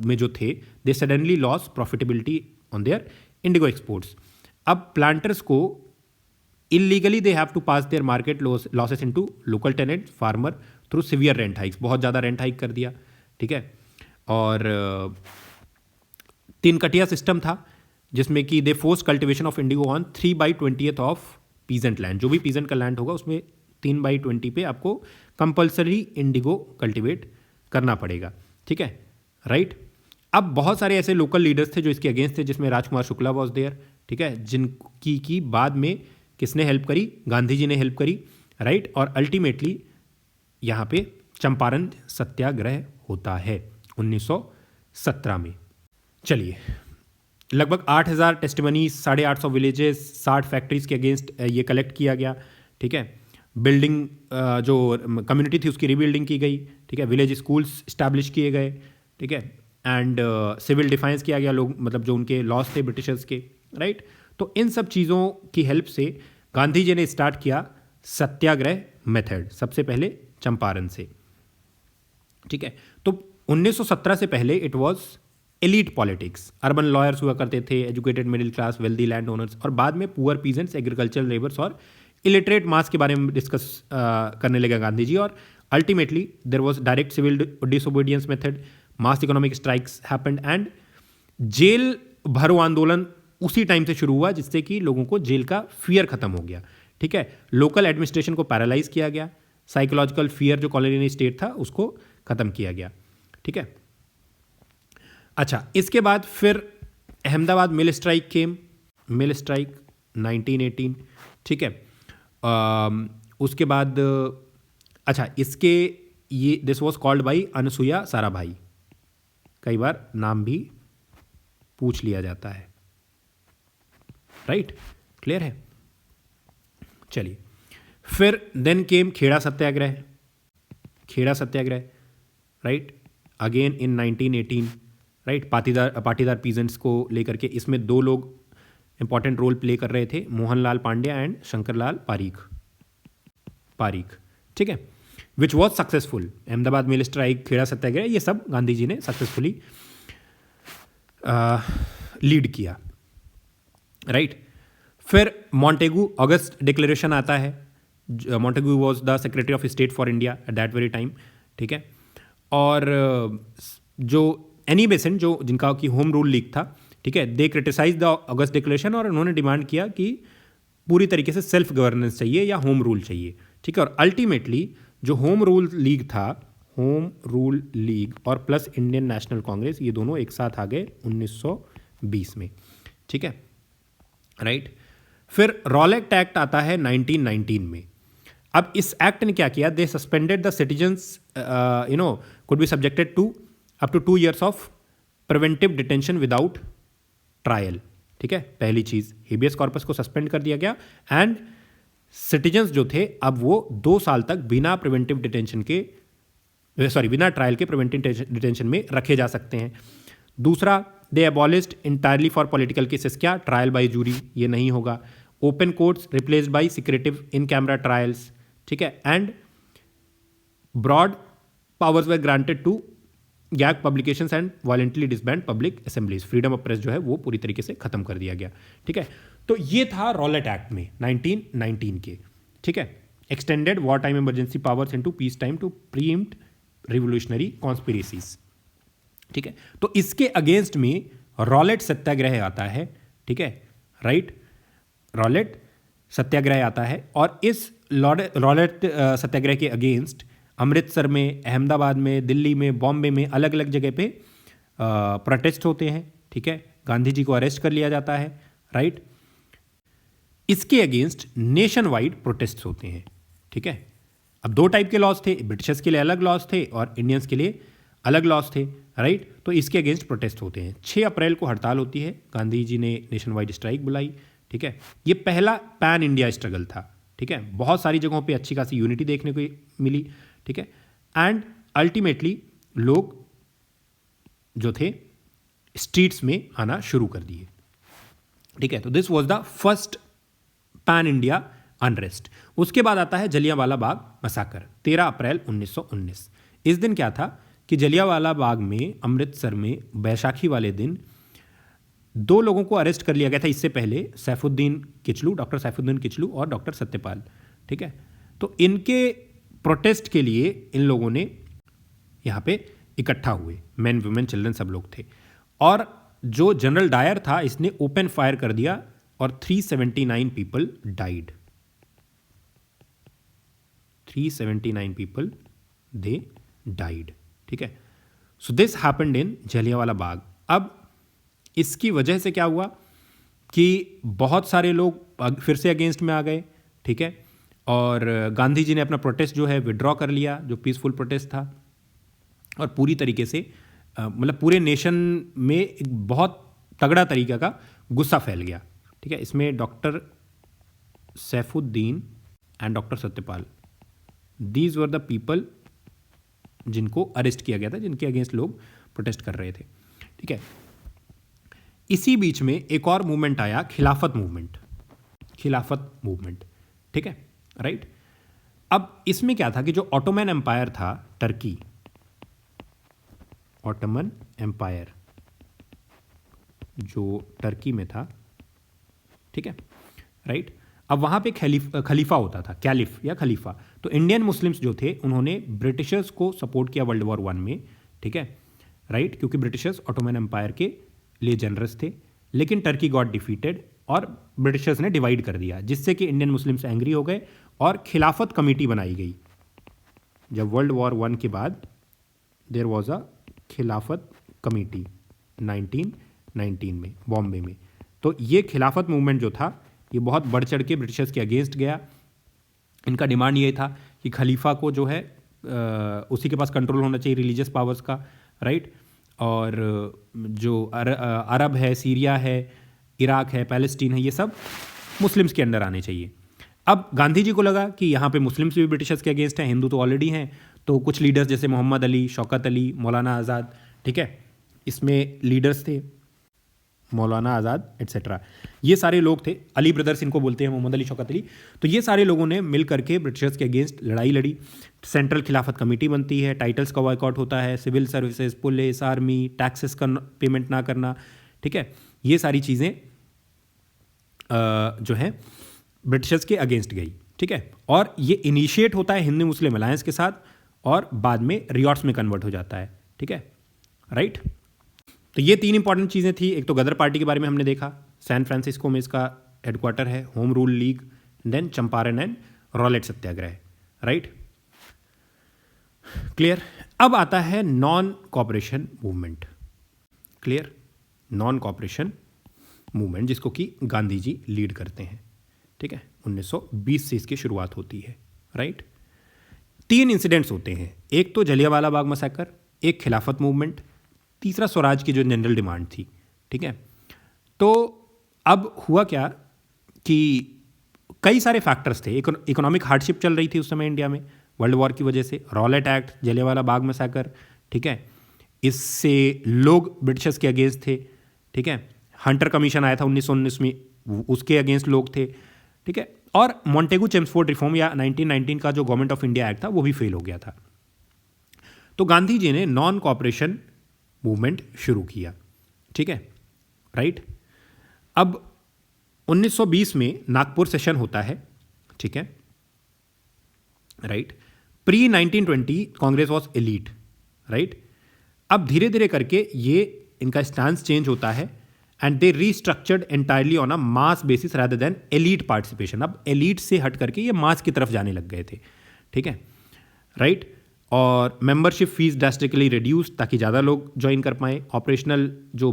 में जो थे they suddenly loss profitability on their indigo exports. अब प्लांटर्स को illegally they have to pass their market losses into local tenant farmer through severe rent hikes. बहुत ज़्यादा रेंट हाइक कर दिया। ठीक है, और तीन कटिया सिस्टम था जिसमें कि they force cultivation of indigo on 3/20 of peasant land. जो भी पीजेंट का लैंड होगा उसमें 3/20 पे आपको कंपल्सरी इंडिगो कल्टिवेट करना पड़ेगा। ठीक है, राइट। अब बहुत सारे ऐसे लोकल लीडर्स थे जो इसके अगेंस्ट थे, जिसमें राजकुमार शुक्ला वॉज देयर। ठीक है, जिनकी की बाद में किसने हेल्प करी? गांधी जी ने हेल्प करी, राइट। और अल्टीमेटली यहाँ पे चंपारण सत्याग्रह होता है 1917 में। चलिए, लगभग 8,000 टेस्टिमनी, 850 विलेजेस, 60 फैक्ट्रीज के अगेंस्ट ये कलेक्ट किया गया। ठीक है, बिल्डिंग जो कम्युनिटी थी उसकी रीबिल्डिंग की गई। ठीक है, विलेज स्कूल्स इस्टेब्लिश किए गए। ठीक है, एंड सिविल डिफेंस किया गया, लोग मतलब जो उनके लॉस थे ब्रिटिशर्स के, राइट। तो इन सब चीज़ों की हेल्प से गांधी जी ने स्टार्ट किया सत्याग्रह मेथड, सबसे पहले चंपारण से। ठीक है, तो 1917 से पहले it was elite politics. Urban lawyers हुआ करते थे, educated middle class, wealthy land owners, और बाद में पुअर पीजेंट्स, एग्रीकल्चरल लेबर्स और इलिटरेट मास के बारे में डिस्कस करने लगे गांधी जी। और ultimately there was direct civil disobedience method, mass economic strikes happened and Jail Bharo Andolan उसी टाइम से शुरू हुआ, जिससे कि लोगों को जेल का फियर खत्म हो गया। ठीक है, लोकल एडमिनिस्ट्रेशन को पैरालाइज किया गया, साइकोलॉजिकल फियर जो कॉलोनियल स्टेट था उसको खत्म किया गया। ठीक है, अच्छा, इसके बाद फिर अहमदाबाद मिल स्ट्राइक केम, मिल स्ट्राइक 1918। ठीक है, उसके बाद अच्छा, इसके ये this was called by Anasuya Sarabhai. कई बार नाम भी पूछ लिया जाता है, राइट, क्लियर है। चलिए, फिर then came Kheda Satyagraha, Kheda Satyagraha, right, again in 1918, right. Patidar peasants को लेकर के इसमें दो लोग इंपॉर्टेंट रोल प्ले कर रहे थे, मोहनलाल पांड्या एंड शंकरलाल पारीख। ठीक है, which was successful. Ahmedabad mill strike, Kheda satyagraha, ये सब गांधी जी ने सक्सेसफुली लीड किया, राइट। फिर मॉन्टेगू अगस्त डिक्लेरेशन आता है। Montagu was the secretary of state for India at that very time. ठीक है, और जो एनी बेसेंट जो जिनका कि होम रूल लीग था, ठीक है, दे क्रिटिसाइज द अगस्त डिक्लेरेशन और उन्होंने डिमांड किया कि पूरी तरीके से सेल्फ गवर्नेंस चाहिए या होम रूल चाहिए। ठीक है, और अल्टीमेटली जो होम रूल लीग था, होम रूल लीग और प्लस इंडियन नेशनल कांग्रेस, ये दोनों एक साथ आ गए 1920 में। ठीक है, राइट। फिर रॉलेट एक्ट आता है 1919 में। अब इस एक्ट ने क्या किया? They suspended the citizens could be subjected to up to 2 years of preventive detention without trial. ठीक है, पहली चीज हेबियस कॉर्पस को सस्पेंड कर दिया गया एंड सिटीजन्स जो थे अब वो 2 साल तक बिना प्रिवेंटिव डिटेंशन के बिना ट्रायल के प्रिवेंटिव डिटेंशन में रखे जा सकते हैं। दूसरा, they abolished entirely for political cases, क्या? ट्रायल बाय जूरी, ये नहीं होगा। Open courts replaced by secretive in camera trials. ठीक है, and broad powers were granted to gag publications and voluntarily disband public assemblies. Freedom of press जो है वो पूरी तरीके से खत्म कर दिया गया। ठीक है, तो ये था रॉलेट एक्ट में 1919 के। ठीक है, extended war time emergency powers into peace time to preempt revolutionary conspiracies. ठीक है, तो इसके अगेंस्ट में रॉलेट सत्याग्रह आता है। ठीक है, राइट, रॉलेट सत्याग्रह आता है और इस रॉलेट सत्याग्रह के अगेंस्ट अमृतसर में, अहमदाबाद में, दिल्ली में, बॉम्बे में अलग अलग जगह पे प्रोटेस्ट होते हैं। ठीक है, गांधी जी को अरेस्ट कर लिया जाता है। राइट, इसके अगेंस्ट नेशन वाइड प्रोटेस्ट होते हैं। ठीक है, अब दो टाइप के लॉज थे, ब्रिटिशर्स के लिए अलग लॉज थे और इंडियंस के लिए अलग लॉज थे। राइट, तो इसके अगेंस्ट प्रोटेस्ट होते हैं। 6 अप्रैल को हड़ताल होती है, गांधी जी ने नेशन वाइड स्ट्राइक बुलाई। ठीक है, ये पहला पैन इंडिया स्ट्रगल था। ठीक है, बहुत सारी जगहों पे अच्छी खासी यूनिटी देखने को मिली। ठीक है, एंड अल्टीमेटली लोग जो थे स्ट्रीट्स में आना शुरू कर दिए। ठीक है, तो this was the first pan India unrest. उसके बाद आता है जलियांवाला बाग मसाकर, 13 अप्रैल 1919। इस दिन क्या था कि जलियांवाला बाग में, अमृतसर में, बैसाखी वाले दिन 2 लोगों को अरेस्ट कर लिया गया था। इससे पहले सैफुद्दीन किचलू, डॉक्टर सैफुद्दीन किचलू और डॉक्टर सत्यपाल। ठीक है, तो इनके प्रोटेस्ट के लिए इन लोगों ने यहाँ पे इकट्ठा हुए, मैन, वुमेन, चिल्ड्रन सब लोग थे। और जो जनरल डायर था, इसने ओपन फायर कर दिया और 379 people died. 379 people they died. ठीक है, so this happened in Jallianwala Bagh. अब इसकी वजह से क्या हुआ कि बहुत सारे लोग फिर से अगेंस्ट में आ गए। ठीक है, और गांधी जी ने अपना प्रोटेस्ट जो है विड्रॉ कर लिया, जो पीसफुल प्रोटेस्ट था, और पूरी तरीके से मतलब पूरे नेशन में एक बहुत तगड़ा तरीका का गुस्सा फैल गया। ठीक है, इसमें doctor Saifuddin and doctor Satyapal, these were the people जिनको अरेस्ट किया गया था, जिनके अगेंस्ट लोग प्रोटेस्ट कर रहे थे। ठीक है, इसी बीच में एक और मूवमेंट आया, खिलाफत मूवमेंट। खिलाफत मूवमेंट, ठीक है, राइट। अब इसमें क्या था कि जो ऑटोमन एम्पायर था, टर्की, ऑटोमन एम्पायर जो टर्की में था, ठीक है, राइट। अब वहाँ पे खलीफा होता था, कैलिफ या खलीफा। तो इंडियन मुस्लिम्स जो थे उन्होंने ब्रिटिशर्स को सपोर्ट किया वर्ल्ड वॉर 1 में, ठीक है, राइट, क्योंकि ब्रिटिशर्स ऑटोमन एम्पायर के लिए जनरस थे। लेकिन टर्की गॉट डिफीटेड और ब्रिटिशर्स ने डिवाइड कर दिया, जिससे कि इंडियन मुस्लिम्स एंग्री हो गए और खिलाफत कमेटी बनाई गई। जब वर्ल्ड वॉर 1 के बाद देयर वॉज अ खिलाफत कमेटी 1919 में बॉम्बे में। तो ये खिलाफत मूवमेंट जो था ये बहुत बढ़ चढ़ के ब्रिटिशर्स के अगेंस्ट गया। इनका डिमांड ये था कि खलीफा को जो है उसी के पास कंट्रोल होना चाहिए रिलीजियस पावर्स का, राइट। और जो अरब है, सीरिया है, इराक है, पैलेस्टीन है, ये सब मुस्लिम्स के अंडर आने चाहिए। अब गांधी जी को लगा कि यहाँ पे मुस्लिम्स भी ब्रिटिशर्स के अगेंस्ट हैं, हिंदू तो ऑलरेडी हैं। तो कुछ लीडर्स जैसे मोहम्मद अली, शौकत अली, मौलाना आज़ाद, ठीक है, इसमें लीडर्स थे, मौलाना आज़ाद एट्सेट्रा, ये सारे लोग थे। अली ब्रदर्स इनको बोलते हैं, मोहम्मद अली, शौकत अली। तो ये सारे लोगों ने मिल करके ब्रिटिशर्स के अगेंस्ट लड़ाई लड़ी। सेंट्रल खिलाफत कमेटी बनती है, टाइटल्स का बॉयकॉट होता है, civil services, police, army, taxes का पेमेंट ना करना, ठीक है, ये सारी चीज़ें जो है ब्रिटिशर्स के अगेंस्ट गई, ठीक है। और ये इनिशिएट होता है हिंदू मुस्लिम अलायंस के साथ और बाद में रियॉट्स में कन्वर्ट हो जाता है, ठीक है, राइट। तो ये 3 इंपॉर्टेंट चीज़ें थी। एक तो गदर पार्टी के बारे में हमने देखा, सैन फ्रांसिस्को में इसका हेडक्वार्टर है, home rule league, then Champaran and Rowlatt Satyagraha, right, clear. अब आता है non cooperation movement, clear, non cooperation movement जिसको कि गांधी जी लीड करते हैं, ठीक है। 1920 से इसकी शुरुआत होती है, राइट। 3 इंसिडेंट्स होते हैं, एक तो जलियांवाला बाग मैसेकर, एक खिलाफत मूवमेंट, तीसरा स्वराज की जो जनरल डिमांड थी, ठीक है। तो अब हुआ क्या कि कई सारे फैक्टर्स थे। इकोनॉमिक हार्डशिप चल रही थी उस समय इंडिया में वर्ल्ड वॉर की वजह से, Rowlatt act, Jallianwala Bagh massacre, ठीक है, इससे लोग ब्रिटिशर्स के अगेंस्ट थे, ठीक है। हंटर कमीशन आया था 1919 में, उसके अगेंस्ट लोग थे, ठीक है। और मॉन्टेगू चेम्सफोर्ड रिफॉर्म या 1919 का जो गवर्नमेंट ऑफ इंडिया एक्ट था वो भी फेल हो गया था। तो गांधी जी ने नॉन कॉपरेशन मूवमेंट शुरू किया, ठीक है, राइट। अब 1920 में नागपुर सेशन होता है, ठीक है, right. Pre 1920 Congress was elite, right. अब धीरे धीरे करके ये इनका स्टांस चेंज होता है and they restructured entirely on a mass basis rather than elite participation. अब एलीट से हट करके ये मास की तरफ जाने लग गए थे, ठीक है, राइट। और मेंबरशिप फीस ड्रास्टिकली रिड्यूस ताकि ज़्यादा लोग ज्वाइन कर पाएँ। ऑपरेशनल जो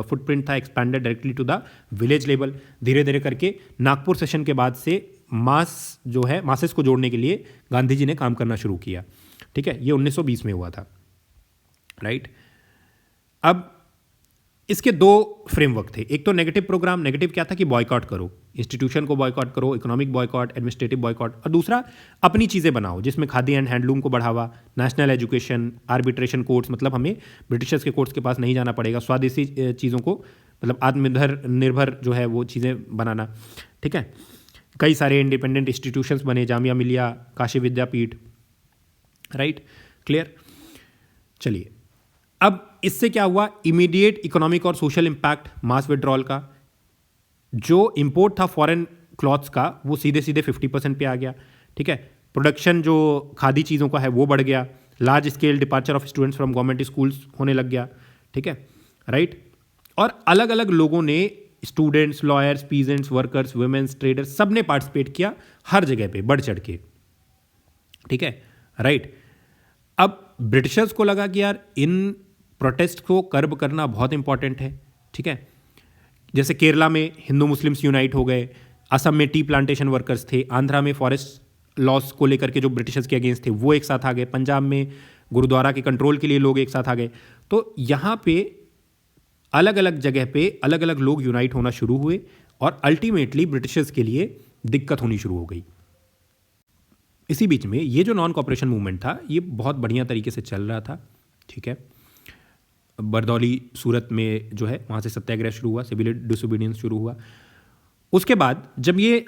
फुटप्रिंट था expanded directly to the village level. धीरे धीरे करके नागपुर सेशन के बाद से मास जो है मासेस को जोड़ने के लिए गांधी जी ने काम करना शुरू किया, ठीक है। ये 1920 में हुआ था, राइट। अब इसके दो फ्रेमवर्क थे। एक तो नेगेटिव प्रोग्राम, नेगेटिव क्या था कि बॉयकॉट करो, इंस्टीट्यूशन को बॉयकॉट करो, इकोनॉमिक बॉयकॉट, एडमिनिस्ट्रेटिव बॉयकॉट। और दूसरा अपनी चीज़ें बनाओ जिसमें खादी एंड हैंडलूम को बढ़ावा, नेशनल एजुकेशन, आर्बिट्रेशन कोर्ट्स, मतलब हमें ब्रिटिशर्स के कोर्ट्स के पास नहीं जाना पड़ेगा, स्वदेशी चीज़ों को मतलब आत्मनिर्भर जो है वो चीज़ें बनाना, ठीक है। कई सारे इंडिपेंडेंट इंस्टीट्यूशंस बने, जामिया मिलिया, काशी विद्यापीठ, राइट, क्लियर। चलिए, अब इससे क्या हुआ, इमीडिएट इकोनॉमिक और सोशल इंपैक्ट मास विड्रॉल का। जो इंपोर्ट था फॉरेन क्लॉथ्स का वो सीधे सीधे 50% पे आ गया, ठीक है। प्रोडक्शन जो खादी चीज़ों का है वो बढ़ गया। Large scale departure of students from government schools होने लग गया, ठीक है, राइट। और अलग अलग लोगों ने, students, lawyers, peasants, workers, women's, traders, सब ने पार्टिसिपेट किया हर जगह पे बढ़ चढ़ के, ठीक है, राइट। अब ब्रिटिशर्स को लगा कि यार इन प्रोटेस्ट को कर्ब करना बहुत इंपॉर्टेंट है, ठीक है। जैसे केरला में हिंदू मुस्लिम्स यूनाइट हो गए, असम में टी प्लांटेशन वर्कर्स थे, आंध्रा में फॉरेस्ट लॉस को लेकर के जो ब्रिटिशर्स के अगेंस्ट थे वो एक साथ आ गए, पंजाब में गुरुद्वारा के कंट्रोल के लिए लोग एक साथ आ गए। तो यहाँ पे अलग अलग जगह पे अलग अलग लोग यूनाइट होना शुरू हुए और अल्टीमेटली ब्रिटिशर्स के लिए दिक्कत होनी शुरू हो गई। इसी बीच में ये जो नॉन कॉपरेशन मूवमेंट था ये बहुत बढ़िया तरीके से चल रहा था, ठीक है। बरदौली सूरत में जो है वहाँ से सत्याग्रह शुरू हुआ, सिविल डिसोबीडियंस शुरू हुआ। उसके बाद जब ये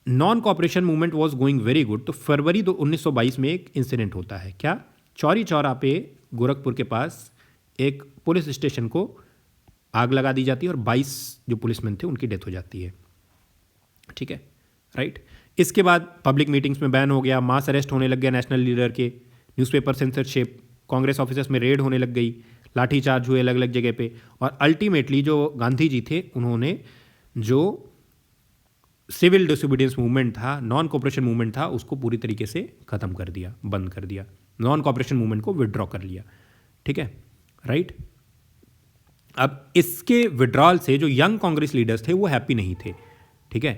non cooperation movement was going very good तो फरवरी 1922 में एक इंसिडेंट होता है। क्या, चौरी चौरा पे गोरखपुर के पास एक पुलिस स्टेशन को आग लगा दी जाती है और 22 जो पुलिसमैन थे उनकी डेथ हो जाती है, ठीक है, राइट। इसके बाद पब्लिक मीटिंग्स में बैन हो गया, मास अरेस्ट होने लग गया नेशनल लीडर के, न्यूज़पेपर सेंसरशिप, कांग्रेस ऑफिसर्स में रेड होने लग गई, लाठीचार्ज हुए अलग अलग जगह पे। और अल्टीमेटली जो गांधी जी थे उन्होंने जो सिविल डिसोबीडियंस मूवमेंट था, नॉन कॉपरेशन मूवमेंट था, उसको पूरी तरीके से ख़त्म कर दिया, बंद कर दिया, नॉन कॉपरेशन मूवमेंट को विड्रॉ कर लिया, ठीक है, राइट। अब इसके विड्रॉल से जो यंग कांग्रेस लीडर्स थे वो हैप्पी नहीं थे, ठीक है,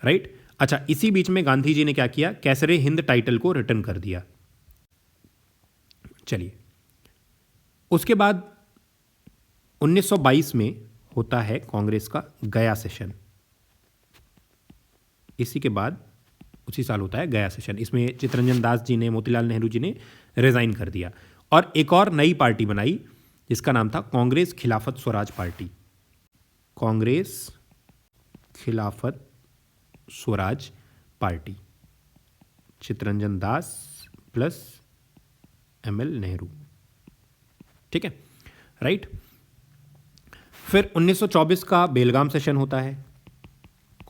राइट। अच्छा, इसी बीच में गांधी जी ने क्या किया, कैसरे हिंद टाइटल को रिटर्न कर दिया। चलिए, उसके बाद 1922 में होता है कांग्रेस का गया सेशन। इसी के बाद उसी साल होता है गया सेशन। इसमें चित्तरंजन दास जी ने, मोतीलाल नेहरू जी ने रिजाइन कर दिया और एक और नई पार्टी बनाई जिसका नाम था कांग्रेस खिलाफत स्वराज पार्टी। कांग्रेस खिलाफत Swaraj party, Chittaranjan Das plus ML Nehru, ठीक है, राइट। फिर 1924 का बेलगाम सेशन होता है,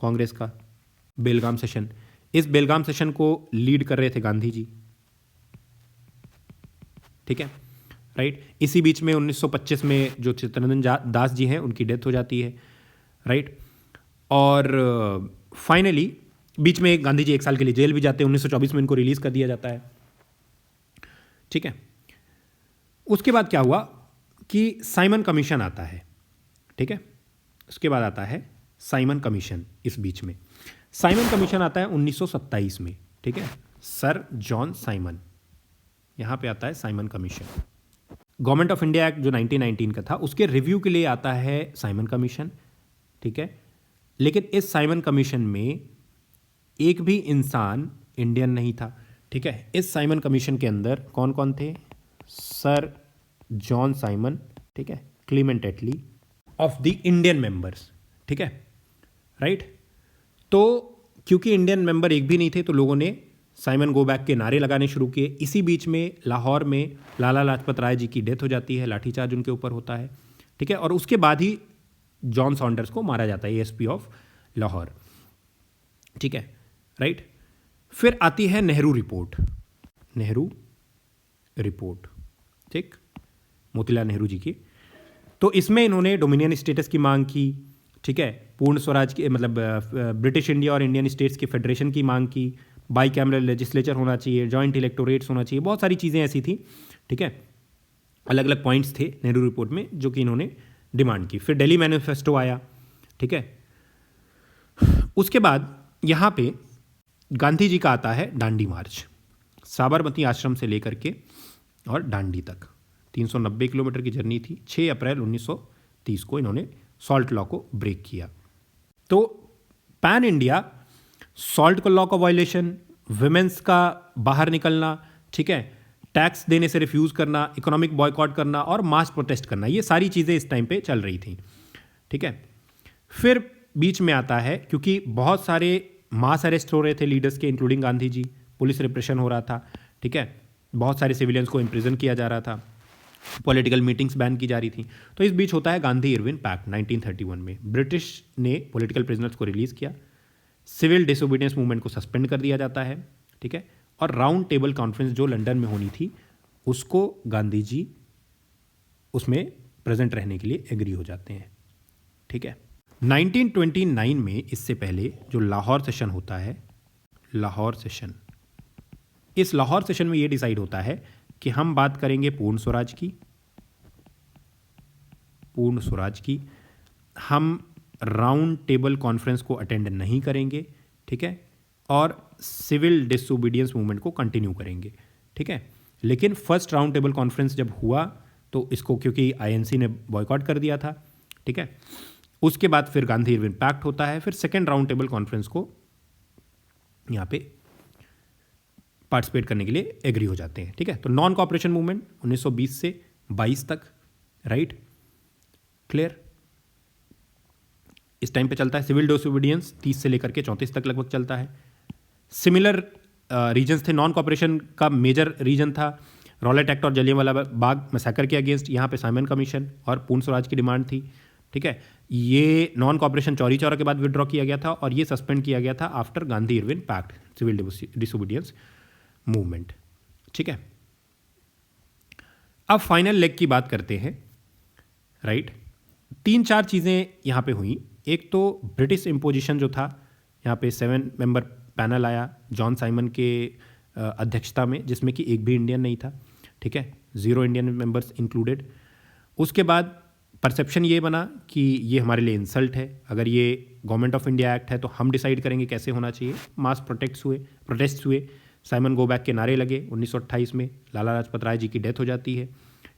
कांग्रेस का बेलगाम सेशन। इस बेलगाम सेशन को लीड कर रहे थे गांधी जी, ठीक है, राइट। इसी बीच में 1925 में जो चित्तरंजन दास जी हैं उनकी डेथ हो जाती है, राइट। और फाइनली बीच में गांधी जी 1 साल के लिए जेल भी जाते हैं, 1924 में इनको रिलीज कर दिया जाता है, ठीक है। उसके बाद क्या हुआ कि साइमन कमीशन आता है, ठीक है। उसके बाद आता है साइमन कमीशन। इस बीच में साइमन कमीशन आता है 1927 में, ठीक है, सर जॉन साइमन, यहां पे आता है Simon commission. Government of India act जो 1919 का था उसके रिव्यू के लिए आता है साइमन कमीशन, ठीक है। लेकिन इस साइमन कमीशन में एक भी इंसान इंडियन नहीं था, ठीक है। इस साइमन कमीशन के अंदर कौन कौन थे, सर जॉन साइमन, ठीक है, Clement Attlee of the Indian members, ठीक है, राइट। तो क्योंकि इंडियन मेंबर एक भी नहीं थे तो लोगों ने साइमन गो बैक के नारे लगाने शुरू किए। इसी बीच में लाहौर में लाला लाजपत राय जी की डेथ हो जाती है, लाठीचार्ज उनके ऊपर होता है, ठीक है। और उसके बाद ही जॉन सॉन्डर्स को मारा जाता है, ASP ऑफ लाहौर, ठीक है, राइट। फिर आती है नेहरू रिपोर्ट, नेहरू रिपोर्ट, ठीक, मोतीलाल नेहरू जी की। तो इसमें इन्होंने डोमिनियन स्टेटस की मांग की, ठीक है, पूर्ण स्वराज की, मतलब ब्रिटिश इंडिया और इंडियन स्टेट्स के फेडरेशन की मांग की, बाई कैमरल लेजिस्लेचर होना चाहिए, जॉइंट इलेक्टोरेट्स होना चाहिए, बहुत सारी चीज़ें ऐसी थी, ठीक है, अलग अलग पॉइंट्स थे नेहरू रिपोर्ट में जो कि इन्होंने डिमांड की। फिर दिल्ली मैनिफेस्टो आया, ठीक है। उसके बाद यहाँ पे गांधी जी का आता है दांडी मार्च, साबरमती आश्रम से लेकर के और दांडी तक 390 किलोमीटर की जर्नी थी। 6 अप्रैल 1930 को इन्होंने सॉल्ट लॉ को ब्रेक किया। तो पैन इंडिया सॉल्ट लॉ का वायलेशन, विमेंस का बाहर निकलना, ठीक है, टैक्स देने से रिफ्यूज़ करना, इकोनॉमिक बॉयकॉट करना और मास प्रोटेस्ट करना, ये सारी चीज़ें इस टाइम पे चल रही थी, ठीक है। फिर बीच में आता है, क्योंकि बहुत सारे मास अरेस्ट हो रहे थे लीडर्स के, including Gandhi ji, police repression हो रहा था, ठीक है, बहुत सारे सिविलियंस को इम्प्रिजन किया जा रहा था, पॉलिटिकल मीटिंग्स बैन की जा रही थी। तो इस बीच होता है गांधी इरविन पैक्ट 1931 में। ब्रिटिश ने पॉलिटिकल प्रिजनर्स को रिलीज़ किया, सिविल डिसोबीडियंस मूवमेंट को सस्पेंड कर दिया जाता है, ठीक है, और राउंड टेबल कॉन्फ्रेंस जो लंदन में होनी थी उसको गांधी जी उसमें प्रेजेंट रहने के लिए एग्री हो जाते हैं, ठीक है। 1929 में इससे पहले जो लाहौर सेशन होता है, लाहौर सेशन, इस लाहौर सेशन में ये डिसाइड होता है कि हम बात करेंगे पूर्ण स्वराज की, पूर्ण स्वराज की, हम राउंड टेबल कॉन्फ्रेंस को अटेंड नहीं करेंगे, ठीक है, और सिविल डिसोबीडियंस मूवमेंट को कंटिन्यू करेंगे, ठीक है। लेकिन फर्स्ट राउंड टेबल कॉन्फ्रेंस जब हुआ तो इसको, क्योंकि आईएनसी ने बॉयकॉट कर दिया था, ठीक है, उसके बाद फिर गांधी इरविन पैक्ट होता है। फिर सेकेंड राउंड टेबल कॉन्फ्रेंस को यहाँ पे पार्टिसिपेट करने के लिए एग्री हो जाते हैं, ठीक है। तो नॉन कॉपरेशन मूवमेंट 1920 से 22 तक, राइट, क्लियर, इस टाइम पे चलता है। सिविल डिसोबीडियंस 30 से लेकर के 34 तक लगभग चलता है। सिमिलर रीजन्स थे, नॉन कॉपरेशन का मेजर रीजन था रॉलेट एक्ट और जलियांवाला बाग मैसेकर के अगेंस्ट, यहाँ पे साइमन कमीशन और पूर्ण स्वराज की डिमांड थी, ठीक है। ये नॉन कॉपरेशन चौरी चौरा के बाद विड्रॉ किया गया था और ये सस्पेंड किया गया था after Gandhi Irwin pact, civil disobedience movement, ठीक है। अब फाइनल लेग की बात करते हैं, राइट। 3-4 चीज़ें यहाँ पे हुई। एक तो ब्रिटिश इम्पोजिशन जो था, यहाँ पे 7 मेंबर पैनल आया जॉन साइमन के अध्यक्षता में, जिसमें कि एक भी इंडियन नहीं था, ठीक है, 0 इंडियन मेंबर्स इंक्लूडेड। उसके बाद परसेप्शन ये बना कि ये हमारे लिए इंसल्ट है, अगर ये गवर्नमेंट ऑफ इंडिया एक्ट है तो हम डिसाइड करेंगे कैसे होना चाहिए। मास प्रोटेस्ट हुए, साइमन गो बैक के नारे लगे। 1928 में लाला लाजपत राय जी की डेथ हो जाती है,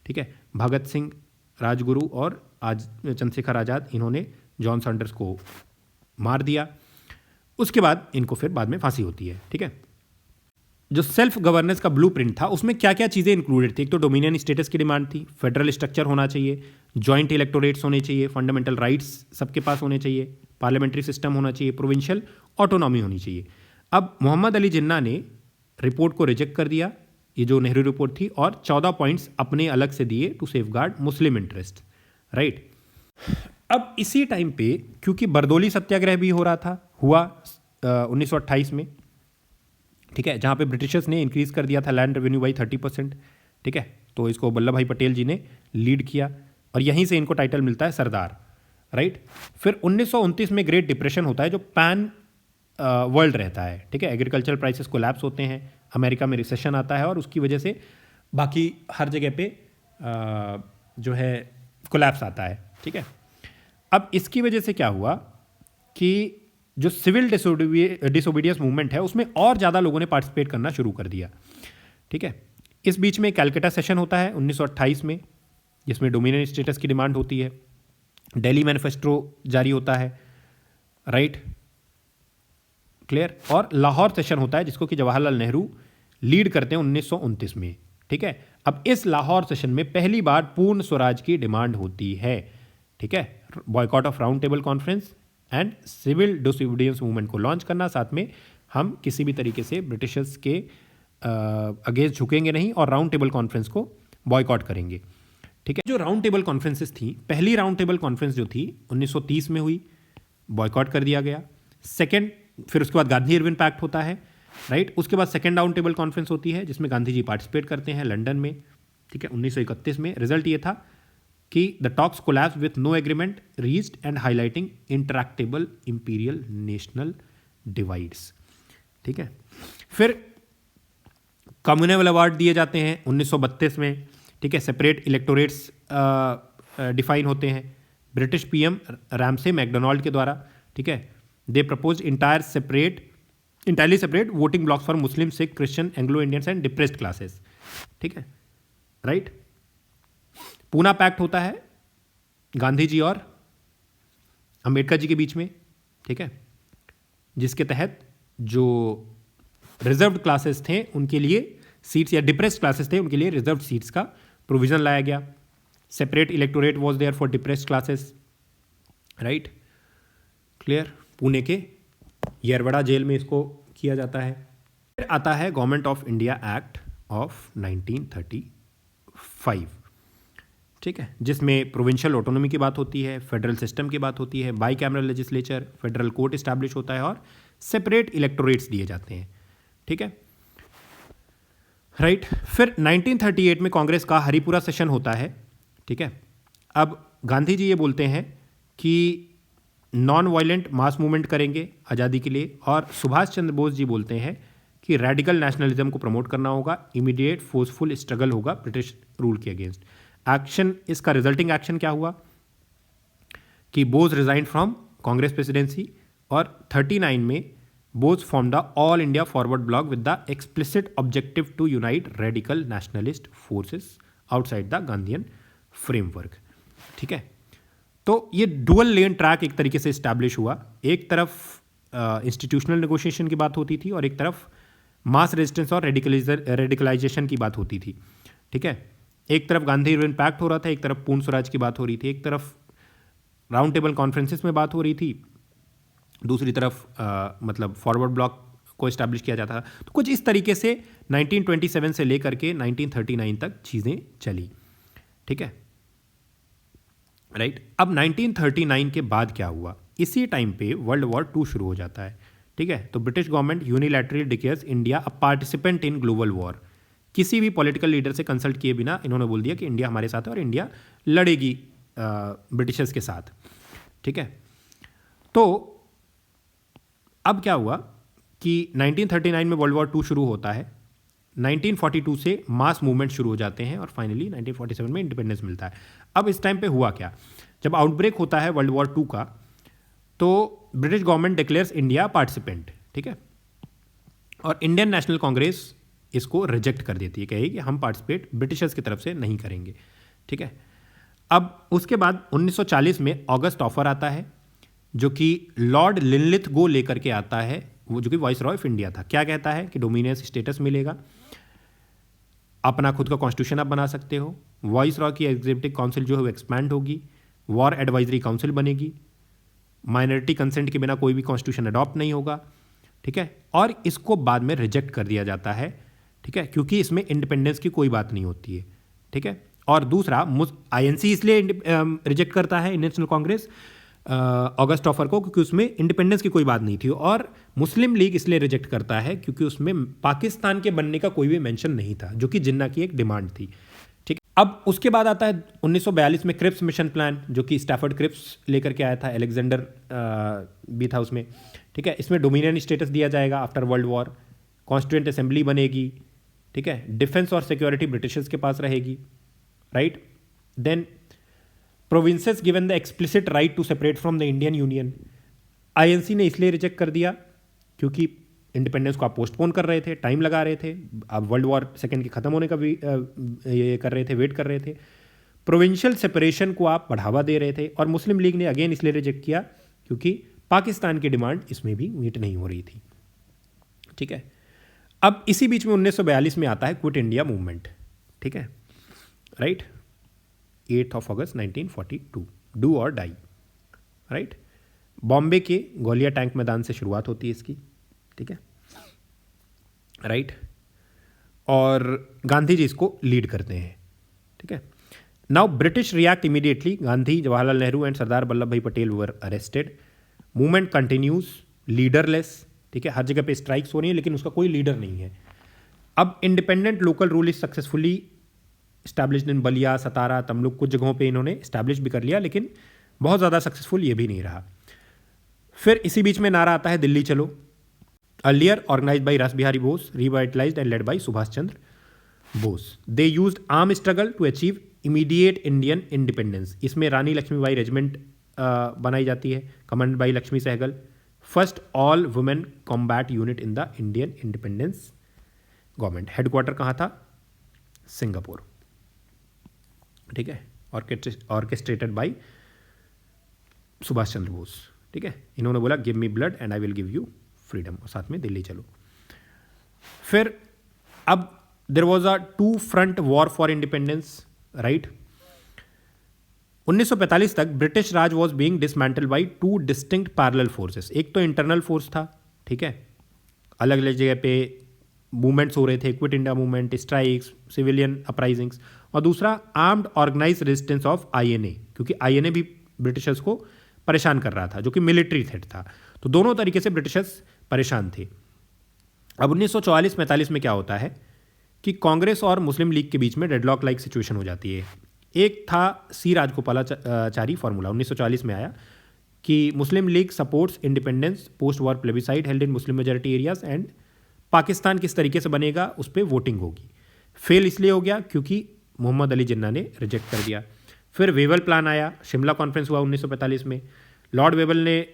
ठीक है। भगत सिंह, राजगुरु और आज चंद्रशेखर आज़ाद, इन्होंने जॉन सैंडर्स को मार दिया। उसके बाद इनको फिर बाद में फांसी होती है, ठीक है। जो सेल्फ गवर्नेंस का ब्लूप्रिंट था उसमें क्या क्या चीज़ें इंक्लूडेड थी? एक तो डोमिनियन स्टेटस की डिमांड थी, फेडरल स्ट्रक्चर होना चाहिए, जॉइंट इलेक्टोरेट्स होने चाहिए, फंडामेंटल राइट्स सबके पास होने चाहिए, पार्लियामेंट्री सिस्टम होना चाहिए, प्रोविंशियल ऑटोनॉमी होनी चाहिए। अब मोहम्मद अली जिन्ना ने रिपोर्ट को रिजेक्ट कर दिया, ये जो नेहरू रिपोर्ट थी, और 14 पॉइंट्स अपने अलग से दिए to safeguard Muslim interest, right. अब इसी टाइम पे क्योंकि बरदौली सत्याग्रह भी हुआ 1928 में, ठीक है, जहाँ पे ब्रिटिशर्स ने इंक्रीज कर दिया था लैंड रेवेन्यू बाई 30%, ठीक है। तो इसको वल्लभ भाई पटेल जी ने लीड किया और यहीं से इनको टाइटल मिलता है सरदार, राइट। फिर 1929 में ग्रेट डिप्रेशन होता है जो पैन वर्ल्ड रहता है, ठीक है। एग्रीकल्चरल प्राइसेस कोलैप्स होते हैं, अमेरिका में रिसेशन आता है और उसकी वजह से बाकी हर जगह पे जो है कोलैप्स आता है, ठीक है। अब इसकी वजह से क्या हुआ कि जो सिविल डिसोबीडियंस मूवमेंट है उसमें और ज़्यादा लोगों ने पार्टिसिपेट करना शुरू कर दिया, ठीक है। इस बीच में कैलकाटा सेशन होता है 1928 में, जिसमें डोमिनियन स्टेटस की डिमांड होती है। दिल्ली मैनिफेस्टो जारी होता है, राइट, क्लियर। और लाहौर सेशन होता है जिसको कि जवाहरलाल नेहरू लीड करते हैं 1929 में, ठीक है। अब इस लाहौर सेशन में पहली बार पूर्ण स्वराज की डिमांड होती है, ठीक है। Boycott of round table conference and civil disobedience movement को लॉन्च करना, साथ में हम किसी भी तरीके से ब्रिटिशर्स के अगेंस्ट झुकेंगे नहीं और राउंड टेबल कॉन्फ्रेंस को बॉयकॉट करेंगे, ठीक है। जो राउंड टेबल कॉन्फ्रेंसेस थी, पहली राउंड टेबल कॉन्फ्रेंस जो थी 1930 में हुई, बॉयकॉट कर दिया गया। सेकेंड, फिर उसके बाद गांधी इरविन पैक्ट होता है, राइट। उसके बाद सेकेंड राउंड टेबल कॉन्फ्रेंस होती है जिसमें गांधी जी पार्टिसिपेट करते हैं लंदन में, ठीक है, 1931 में। रिजल्ट ये था कि the talks collapse with no agreement reached and highlighting intractable imperial national divides, ठीक है। फिर कम्युनल अवार्ड दिए जाते हैं 1932 में, ठीक है। सेपरेट इलेक्टोरेट्स डिफाइन होते हैं ब्रिटिश पीएम रैमसे मैकडोनाल्ड के द्वारा, ठीक है। They propose entirely separate voting blocks for Muslim, Sikh, Christian, Anglo Indians and depressed classes, ठीक है, राइट। पूना पैक्ट होता है गांधी जी और अंबेडकर जी के बीच में, ठीक है, जिसके तहत जो रिजर्व्ड क्लासेस थे उनके लिए सीट्स, या डिप्रेस्ड क्लासेस थे उनके लिए रिजर्व्ड सीट्स का प्रोविजन लाया गया। Separate electorate was there for depressed classes, right, clear. Pune के येरवड़ा जेल में इसको किया जाता है। फिर आता है government of India act of 1935, ठीक है, जिसमें प्रोविंशियल ऑटोनॉमी की बात होती है, फेडरल सिस्टम की बात होती है, by cameral legislature, federal court establish होता है और सेपरेट इलेक्टोरेट्स दिए जाते हैं, ठीक है, राइट। फिर 1938 में कांग्रेस का हरिपुरा सेशन होता है, ठीक है। अब गांधी जी ये बोलते हैं कि नॉन वायलेंट मास मूवमेंट करेंगे आज़ादी के लिए, और सुभाष चंद्र बोस जी बोलते हैं कि रेडिकल नेशनलिज्म को प्रमोट करना होगा, इमीडिएट फोर्सफुल स्ट्रगल होगा ब्रिटिश रूल के अगेंस्ट। एक्शन, इसका रिजल्टिंग एक्शन क्या हुआ कि Bose resign from Congress presidency, और 39 में Bose form the all India forward bloc with the explicit objective to unite radical nationalist forces outside the Gandhian framework, ठीक है। तो ये डुअल लेन ट्रैक एक तरीके से इस्टेब्लिश हुआ। एक तरफ इंस्टीट्यूशनल नेगोशिएशन की बात होती थी और एक तरफ मास रेजिस्टेंस और रेडिकलाइजेशन की बात होती थी, ठीक है। एक तरफ गांधी यूनियन पैक्ट हो रहा था, एक तरफ पूर्ण स्वराज की बात हो रही थी, एक तरफ राउंड टेबल कॉन्फ्रेंसेस में बात हो रही थी, दूसरी तरफ मतलब फॉरवर्ड ब्लॉक को इस्टेब्लिश किया जाता था। तो कुछ इस तरीके से 1927 से लेकर के 1939 तक चीज़ें चली, ठीक है, राइट। अब 1939 के बाद क्या हुआ, इसी टाइम पे वर्ल्ड वॉर 2 शुरू हो जाता है, ठीक है। तो British government unilaterally declares India a participant in global war. किसी भी पॉलिटिकल लीडर से कंसल्ट किए बिना इन्होंने बोल दिया कि इंडिया हमारे साथ है और इंडिया लड़ेगी ब्रिटिशर्स के साथ, ठीक है। तो अब क्या हुआ कि 1939 में वर्ल्ड वॉर 2 शुरू होता है, 1942 से मास मूवमेंट शुरू हो जाते हैं और फाइनली 1947 में इंडिपेंडेंस मिलता है। अब इस टाइम पे हुआ क्या, जब आउटब्रेक होता है वर्ल्ड वॉर 2 का, तो British government declares India participant, ठीक है, और इंडियन नेशनल कांग्रेस इसको रिजेक्ट कर देती है, कहेगी कि हम पार्टिसिपेट ब्रिटिशर्स की तरफ से नहीं करेंगे, ठीक है। अब उसके बाद 1940 में ऑगस्ट ऑफर आता है जो कि लॉर्ड लिनलिथगो लेकर के आता है, वो जो कि वाइसरॉय ऑफ इंडिया था। क्या कहता है कि डोमिनियस स्टेटस मिलेगा, अपना खुद का कॉन्स्टिट्यूशन आप बना सकते हो, वाइसरॉय की एग्जीक्यूटिव काउंसिल जो है वो एक्सपैंड होगी, वॉर एडवाइजरी काउंसिल बनेगी, माइनॉरिटी कंसेंट के बिना कोई भी कॉन्स्टिट्यूशन अडॉप्ट नहीं होगा, ठीक है। और इसको बाद में रिजेक्ट कर दिया जाता है, ठीक है, क्योंकि इसमें इंडिपेंडेंस की कोई बात नहीं होती है, ठीक है। और दूसरा आईएनसी इसलिए रिजेक्ट करता है इंडियन नेशनल कांग्रेस अगस्त ऑफर को, क्योंकि उसमें इंडिपेंडेंस की कोई बात नहीं थी, और मुस्लिम लीग इसलिए रिजेक्ट करता है क्योंकि उसमें पाकिस्तान के बनने का कोई भी मेंशन नहीं था, जो कि जिन्ना की एक डिमांड थी, ठीक। अब उसके बाद आता है 1942 में क्रिप्स मिशन प्लान, जो कि स्टैफर्ड क्रिप्स लेकर के आया था, अलेक्जेंडर भी था उसमें, ठीक है। इसमें डोमिनियन स्टेटस दिया जाएगा after world war, constituent assembly बनेगी, ठीक है, डिफेंस और सिक्योरिटी ब्रिटिशर्स के पास रहेगी, right. Then provinces given the explicit right to separate from the Indian Union. INC ने इसलिए रिजेक्ट कर दिया क्योंकि इंडिपेंडेंस को आप पोस्टपोन कर रहे थे, टाइम लगा रहे थे, अब वर्ल्ड वॉर सेकेंड के ख़त्म होने का भी ये कर रहे थे, वेट कर रहे थे, प्रोविंशियल सेपरेशन को आप बढ़ावा दे रहे थे, और मुस्लिम लीग ने अगेन इसलिए रिजेक्ट किया क्योंकि पाकिस्तान की डिमांड इसमें भी मीट नहीं हो रही थी, ठीक है। अब इसी बीच में 1942 में आता है क्विट इंडिया मूवमेंट, ठीक है, राइट, 8 अगस्त 1942, डू और डाई, राइट। बॉम्बे के ग्वालियर टैंक मैदान से शुरुआत होती है इसकी, ठीक है, राइट, और गांधी जी इसको लीड करते हैं, ठीक है। Now British react immediately, Gandhi, Jawaharlal Nehru and Sardar Vallabhbhai Patel were arrested, movement continues leaderless, ठीक है, हर जगह पे स्ट्राइक्स हो रही हैं लेकिन उसका कोई लीडर नहीं है। अब independent local rule is successfully established in Ballia, Satara, Tamluk, कुछ जगहों पे इन्होंने इस्टेब्लिश भी कर लिया लेकिन बहुत ज़्यादा सक्सेसफुल ये भी नहीं रहा। फिर इसी बीच में नारा आता है दिल्ली चलो, earlier organized by Ras Behari Bose, revitalized and led by Subhash Chandra Bose. They used arm struggle to achieve immediate Indian independence. इसमें रानी लक्ष्मीबाई रेजिमेंट बनाई जाती है, commanded by Lakshmi Sahgal, first all women combat unit in the Indian independence government. Headquarter कहाँ था? सिंगापुर, ठीक है, orchestrated by Subhash Chandra Bose, ठीक है। इन्होंने बोला give me blood and I will give you freedom, और साथ में दिल्ली चलो। फिर अब there was a two front war for independence, right. 1945 तक British Raj was being dismantle by two distinct parallel forces. एक तो इंटरनल फोर्स था, ठीक है, अलग अलग जगह पे मूवमेंट्स हो रहे थे, quit India movement, strikes, civilian uprisings, और दूसरा armed organise resistance of INA, क्योंकि आईएनए भी ब्रिटिशर्स को परेशान कर रहा था, जो कि मिलिट्री थ्रेट था। तो दोनों तरीके से ब्रिटिशर्स परेशान थे। अब 1944-45 में क्या होता है कि कांग्रेस और मुस्लिम लीग के बीच में डेडलॉक लाइक सिचुएशन हो जाती है। एक था सी राजगोपालाचारी फॉर्मूला, 1940 में आया कि Muslim league supports independence post war plebiscite held in Muslim majority areas and Pakistan किस तरीके से बनेगा उस पर वोटिंग होगी। फेल इसलिए हो गया क्योंकि मोहम्मद अली जिन्ना ने रिजेक्ट कर दिया। फिर वेवल प्लान आया, शिमला कॉन्फ्रेंस हुआ 1945 में। लॉर्ड वेवल ने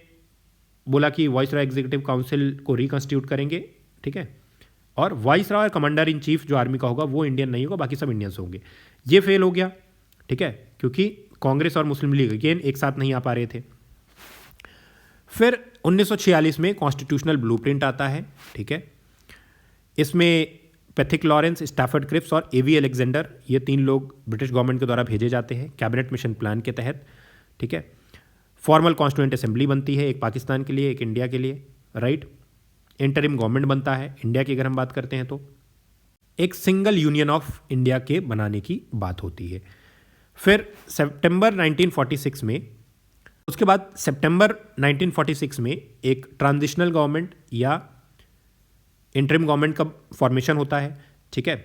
बोला कि वाइसरॉय एग्जीक्यूटिव काउंसिल को रिकॉन्स्टिट्यूट करेंगे, ठीक है, और वाइसरॉय और कमांडर इन चीफ जो आर्मी का होगा वो इंडियन नहीं होगा, बाकी सब इंडियंस होंगे। ये फेल हो गया, ठीक है, क्योंकि कांग्रेस और मुस्लिम लीग अगेन एक साथ नहीं आ पा रहे थे। फिर 1946 में कॉन्स्टिट्यूशनल ब्लूप्रिंट आता है, ठीक है। इसमें पैथिक लॉरेंस, स्टैफर्ड क्रिप्स और एवी अलेक्जेंडर, ये 3 लोग ब्रिटिश गवर्नमेंट के द्वारा भेजे जाते हैं कैबिनेट मिशन प्लान के तहत, ठीक है। फॉर्मल कॉन्स्टिट्यूएंट असेंबली बनती है, एक पाकिस्तान के लिए, एक इंडिया के लिए, राइट। इंटरिम गवर्नमेंट बनता है इंडिया की, अगर हम बात करते हैं तो एक सिंगल यूनियन ऑफ इंडिया के बनाने की बात होती है। फिर सितंबर 1946 में, उसके बाद सितंबर 1946 में एक ट्रांजिशनल गवर्नमेंट या इंटरिम गवर्नमेंट का फॉर्मेशन होता है, ठीक है।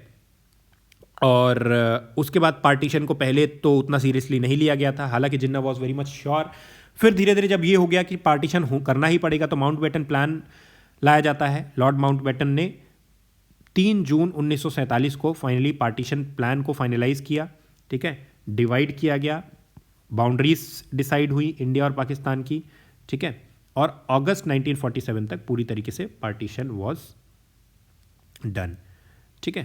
और उसके बाद पार्टीशन को पहले तो उतना सीरियसली नहीं लिया गया था, हालांकि जिन्ना वॉज वेरी मच श्योर। फिर धीरे धीरे जब ये हो गया कि पार्टीशन करना ही पड़ेगा तो माउंटबेटन प्लान लाया जाता है। लॉर्ड माउंटबेटन ने 3 जून 1947 को फाइनली पार्टीशन प्लान को फाइनलाइज किया, ठीक है। डिवाइड किया गया, बाउंड्रीज डिसाइड हुई इंडिया और पाकिस्तान की, ठीक है। और अगस्त 1947 तक पूरी तरीके से पार्टीशन वॉज डन, ठीक है।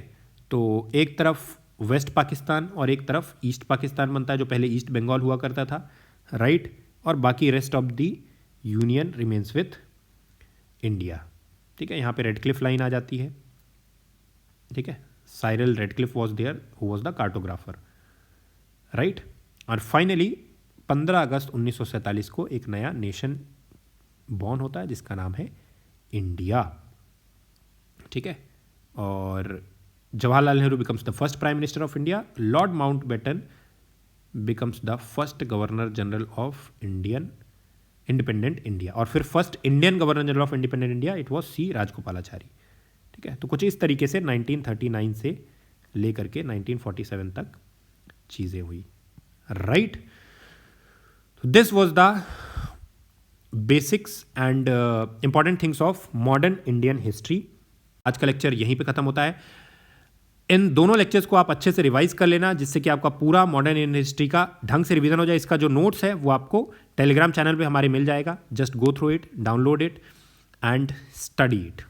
तो एक तरफ वेस्ट पाकिस्तान और एक तरफ ईस्ट पाकिस्तान बनता है, जो पहले ईस्ट बंगाल हुआ करता था, राइट। और बाकी rest of the union remains with India, ठीक है। यहाँ पे रेडक्लिफ लाइन आ जाती है, ठीक है। Cyril Radcliffe was there who was the cartographer, right. और फाइनली 15 अगस्त 1947 को एक नया नेशन बॉर्न होता है जिसका नाम है इंडिया, ठीक है। और Jawaharlal Nehru becomes the first prime minister of India, lord Mountbatten becomes the first governor general of independent India, और फिर first Indian governor general of independent India it was C Rajagopalachari, ठीक है। तो कुछ इस तरीके से 1939 से लेकर के 1947 तक चीज़ें हुई, right. This was the basics and important things of modern Indian history. आज का लेक्चर यहीं पे ख़त्म होता है। इन दोनों लेक्चर्स को आप अच्छे से रिवाइज कर लेना, जिससे कि आपका पूरा मॉडर्न इंडियन हिस्ट्री का ढंग से रिवीजन हो जाए। इसका जो नोट्स है वो आपको टेलीग्राम चैनल पे हमारे मिल जाएगा। Just go through it, download it and study it.